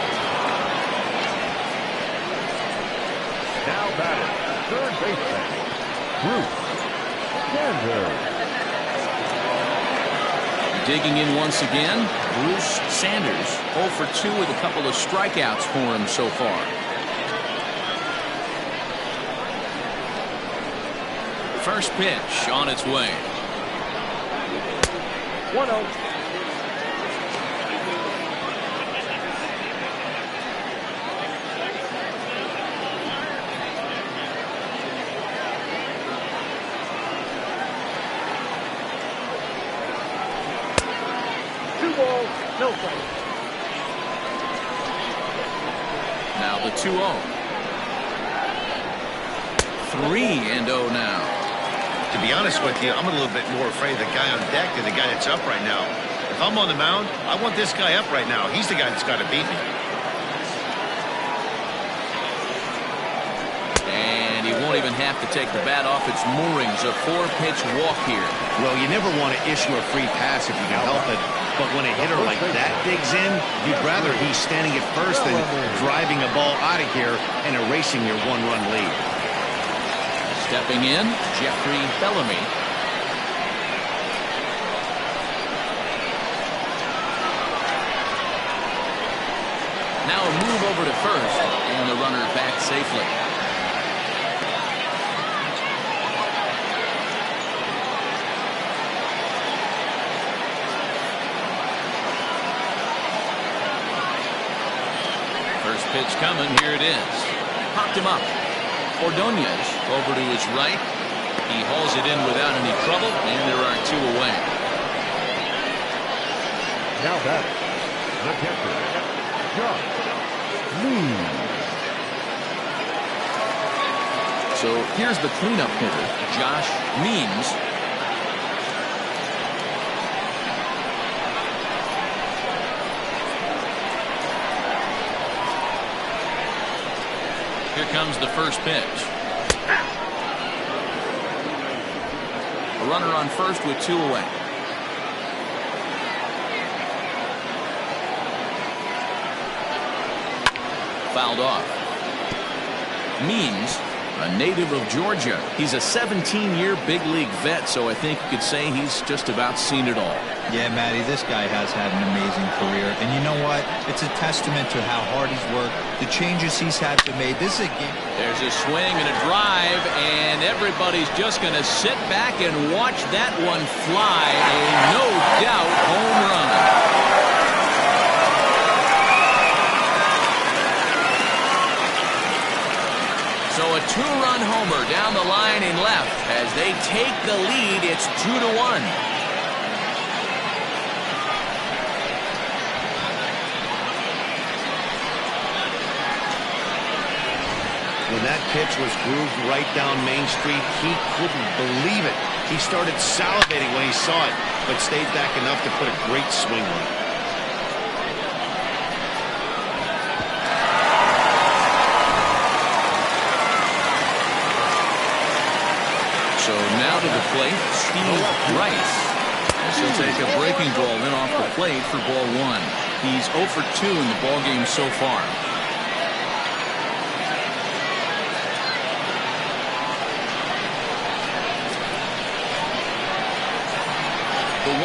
Now batting, third baseman, Bruce Sanders. Digging in once again, Bruce Sanders. 0 for 2 with a couple of strikeouts for him so far. First pitch on its way. 1-0. No play. Now the 2-0. 3-0 now. To be honest with you, I'm a little bit more afraid of the guy on deck than the guy that's up right now. If I'm on the mound, I want this guy up right now. He's the guy that's got to beat me. And he won't even have to take the bat off its moorings. A 4-pitch walk here. Well, you never want to issue a free pass if you can help it. But when a hitter like that digs in, you'd rather he's standing at first than driving a ball out of here and erasing your 1-run lead. Stepping in, Jeffrey Bellamy. Now a move over to first, and the runner back safely. First pitch coming, here it is. Popped him up. Ordonez over to his right. He hauls it in without any trouble, and there are 2 away. Now batting, the catcher, Josh Means. So here's the cleanup hitter, Josh Means. Here comes the first pitch. A runner on first with 2 away. Fouled off. Means a native of Georgia. He's a 17-year big league vet, so I think you could say he's just about seen it all. Yeah, Matty, this guy has had an amazing career. And you know what? It's a testament to how hard he's worked, the changes he's had to make. This is a game. There's a swing and a drive, and everybody's just going to sit back and watch that one fly. A no-doubt home run. So a two-run homer down the line in left. As they take the lead, it's 2-1. When that pitch was grooved right down Main Street, he couldn't believe it. He started salivating when he saw it, but stayed back enough to put a great swing on it. So now to the plate, Steve Rice. As he'll take a breaking ball in off the plate for ball one. He's 0 for 2 in the ball game so far. The 1-0.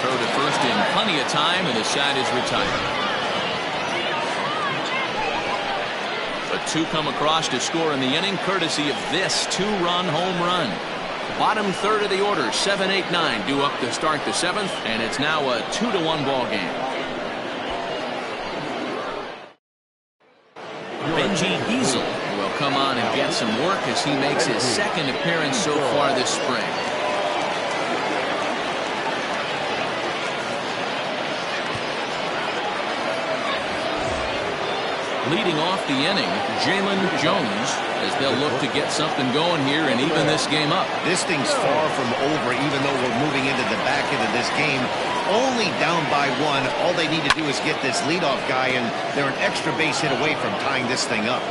Throw to first in plenty of time, and the side is retired. But two come across to score in the inning, courtesy of this two-run home run. Bottom third of the order, 7-8-9 due up to start the seventh, and it's now a 2-1 ball game. Benji Diesel will come on and get some work as he makes his second appearance so far this spring. Leading off the inning, Jalen Jones, as they'll look to get something going here and even this game up. This thing's far from over, even though we're moving into the back end of this game. Only down by one. All they need to do is get this leadoff guy, and they're an extra base hit away from tying this thing up.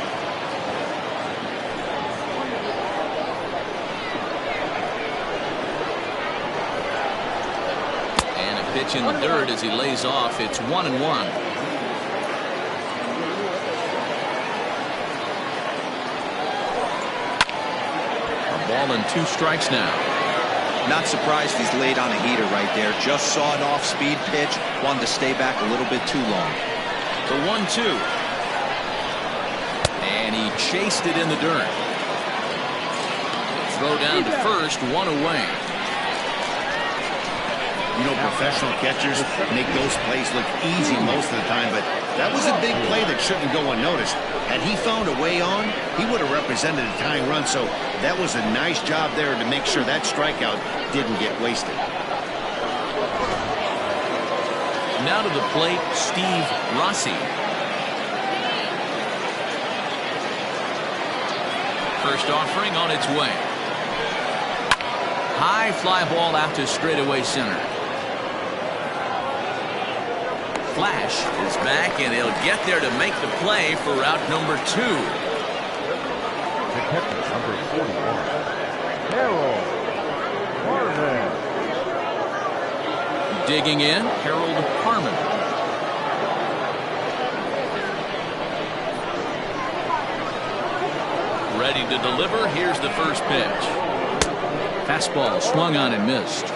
And a pitch in the dirt as he lays off. It's 1-1. Ball and 2 strikes now. Not surprised he's laid on a heater right there. Just saw an off-speed pitch. Wanted to stay back a little bit too long. The 1-2. And he chased it in the dirt. Throw down to first, 1 away. You know, professional catchers make those plays look easy most of the time, but that was a big play that shouldn't go unnoticed. Had he found a way on, he would have represented a tying run, so that was a nice job there to make sure that strikeout didn't get wasted. Now to the plate, Steve Rossi. First offering on its way. High fly ball out to straightaway center. Flash is back, and he'll get there to make the play for route number 2. The catcher, number 41, Harold Harmon. Digging in, Harold Harmon. Ready to deliver. Here's the first pitch. Fastball swung on and missed.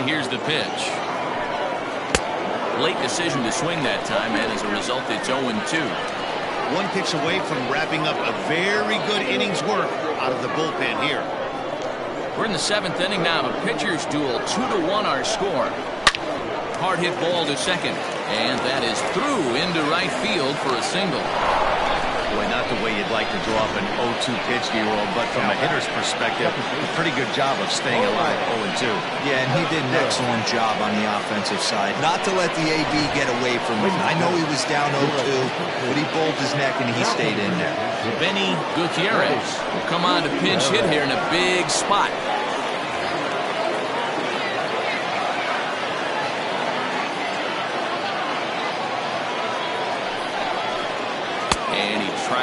Here's the pitch. Late decision to swing that time, and as a result, it's 0-2. One pitch away from wrapping up a very good innings work out of the bullpen here. We're in the 7th inning now of a pitcher's duel. 2-1 our score. Hard hit ball to second, and that is through into right field for a single. Boy, not the way you'd like to draw up an 0-2 pitch, D-roll, but from a hitter's perspective, a pretty good job of staying alive 0-2. Yeah, and he did an excellent job on the offensive side. Not to let the AB get away from him. I know he was down 0-2, but he bowled his neck and he stayed in there. Benny Gutierrez will come on to pinch hit here in a big spot.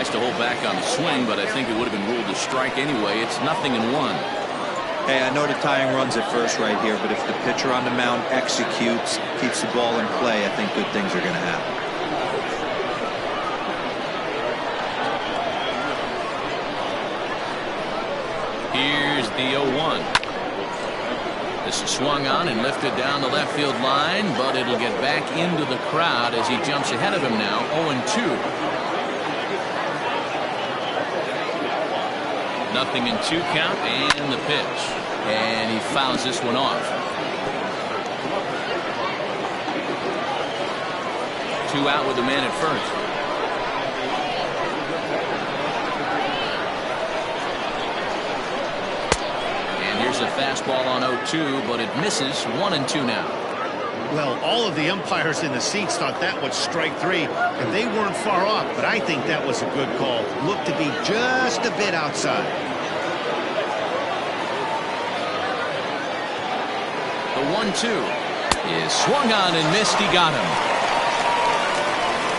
Tries to hold back on the swing, but I think it would have been ruled a strike anyway. It's 0-1. Hey, I know the tying runs at first right here, but if the pitcher on the mound executes, keeps the ball in play, I think good things are going to happen. Here's the 0-1. This is swung on and lifted down the left field line, but it'll get back into the crowd as he jumps ahead of him now. 0-2. 0-2 count and the pitch. And he fouls this one off. 2 out with the man at first. And here's a fastball on 0-2, but it misses. 1-2 now. Well, all of the umpires in the seats thought that was strike 3, and they weren't far off, but I think that was a good call. Looked to be just a bit outside. The 1-2 is swung on and missed. He got him.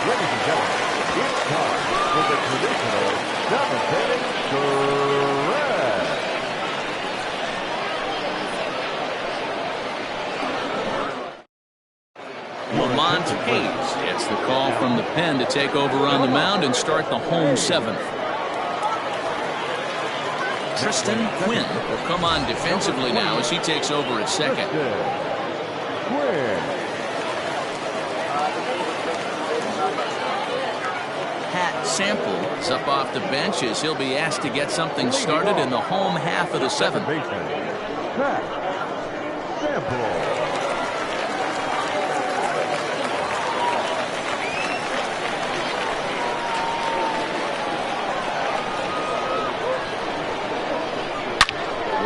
Ladies and gentlemen, it's time for the traditional 7th stretch. Lamont Hayes gets the call from the pen to take over on the mound and start the home 7th. Tristan Quinn will come on defensively now as he takes over at second. Pat Sample is up off the bench as he'll be asked to get something started in the home half of the 7th. Pat Sample.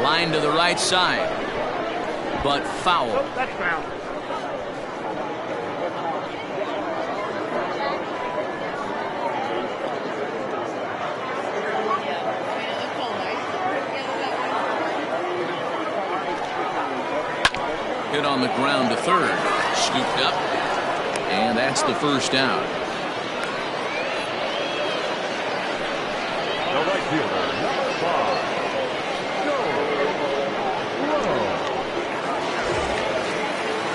Line to the right side, but foul. Oh, that's foul. Hit on the ground to third, scooped up, and that's the first out. The right fielder, number 5.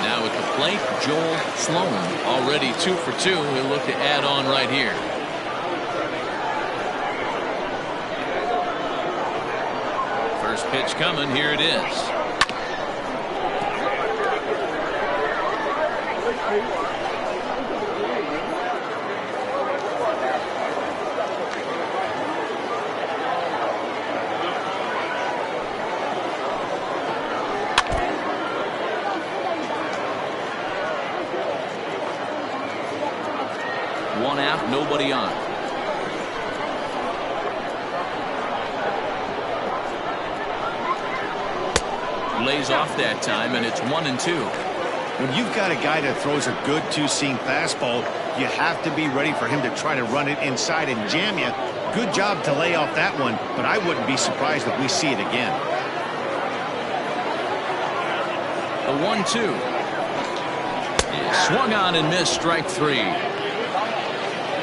Now at the plate, Joel Sloan, already 2 for 2. He'll look to add on right here. First pitch coming. Here it is. One out, nobody on. Lays off that time, and it's 1-2. When you've got a guy that throws a good two-seam fastball, you have to be ready for him to try to run it inside and jam you. Good job to lay off that one, but I wouldn't be surprised if we see it again. The 1-2 is swung on and missed. Strike 3.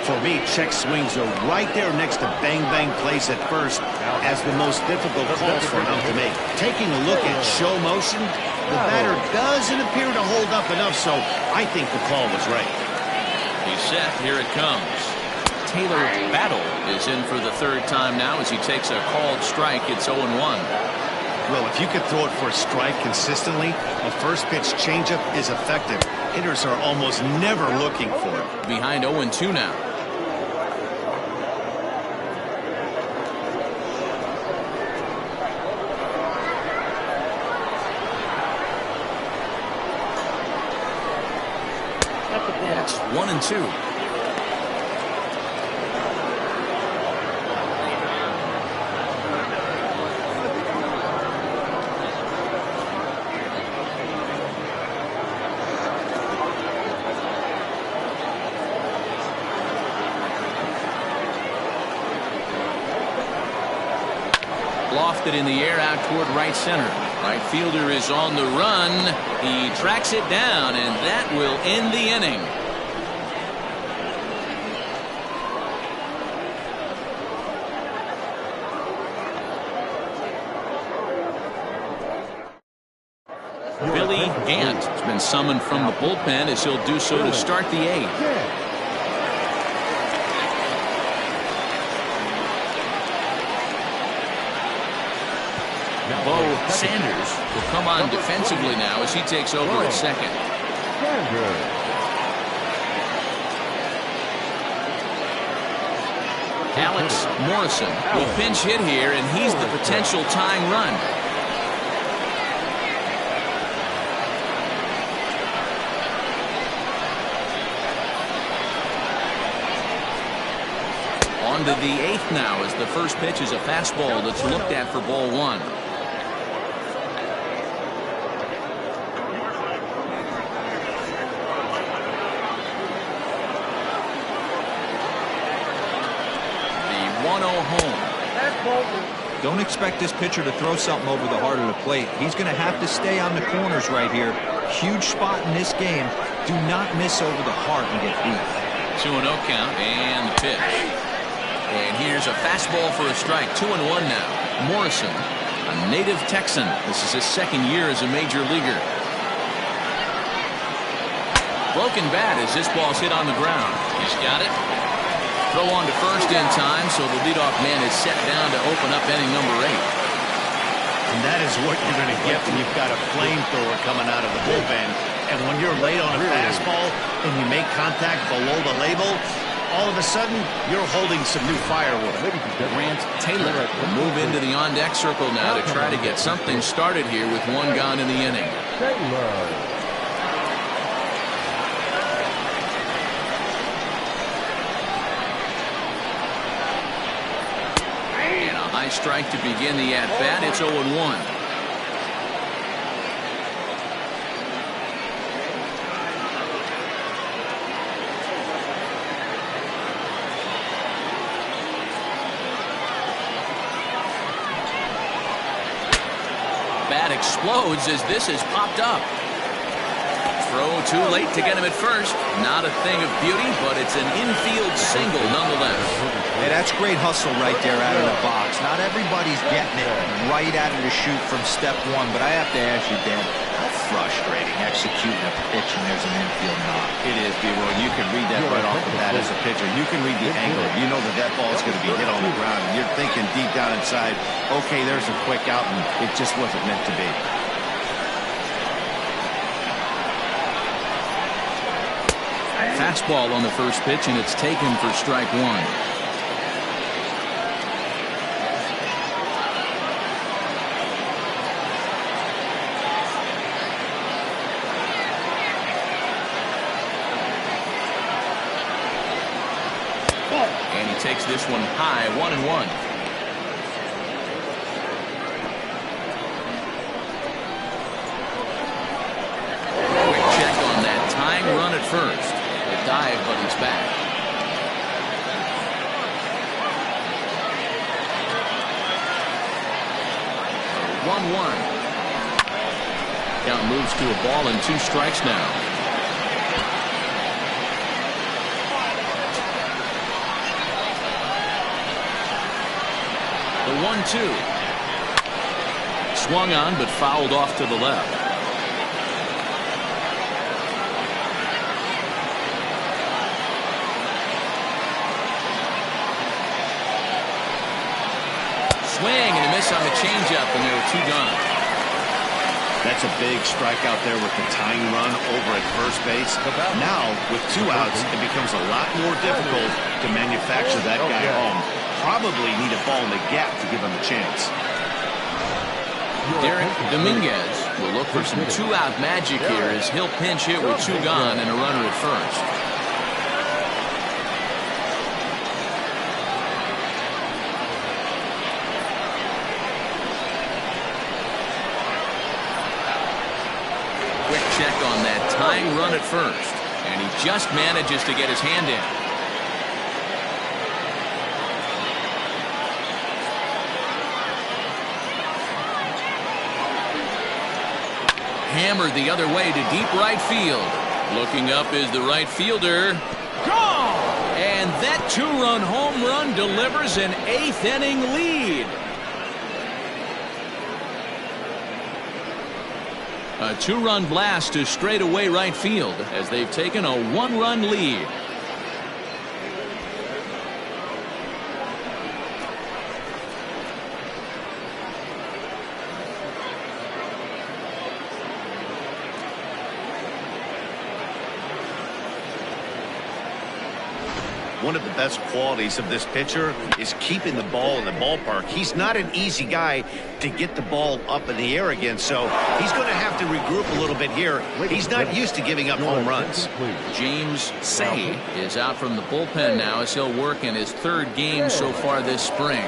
For me, check swings are right there next to bang-bang plays at first as the most difficult calls for an ump to make. Taking a look at show motion, the batter doesn't appear to hold up enough, so I think the call was right. He's set. Here it comes. Taylor Battle is in for the 3rd time now as he takes a called strike. It's 0-1. Well, if you could throw it for a strike consistently, a first pitch changeup is effective. Hitters are almost never looking for it. Behind 0-2 now. It's 1-2. Lofted in the air out toward right center. Right fielder is on the run. He tracks it down, and that will end the inning. Billy Gant has been summoned from the bullpen as he'll do so to start the 8th. Bo Sanders will come on defensively now as he takes over at second. Alex Morrison will pinch hit here, and he's the potential tying run. On to the 8th now as the first pitch is a fastball that's looked at for ball 1. Home. Don't expect this pitcher to throw something over the heart of the plate. He's going to have to stay on the corners right here. Huge spot in this game. Do not miss over the heart and get beat. 2-0 count and the pitch. And here's a fastball for a strike. 2-1 now. Morrison, a native Texan. This is his second year as a major leaguer. Broken bat as this ball's hit on the ground. He's got it. Throw on to first in time, so the leadoff man is set down to open up inning number 8. And that is what you're going to get when you've got a flamethrower coming out of the bullpen. And when you're late on a fastball and you make contact below the label, all of a sudden you're holding some new firewood. Grant Taylor will move into the on-deck circle now to try to get something started here with one gone in the inning. High strike to begin the at-bat. It's 0-1. Bat explodes as this is popped up. Throw too late to get him at first. Not a thing of beauty, but it's an infield single nonetheless. Hey, that's great hustle right there out of the box. Not everybody's getting it right out of the chute from step one, but I have to ask you, Dan, how frustrating executing a pitch and there's an infield knock. It is, B-Roll. You can read that right off the bat as a pitcher. You can read the angle. You know that that ball is going to be hit on the ground, and you're thinking deep down inside, okay, there's a quick out, and it just wasn't meant to be. Fastball on the first pitch, and it's taken for strike 1. And he takes this one high, 1-1. Quick check on that tying run at first. The dive, but he's back. So 1-1. Count moves to a ball and 2 strikes now. The 1-2. Swung on but fouled off to the left. Swing and a miss on the changeup, and there were 2 gone. That's a big strikeout there with the tying run over at first base. Now, with 2 outs, it becomes a lot more difficult to manufacture that guy home. Probably need a ball in the gap to give him a chance. Derek Dominguez will look for some 2-out magic here as he'll pinch hit with 2 gone and a runner at first. Quick check on that tying run at first, and he just manages to get his hand in. Hammered the other way to deep right field. Looking up is the right fielder. Gone! And that 2-run home run delivers an 8th inning lead. A 2-run blast to straightaway right field as they've taken a 1-run lead. One of the best qualities of this pitcher is keeping the ball in the ballpark. He's not an easy guy to get the ball up in the air again, so he's going to have to regroup a little bit here. He's not used to giving up home runs. James Say is out from the bullpen now as he'll work in his 3rd game so far this spring.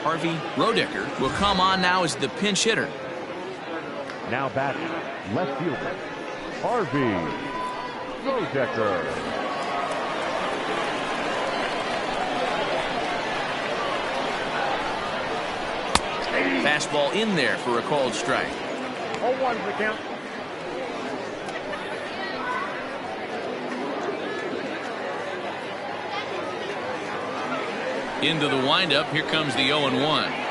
Harvey Rodecker will come on now as the pinch hitter. Now batting, left fielder, Harvey Rodecker. Fastball in there for a called strike. 0-1 for the count. Into the windup. Here comes the 0-1.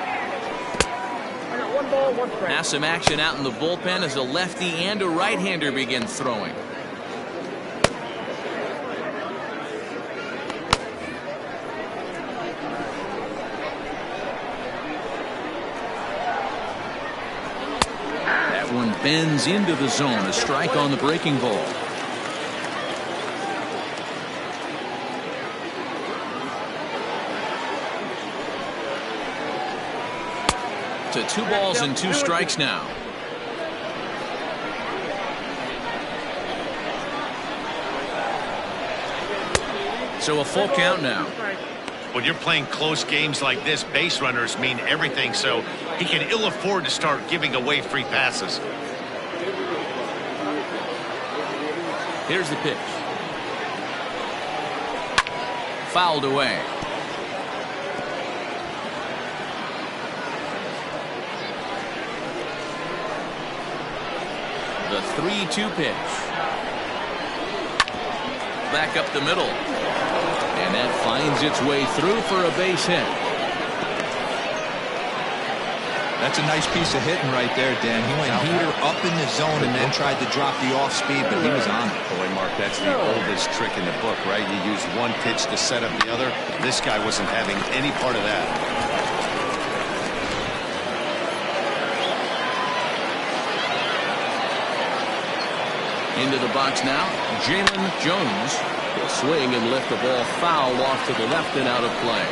I got 1 ball, 1 strike. Now some action out in the bullpen as a lefty and a right-hander begin throwing. That one bends into the zone. A strike on the breaking ball. To 2 balls and 2 strikes now. So a full count now. When you're playing close games like this, base runners mean everything, so he can ill afford to start giving away free passes. Here's the pitch. Fouled away. The 3-2 pitch. Back up the middle. And that finds its way through for a base hit. That's a nice piece of hitting right there, Dan. He went heater up in the zone and then tried to drop the off speed, but he was on it. Boy, Mark, that's the oldest trick in the book, right? You use one pitch to set up the other. This guy wasn't having any part of that. Into the box now, Jalen Jones will swing and lift the ball foul off to the left and out of play.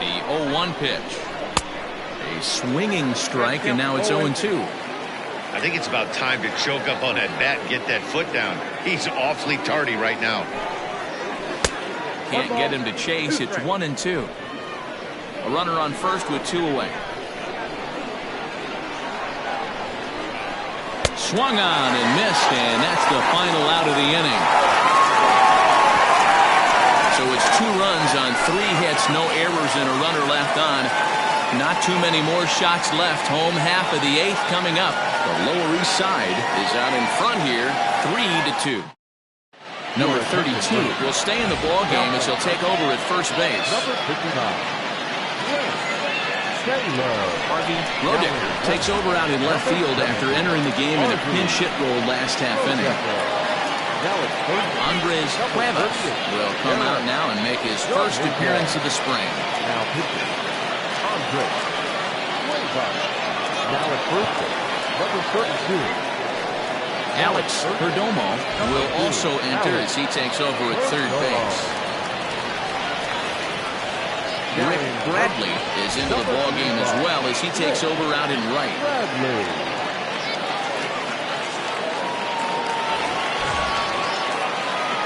The 0-1 pitch. A swinging strike, and now it's 0-2. I think it's about time to choke up on that bat and get that foot down. He's awfully tardy right now. Can't get him to chase. It's 1-2. A runner on first with 2 away. Swung on and missed, and that's the final out of the inning. So it's 2 runs on 3 hits, no errors, and a runner left on. Not too many more shots left. Home half of the 8th coming up. The Lower East Side is out in front here, 3-2. Number 32 will stay in the ball game as he'll take over at first base. Number 59. Harvey Rodecker takes over out in left field after entering the game in a pinch hit role last half inning. Andres Cuevas will come out now and make his first appearance of the spring. Now pitching, Andres Cuevas. Now at first base, number 32. Alex Perdomo will also enter as he takes over at third base. Rick Bradley is into the ballgame as well as he takes over out in right.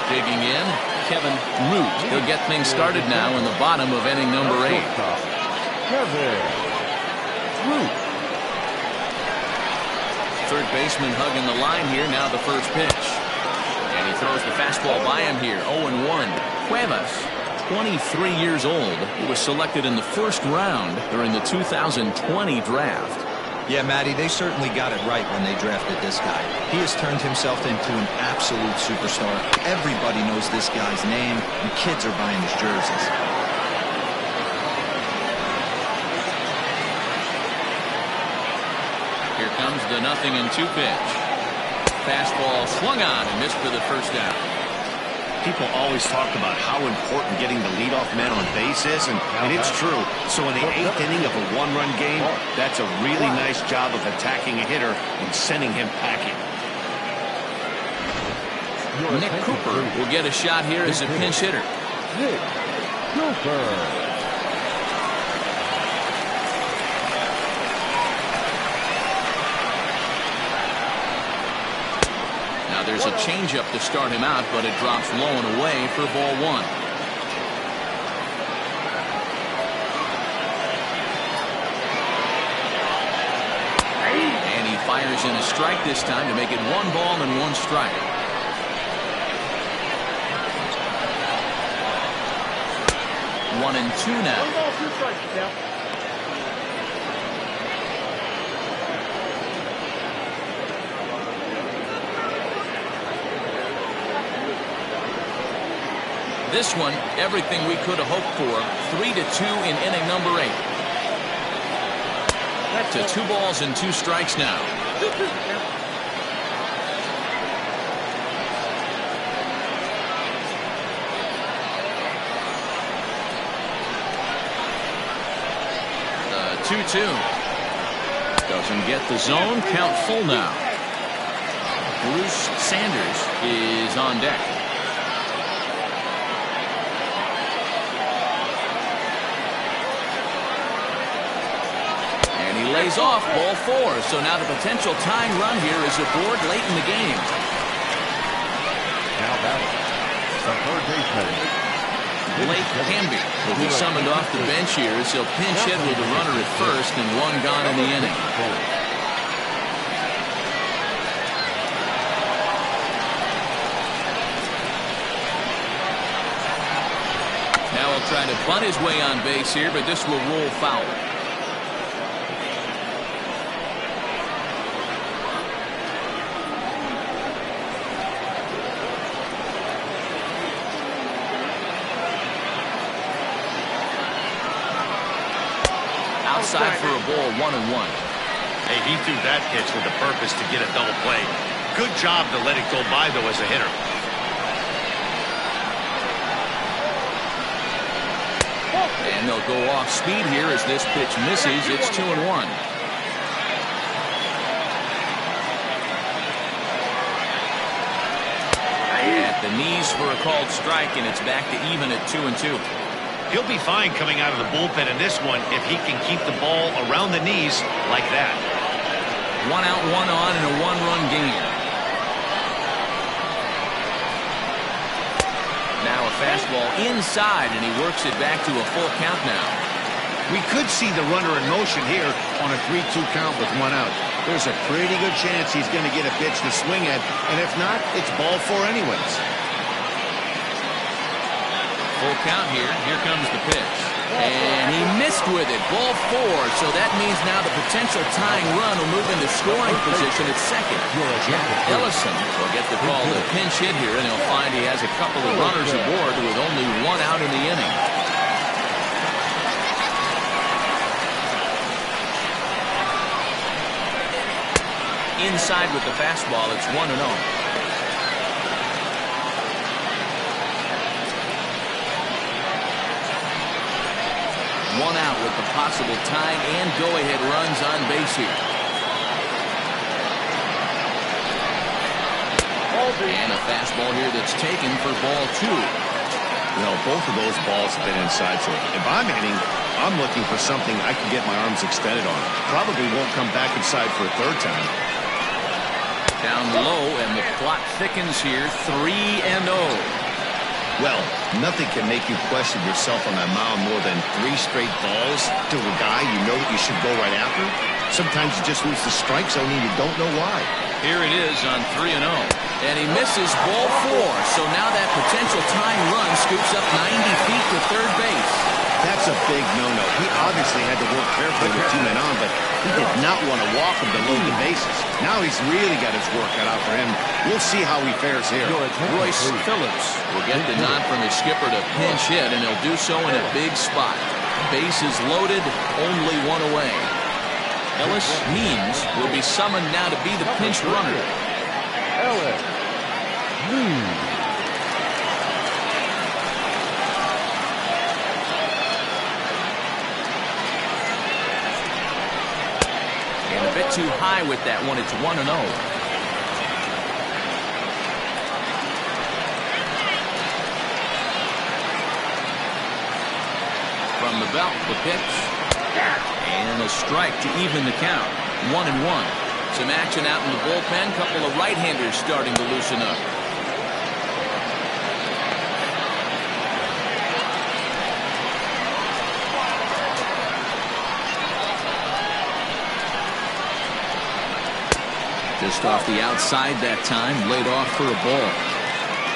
Digging in, Kevin Root. He'll get things started now in the bottom of inning number 8. Kevin Root. Third baseman hugging the line here. Now the first pitch. And he throws the fastball by him here. 0-1. Cuevas 23 years old. He was selected in the first round during the 2020 draft. Yeah, Matty, they certainly got it right when they drafted this guy. He has turned himself into an absolute superstar. Everybody knows this guy's name, and kids are buying his jerseys. Here comes the 0-2 pitch. Fastball swung on and missed for the first down. People always talk about how important getting the leadoff man on base is, and it's true. So in the 8th inning of a one-run game, that's a really nice job of attacking a hitter and sending him packing. Nick Cooper will get a shot here as a pinch hitter. Nick Cooper. There's a changeup to start him out, but it drops low and away for ball 1. And he fires in a strike this time to make it 1 ball and 1 strike. One and two now. 1 ball, 2 strikes now. This one, everything we could have hoped for. 3-2 in inning number 8. To 2 balls and 2 strikes now. The 2-2. Doesn't get the zone. Count full now. Bruce Sanders is on deck. Lays off ball 4. So now the potential tying run here is aboard late in the game. Now batting, the third baseman, Blake Hamby will be summoned off the bench here as he'll pinch hit with a runner at first and 1 gone in the inning. Now he'll try to bunt his way on base here, but this will roll foul. Outside for a ball, 1-1. Hey, he threw that pitch with the purpose to get a double play. Good job to let it go by, though, as a hitter. And they'll go off speed here as this pitch misses. It's 2-1. At the knees for a called strike, and it's back to even at 2-2. He'll be fine coming out of the bullpen in this one if he can keep the ball around the knees like that. 1 out, 1 on in a 1-run game. Now a fastball inside, and he works it back to a full count now. We could see the runner in motion here on a 3-2 count with 1 out. There's a pretty good chance he's going to get a pitch to swing at, and if not, it's ball 4 anyways. Full count here. Here comes the pitch. And he missed with it. Ball 4. So that means now the potential tying run will move into scoring position at second. Jack Ellison will get the call to pinch hit here, and he'll find he has a couple of runners aboard with only 1 out in the inning. Inside with the fastball. It's 1-0. 1 out with the possible tying and go-ahead runs on base here. And a fastball here that's taken for ball 2. You know, both of those balls have been inside, so if I'm hitting, I'm looking for something I can get my arms extended on. Probably won't come back inside for a 3rd time. Down low, and the clock thickens here. 3-0. Well, nothing can make you question yourself on that mound more than 3 straight balls to a guy you know that you should go right after. Sometimes you just lose the strike zone and you don't know why. Here it is on 3-0. And he misses ball 4. So now that potential tying run scoops up 90 feet to third base. That's a big no-no. He obviously had to work carefully with 2 men on, but he did not want to walk him to load the bases. Now he's really got his work cut out for him. We'll see how he fares here. Royce Phillips will get the nod from his skipper to pinch hit, and he'll do so in a big spot. Bases loaded, only 1 away. Ellis Means will be summoned now to be the pinch runner. Ellis Means. And a bit too high with that one. It's 1-0. From the belt, the pitch. And a strike to even the count. 1-1. Some action out in the bullpen. Couple of right-handers starting to loosen up. Just off the outside that time, laid off for a ball.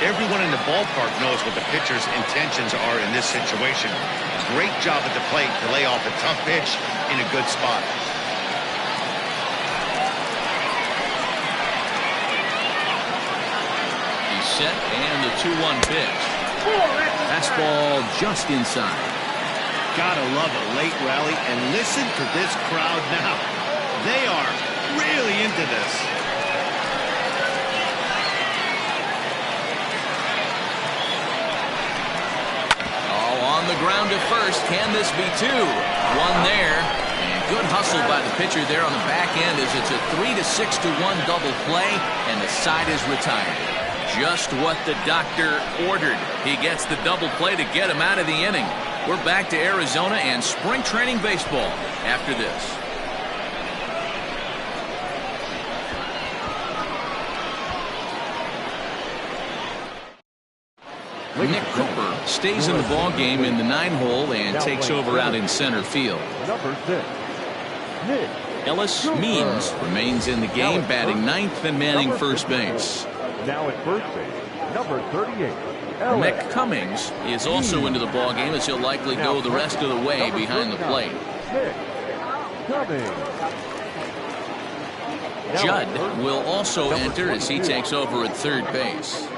Everyone in the ballpark knows what the pitcher's intentions are in this situation. Great job at the plate to lay off a tough pitch in a good spot. He's set, and the 2-1 pitch. Fastball just inside. Gotta love a late rally, and listen to this crowd now. They are really into this. On the ground to first. Can this be 2? 1 there. And good hustle by the pitcher there on the back end as it's a 3-6-1 double play, and the side is retired. Just what the doctor ordered. He gets the double play to get him out of the inning. We're back to Arizona and spring training baseball after this. Nick Cooper stays in the ball game in the 9-hole and takes over out in center field. Number 6, Nick Ellis Means remains in the game, batting 9th and manning first base. Now at first base, number 38. Mick Cummings is also into the ball game as he'll likely go the rest of the way behind the plate. Judd will also enter as he takes over at third base.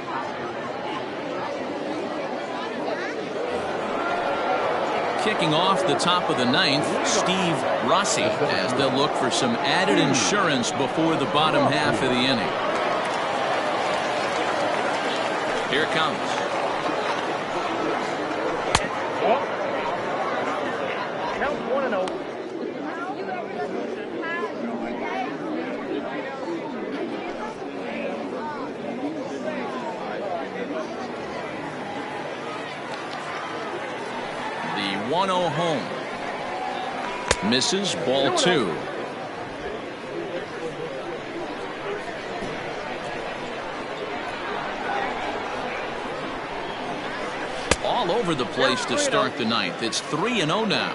Kicking off the top of the 9th, Steve Rossi, as they'll look for some added insurance before the bottom half of the inning. Here it comes. Count 1-0. The 1-0 home. Misses, ball 2. All over the place to start the 9th. It's 3-0 now.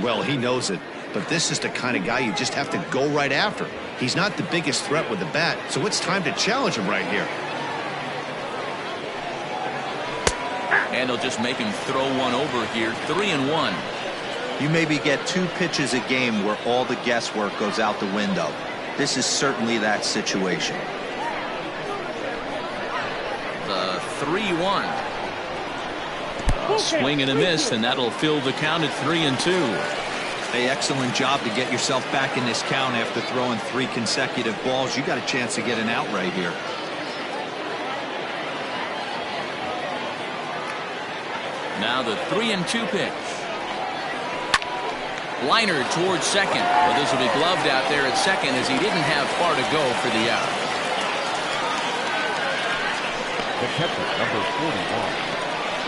Well, he knows it, but this is the kind of guy you just have to go right after. He's not the biggest threat with the bat, so it's time to challenge him right here. And they'll just make him throw one over here. 3-1. You maybe get 2 pitches a game where all the guesswork goes out the window. This is certainly that situation. The 3-1. A swing and a miss, and that'll fill the count at 3-2. Hey, excellent job to get yourself back in this count after throwing 3 consecutive balls. You got a chance to get an out right here. Now the 3-2 pitch. Liner towards second, but this will be gloved out there at second as he didn't have far to go for the out. The catcher, number 41,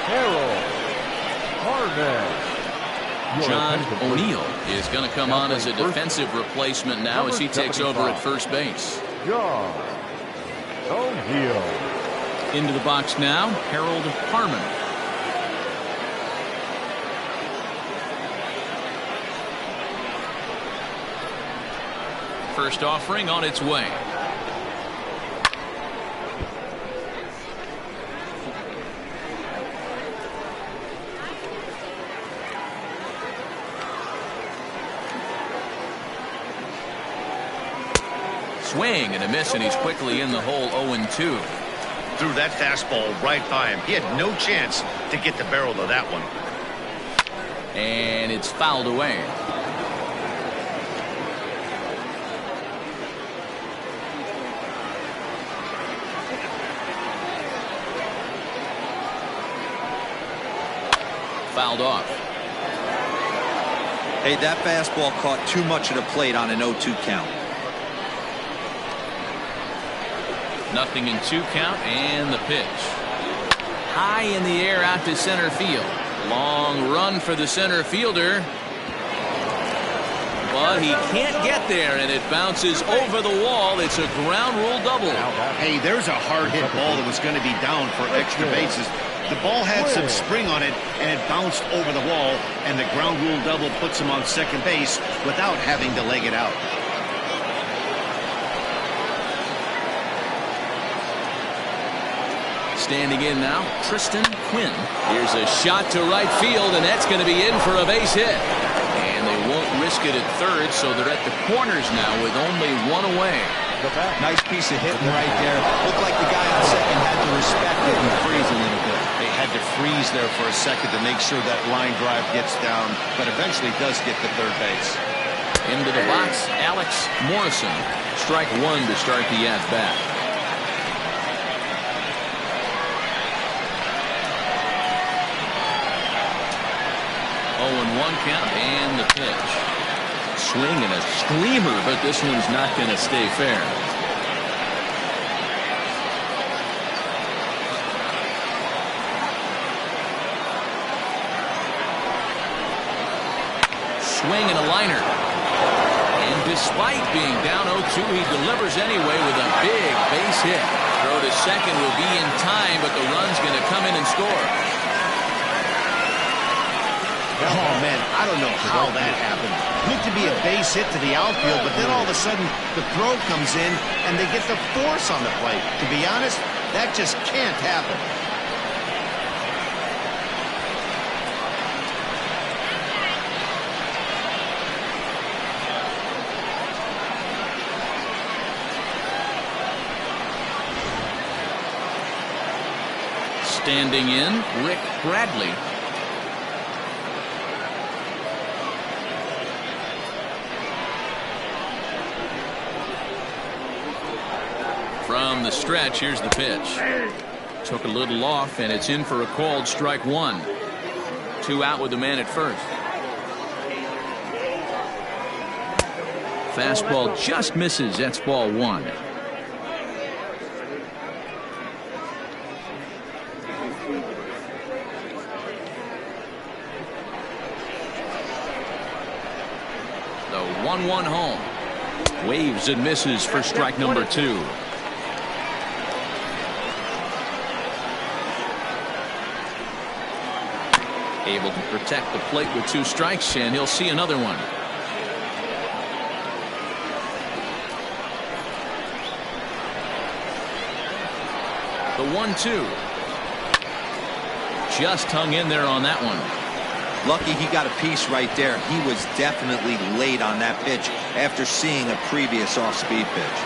Harold Harvey. John O'Neill is going to come on as a defensive replacement now as he takes over at first base. John O'Neill. Into the box now, Harold Harmon. First offering on its way. Swing and a miss, and he's quickly in the hole. 0-2. Threw that fastball right by him. He had no chance to get the barrel of that one. And it's fouled away. Fouled off. Hey, that fastball caught too much of the plate on an 0-2 count. Nothing in 2 count, and the pitch. High in the air out to center field. Long run for the center fielder. But he can't get there, and it bounces over the wall. It's a ground rule double. Hey, there's a hard hit ball that was going to be down for extra bases. The ball had some spring on it, and it bounced over the wall, and the ground rule double puts him on second base without having to leg it out. Standing in now, Tristan Quinn. Here's a shot to right field, and that's going to be in for a base hit. And they won't risk it at third, so they're at the corners now with only 1 away. Nice piece of hitting right there. Looked like the guy on second had to respect it and freeze a little bit. They had to freeze there for a second to make sure that line drive gets down, but eventually does get to third base. Into the box, Alex Morrison. Strike 1 to start the at-bat. One count and the pitch. Swing and a screamer, but this one's not going to stay fair. Swing and a liner. And despite being down 0-2, he delivers anyway with a big base hit. Throw to second will be in time, but the run's going to come in and score. Oh, man, I don't know how that happened. Looked to be a base hit to the outfield, but then all of a sudden the throw comes in and they get the force on the plate. To be honest, that just can't happen. Standing in, Rick Bradley. From the stretch, here's the pitch. Took a little off, and it's in for a called strike 1. 2 out with the man at first. Fastball just misses. That's ball 1. The 1-1 home. Waves and misses for strike number 2. Able to protect the plate with 2 strikes, and he'll see another one. The 1-2. Just hung in there on that one. Lucky he got a piece right there. He was definitely late on that pitch after seeing a previous off-speed pitch.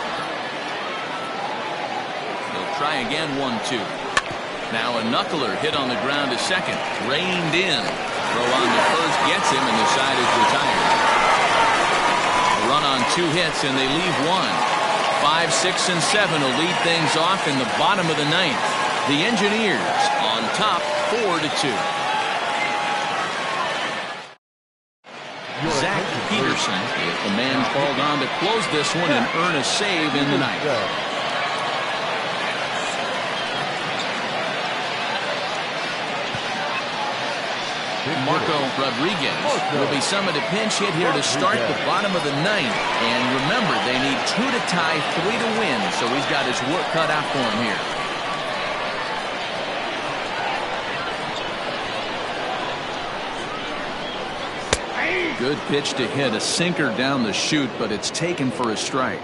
He'll try again. 1-2. Now a knuckler hit on the ground to second. Reined in. Throw on to first gets him, and the side is retired. A run on 2 hits, and they leave 1. 5, 6, and 7 will lead things off in the bottom of the 9th. The Engineers on top 4-2. Zach Peterson, the man called on to close this one and earn a save in the 9th. Marco Rodriguez will be summoned a pinch hit here to start the bottom of the 9th. And remember, they need 2 to tie, 3 to win, so he's got his work cut out for him here. Good pitch to hit, a sinker down the chute, but it's taken for a strike.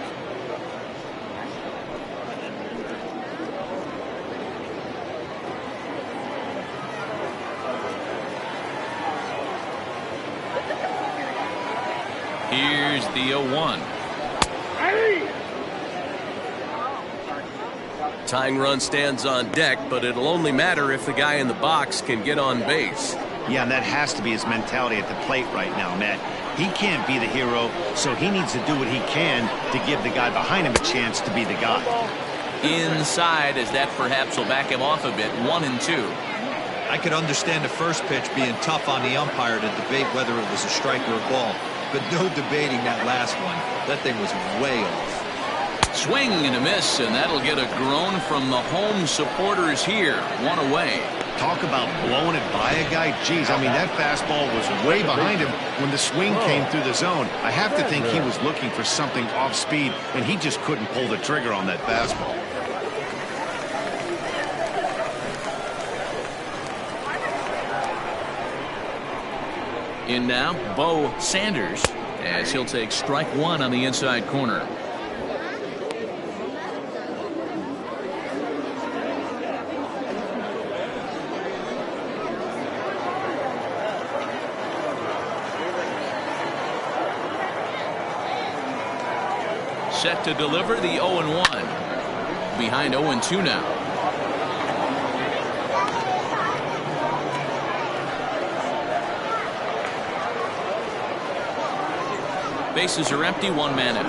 Here's the 0-1. Tying run stands on deck, but it'll only matter if the guy in the box can get on base. Yeah, and that has to be his mentality at the plate right now, Matt. He can't be the hero, so he needs to do what he can to give the guy behind him a chance to be the guy. Inside, as that perhaps will back him off a bit. 1-2. I could understand the first pitch being tough on the umpire to debate whether it was a strike or a ball, but no debating that last one. That thing was way off. Swing and a miss, and that'll get a groan from the home supporters here. 1 away. Talk about blowing it by a guy. Geez, I mean, that fastball was way behind him when the swing came through the zone. I have to think he was looking for something off speed, and he just couldn't pull the trigger on that fastball. In now, Bo Sanders, as he'll take strike 1 on the inside corner. Set to deliver the 0-1. Behind 0-2 now. Bases are empty, 1 man in.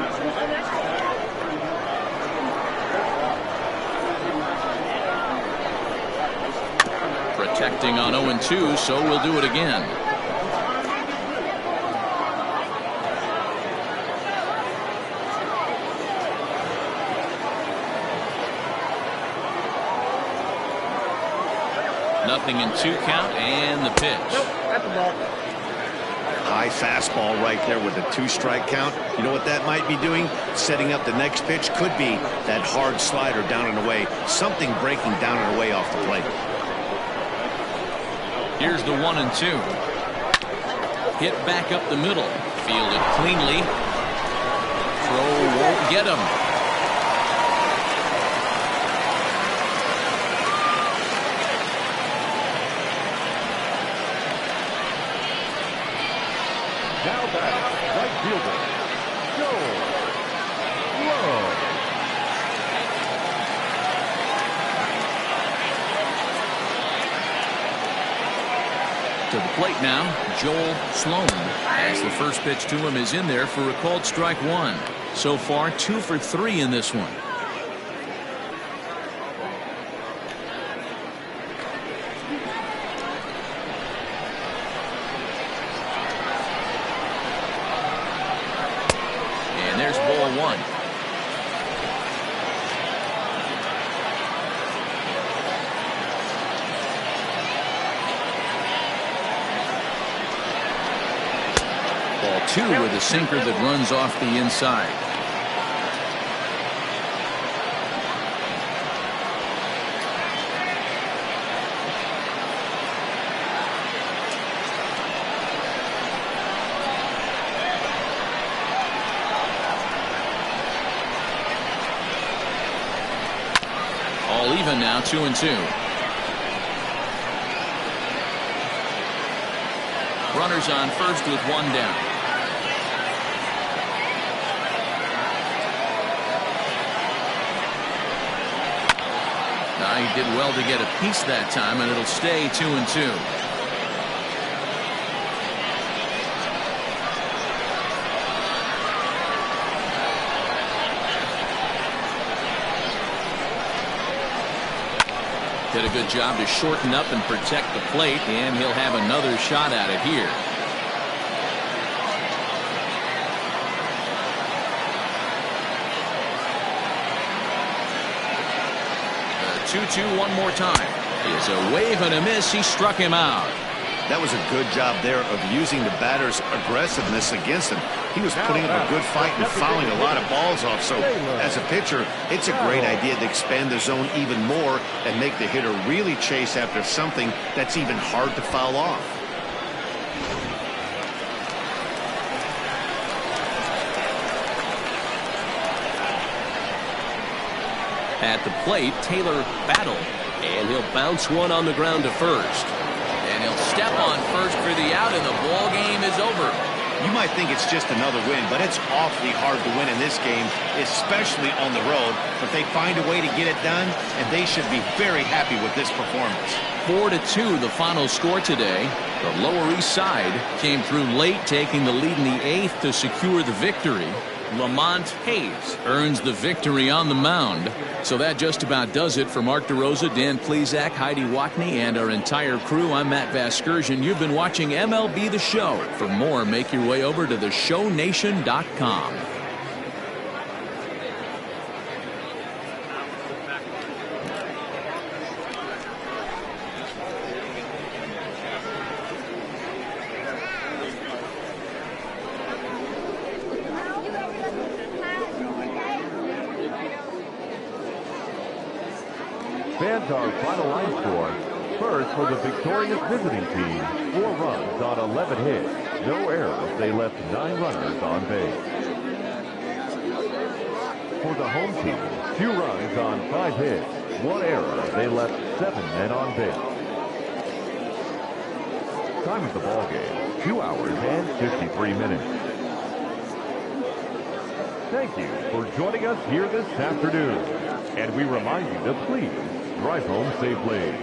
Protecting on 0-2, so we'll do it again. Nothing in 2 count, and the pitch. Nope, that's the ball. High fastball right there with a 2-strike count. You know what that might be doing? Setting up the next pitch. Could be that hard slider down and away. Something breaking down and away off the plate. Here's the 1-2. Hit back up the middle. Fielded cleanly. Throw won't get him. Now back, right fielder, Joe Sloan. To the plate now, Joel Sloan, as the first pitch to him is in there for a called strike 1. So far, 2 for 3 in this one. And there's ball 1. Ball 2 with a sinker that runs off the inside. All even now, 2-2. Runners on first with 1 down. He did well to get a piece that time, and it'll stay 2-2. Did a good job to shorten up and protect the plate, and he'll have another shot at it here. 2-2 one more time. Is a wave and a miss. He struck him out. That was a good job there of using the batter's aggressiveness against him. He was putting up a good fight and fouling a lot of balls off. So as a pitcher, it's a great idea to expand the zone even more and make the hitter really chase after something that's even hard to foul off. At the plate, Taylor Battle. And he'll bounce one on the ground to first. And he'll step on first for the out, and the ball game is over. You might think it's just another win, but it's awfully hard to win in this game, especially on the road. But they find a way to get it done, and they should be very happy with this performance. 4-2 the final score today. The Lower East Side came through late, taking the lead in the 8th to secure the victory. Lamont Hayes earns the victory on the mound. So that just about does it for Mark DeRosa, Dan Plesac, Heidi Watney, and our entire crew. I'm Matt Vasgersian. You've been watching MLB The Show. For more, make your way over to theshownation.com. Fans, our final line score. First for the victorious visiting team, 4 runs on 11 hits. No errors. They left 9 runners on base. For the home team, 2 runs on 5 hits. 1 error. They left 7 men on base. Time of the ball game, 2 hours and 53 minutes. Thank you for joining us here this afternoon. And we remind you to please drive home safely.